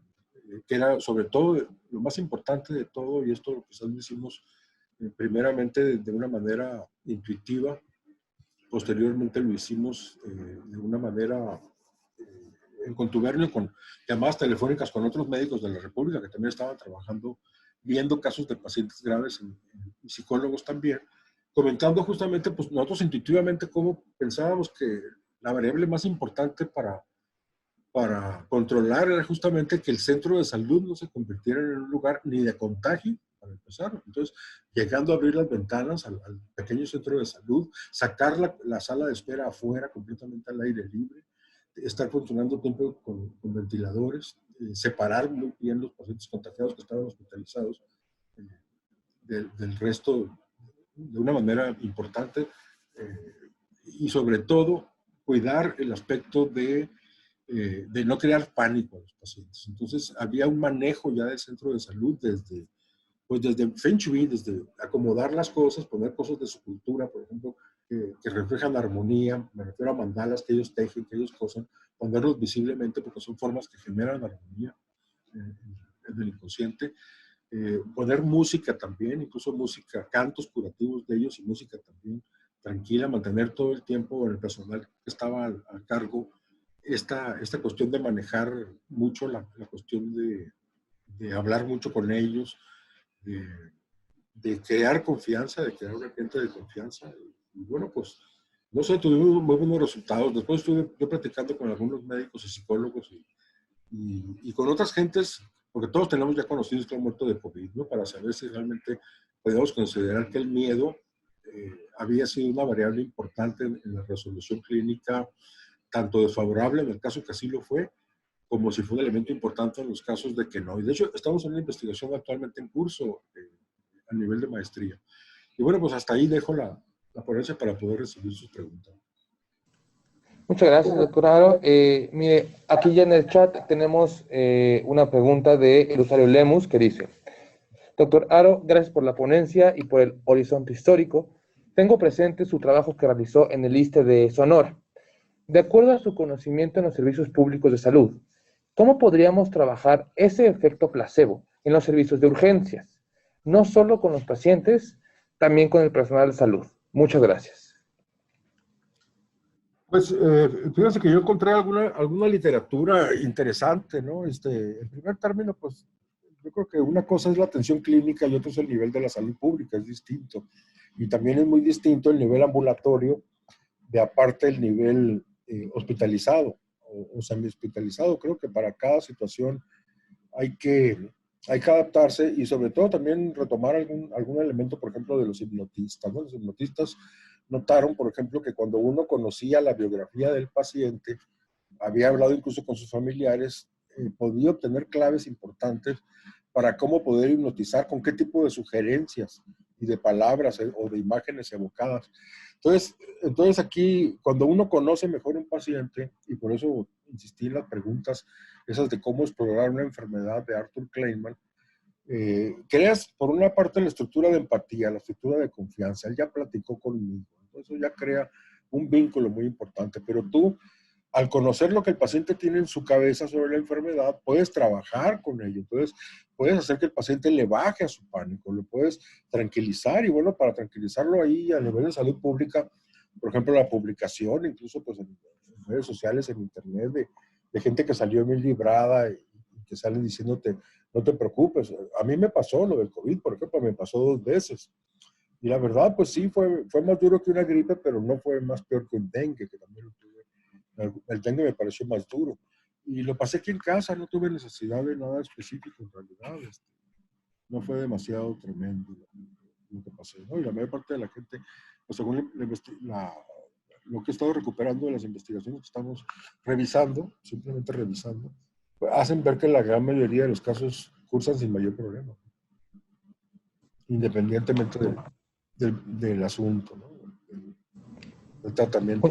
que era sobre todo lo más importante de todo, y esto lo quizás lo hicimos primeramente de una manera intuitiva, posteriormente lo hicimos de una manera en contubernio con llamadas telefónicas con otros médicos de la República que también estaban trabajando, viendo casos de pacientes graves y psicólogos también, comentando justamente, pues nosotros intuitivamente cómo pensábamos que la variable más importante para controlar era justamente que el centro de salud no se convirtiera en un lugar ni de contagio, para empezar. Entonces, llegando a abrir las ventanas al pequeño centro de salud, sacar la sala de espera afuera, completamente al aire libre, estar funcionando tiempo con ventiladores, separar muy bien los pacientes contagiados que estaban hospitalizados del resto de una manera importante, y sobre todo cuidar el aspecto de no crear pánico a los pacientes. Entonces había un manejo ya del centro de salud desde Feng Shui, desde acomodar las cosas, poner cosas de su cultura, por ejemplo, que reflejan la armonía, me refiero a mandalas que ellos tejen, que ellos cosen, ponerlos visiblemente porque son formas que generan armonía en el inconsciente. Poner música también, incluso música, cantos curativos de ellos y música también tranquila, mantener todo el tiempo en el personal que estaba al cargo esta cuestión de manejar mucho la cuestión de hablar mucho con ellos, de crear confianza, de crear un ambiente de confianza. Y bueno, pues, no sé, tuvimos muy buenos resultados. Después estuve yo platicando con algunos médicos y psicólogos y con otras gentes, porque todos tenemos ya conocidos que han muerto de COVID, ¿no? Para saber si realmente podemos considerar que el miedo había sido una variable importante en la resolución clínica, tanto desfavorable en el caso que así lo fue, como si fue un elemento importante en los casos de que no. Y de hecho, estamos en una investigación actualmente en curso a nivel de maestría. Y bueno, pues hasta ahí dejo la ponencia para poder recibir sus preguntas. Muchas gracias, doctor Aro. Mire, aquí ya en el chat tenemos una pregunta de Rosario Lemus que dice: doctor Aro, gracias por la ponencia y por el horizonte histórico. Tengo presente su trabajo que realizó en el ISSSTE de Sonora. De acuerdo a su conocimiento en los servicios públicos de salud, ¿cómo podríamos trabajar ese efecto placebo en los servicios de urgencias? No solo con los pacientes, también con el personal de salud. Muchas gracias. Pues fíjense que yo encontré alguna literatura interesante, ¿no? En primer término, pues yo creo que una cosa es la atención clínica y otra es el nivel de la salud pública, es distinto. Y también es muy distinto el nivel ambulatorio de aparte el nivel hospitalizado o semi-hospitalizado. Creo que para cada situación hay que adaptarse y sobre todo también retomar algún elemento, por ejemplo, de los hipnotistas, ¿no? Los hipnotistas notaron, por ejemplo, que cuando uno conocía la biografía del paciente, había hablado incluso con sus familiares, podía obtener claves importantes para cómo poder hipnotizar, con qué tipo de sugerencias y de palabras o de imágenes evocadas. Entonces aquí, cuando uno conoce mejor un paciente, y por eso insistí en las preguntas esas de cómo explorar una enfermedad de Arthur Kleinman, creas por una parte la estructura de empatía, la estructura de confianza. Él ya platicó conmigo, eso ya crea un vínculo muy importante, pero tú, al conocer lo que el paciente tiene en su cabeza sobre la enfermedad, puedes trabajar con ello. Entonces, puedes hacer que el paciente le baje a su pánico, lo puedes tranquilizar. Y bueno, para tranquilizarlo ahí a nivel de salud pública, por ejemplo, la publicación, incluso pues en redes sociales, en internet, de gente que salió bien librada y que sale diciéndote, no te preocupes. A mí me pasó lo del COVID, por ejemplo, me pasó 2 veces. Y la verdad, pues sí, fue más duro que una gripe, pero no fue más peor que un dengue, que también lo tuve. El dengue me pareció más duro. Y lo pasé aquí en casa, no tuve necesidad de nada específico en realidad. No fue demasiado tremendo lo que pasé, ¿no? Y la mayor parte de la gente, pues según lo que he estado recuperando de las investigaciones que estamos revisando, simplemente revisando, pues hacen ver que la gran mayoría de los casos cursan sin mayor problema, independientemente del asunto, ¿no? del tratamiento.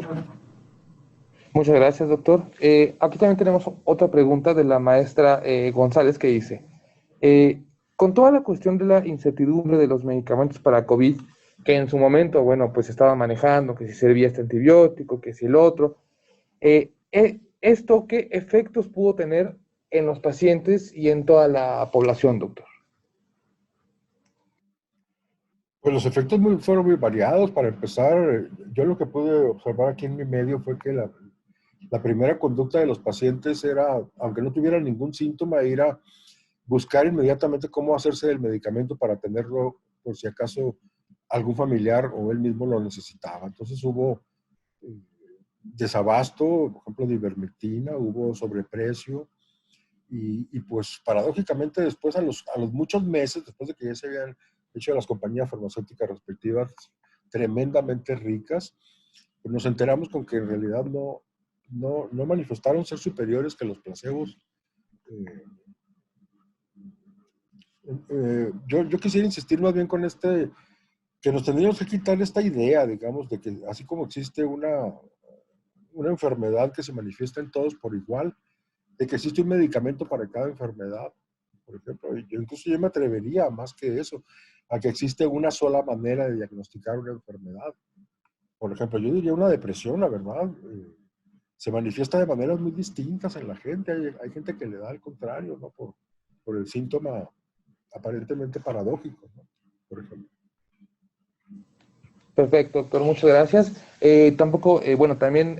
Muchas gracias, doctor. Aquí también tenemos otra pregunta de la maestra González que dice: con toda la cuestión de la incertidumbre de los medicamentos para COVID, que en su momento, bueno, pues estaba manejando, que si servía este antibiótico, que si el otro, ¿esto qué efectos pudo tener en los pacientes y en toda la población, doctor? Pues los efectos fueron muy variados. Para empezar, yo lo que pude observar aquí en mi medio fue que la primera conducta de los pacientes era, aunque no tuvieran ningún síntoma, ir a buscar inmediatamente cómo hacerse del medicamento para tenerlo por si acaso algún familiar o él mismo lo necesitaba. Entonces hubo desabasto, por ejemplo, de ivermectina, hubo sobreprecio y pues paradójicamente después a los muchos meses, después de que ya se habían hecho las compañías farmacéuticas respectivas tremendamente ricas, pues nos enteramos con que en realidad no manifestaron ser superiores que los placebos. Yo quisiera insistir más bien con que nos tendríamos que quitar esta idea, digamos, de que así como existe una enfermedad que se manifiesta en todos por igual, de que existe un medicamento para cada enfermedad, por ejemplo. Yo me atrevería más que eso, a que existe una sola manera de diagnosticar una enfermedad. Por ejemplo, yo diría una depresión, la verdad, se manifiesta de maneras muy distintas en la gente. Hay gente que le da al contrario, ¿no? Por el síntoma aparentemente paradójico, ¿no? Por ejemplo. Perfecto, doctor, muchas gracias. Bueno, también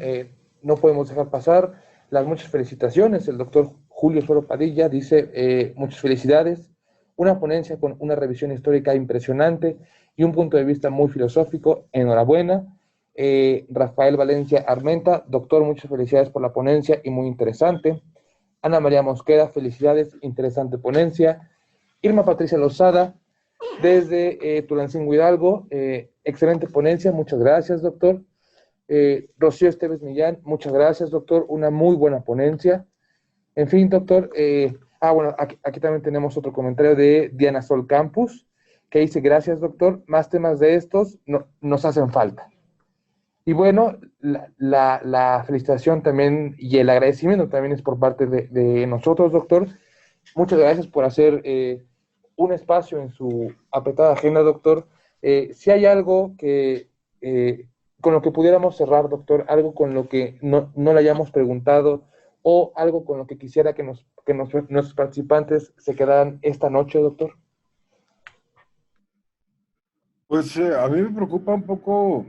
no podemos dejar pasar las muchas felicitaciones. El doctor Julio Suero Padilla dice, muchas felicidades, una ponencia con una revisión histórica impresionante y un punto de vista muy filosófico, enhorabuena. Rafael Valencia Armenta, doctor, muchas felicidades por la ponencia y muy interesante. Ana María Mosqueda, felicidades, interesante ponencia. Irma Patricia Lozada, desde Tulancingo Hidalgo. Excelente ponencia, muchas gracias, doctor. Rocío Esteves Millán, muchas gracias, doctor. Una muy buena ponencia. En fin, doctor. Bueno, aquí también tenemos otro comentario de Diana Sol Campus, que dice, gracias, doctor. Más temas de estos nos hacen falta. Y bueno, la felicitación también y el agradecimiento también es por parte de nosotros, doctor. Muchas gracias por hacer un espacio en su apretada agenda, doctor. Si hay algo que con lo que pudiéramos cerrar, doctor, algo con lo que no le hayamos preguntado o algo con lo que quisiera que nuestros participantes se quedaran esta noche, doctor. Pues a mí me preocupa un poco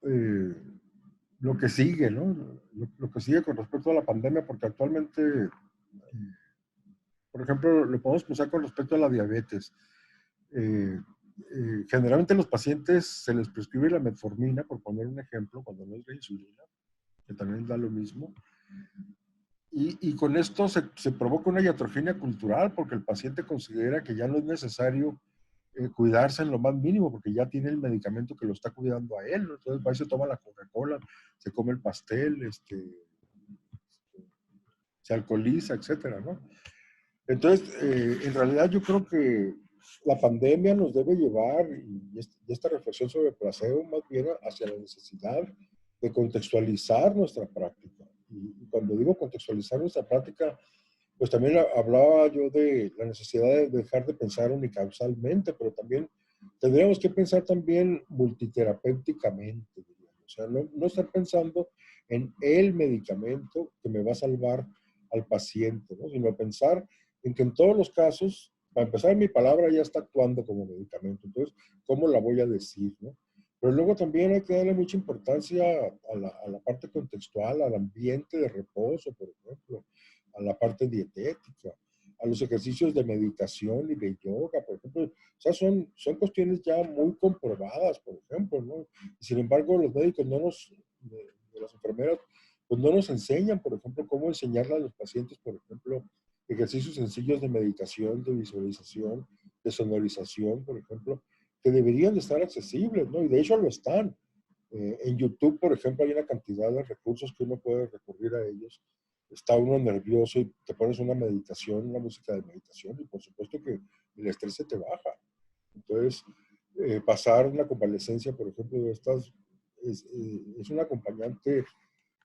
lo que sigue, ¿no? Lo que sigue con respecto a la pandemia, porque actualmente, por ejemplo, lo podemos pensar con respecto a la diabetes. Generalmente a los pacientes se les prescribe la metformina, por poner un ejemplo, cuando no es la insulina, que también da lo mismo. Y con esto se provoca una iatrogenia cultural, porque el paciente considera que ya no es necesario cuidarse en lo más mínimo, porque ya tiene el medicamento que lo está cuidando a él, ¿no? Entonces va y se toma la Coca-Cola, se come el pastel, se alcoholiza, etcétera, ¿no? Entonces, en realidad yo creo que la pandemia nos debe llevar, y esta reflexión sobre el placebo, más bien hacia la necesidad de contextualizar nuestra práctica. Y cuando digo contextualizar nuestra práctica, pues también hablaba yo de la necesidad de dejar de pensar unicausalmente, pero también tendríamos que pensar también multiterapéuticamente, digamos. O sea, no estar pensando en el medicamento que me va a salvar al paciente, ¿no? Sino pensar en que en todos los casos, para empezar, mi palabra ya está actuando como medicamento, entonces, ¿cómo la voy a decir, no? Pero luego también hay que darle mucha importancia a la parte contextual, al ambiente de reposo, por ejemplo, a la parte dietética, a los ejercicios de meditación y de yoga, por ejemplo. O sea, son cuestiones ya muy comprobadas, por ejemplo, ¿no? Y sin embargo, los médicos de las enfermeras, pues no nos enseñan, por ejemplo, cómo enseñarle a los pacientes, por ejemplo, ejercicios sencillos de meditación, de visualización, de sonorización, por ejemplo, que deberían de estar accesibles, ¿no? Y de hecho lo están. En YouTube, por ejemplo, hay una cantidad de recursos que uno puede recurrir a ellos. Está uno nervioso y te pones una meditación, una música de meditación, y por supuesto que el estrés se te baja. Entonces, pasar una convalecencia, por ejemplo, de estas, es un acompañante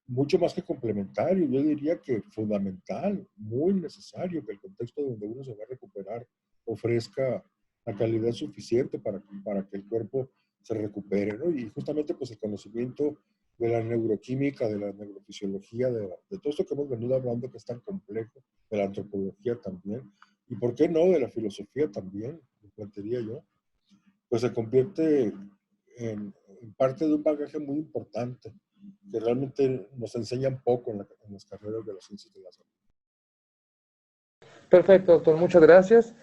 mucho más que complementario, yo diría que fundamental, muy necesario que el contexto donde uno se va a recuperar ofrezca la calidad suficiente para que el cuerpo se recupere, ¿no? Y justamente pues el conocimiento de la neuroquímica, de la neurofisiología, de todo esto que hemos venido hablando que es tan complejo, de la antropología también, y por qué no, de la filosofía también, me plantearía yo, pues se convierte en parte de un bagaje muy importante que realmente nos enseñan poco en las carreras de las ciencias de la salud. Perfecto, doctor, muchas gracias.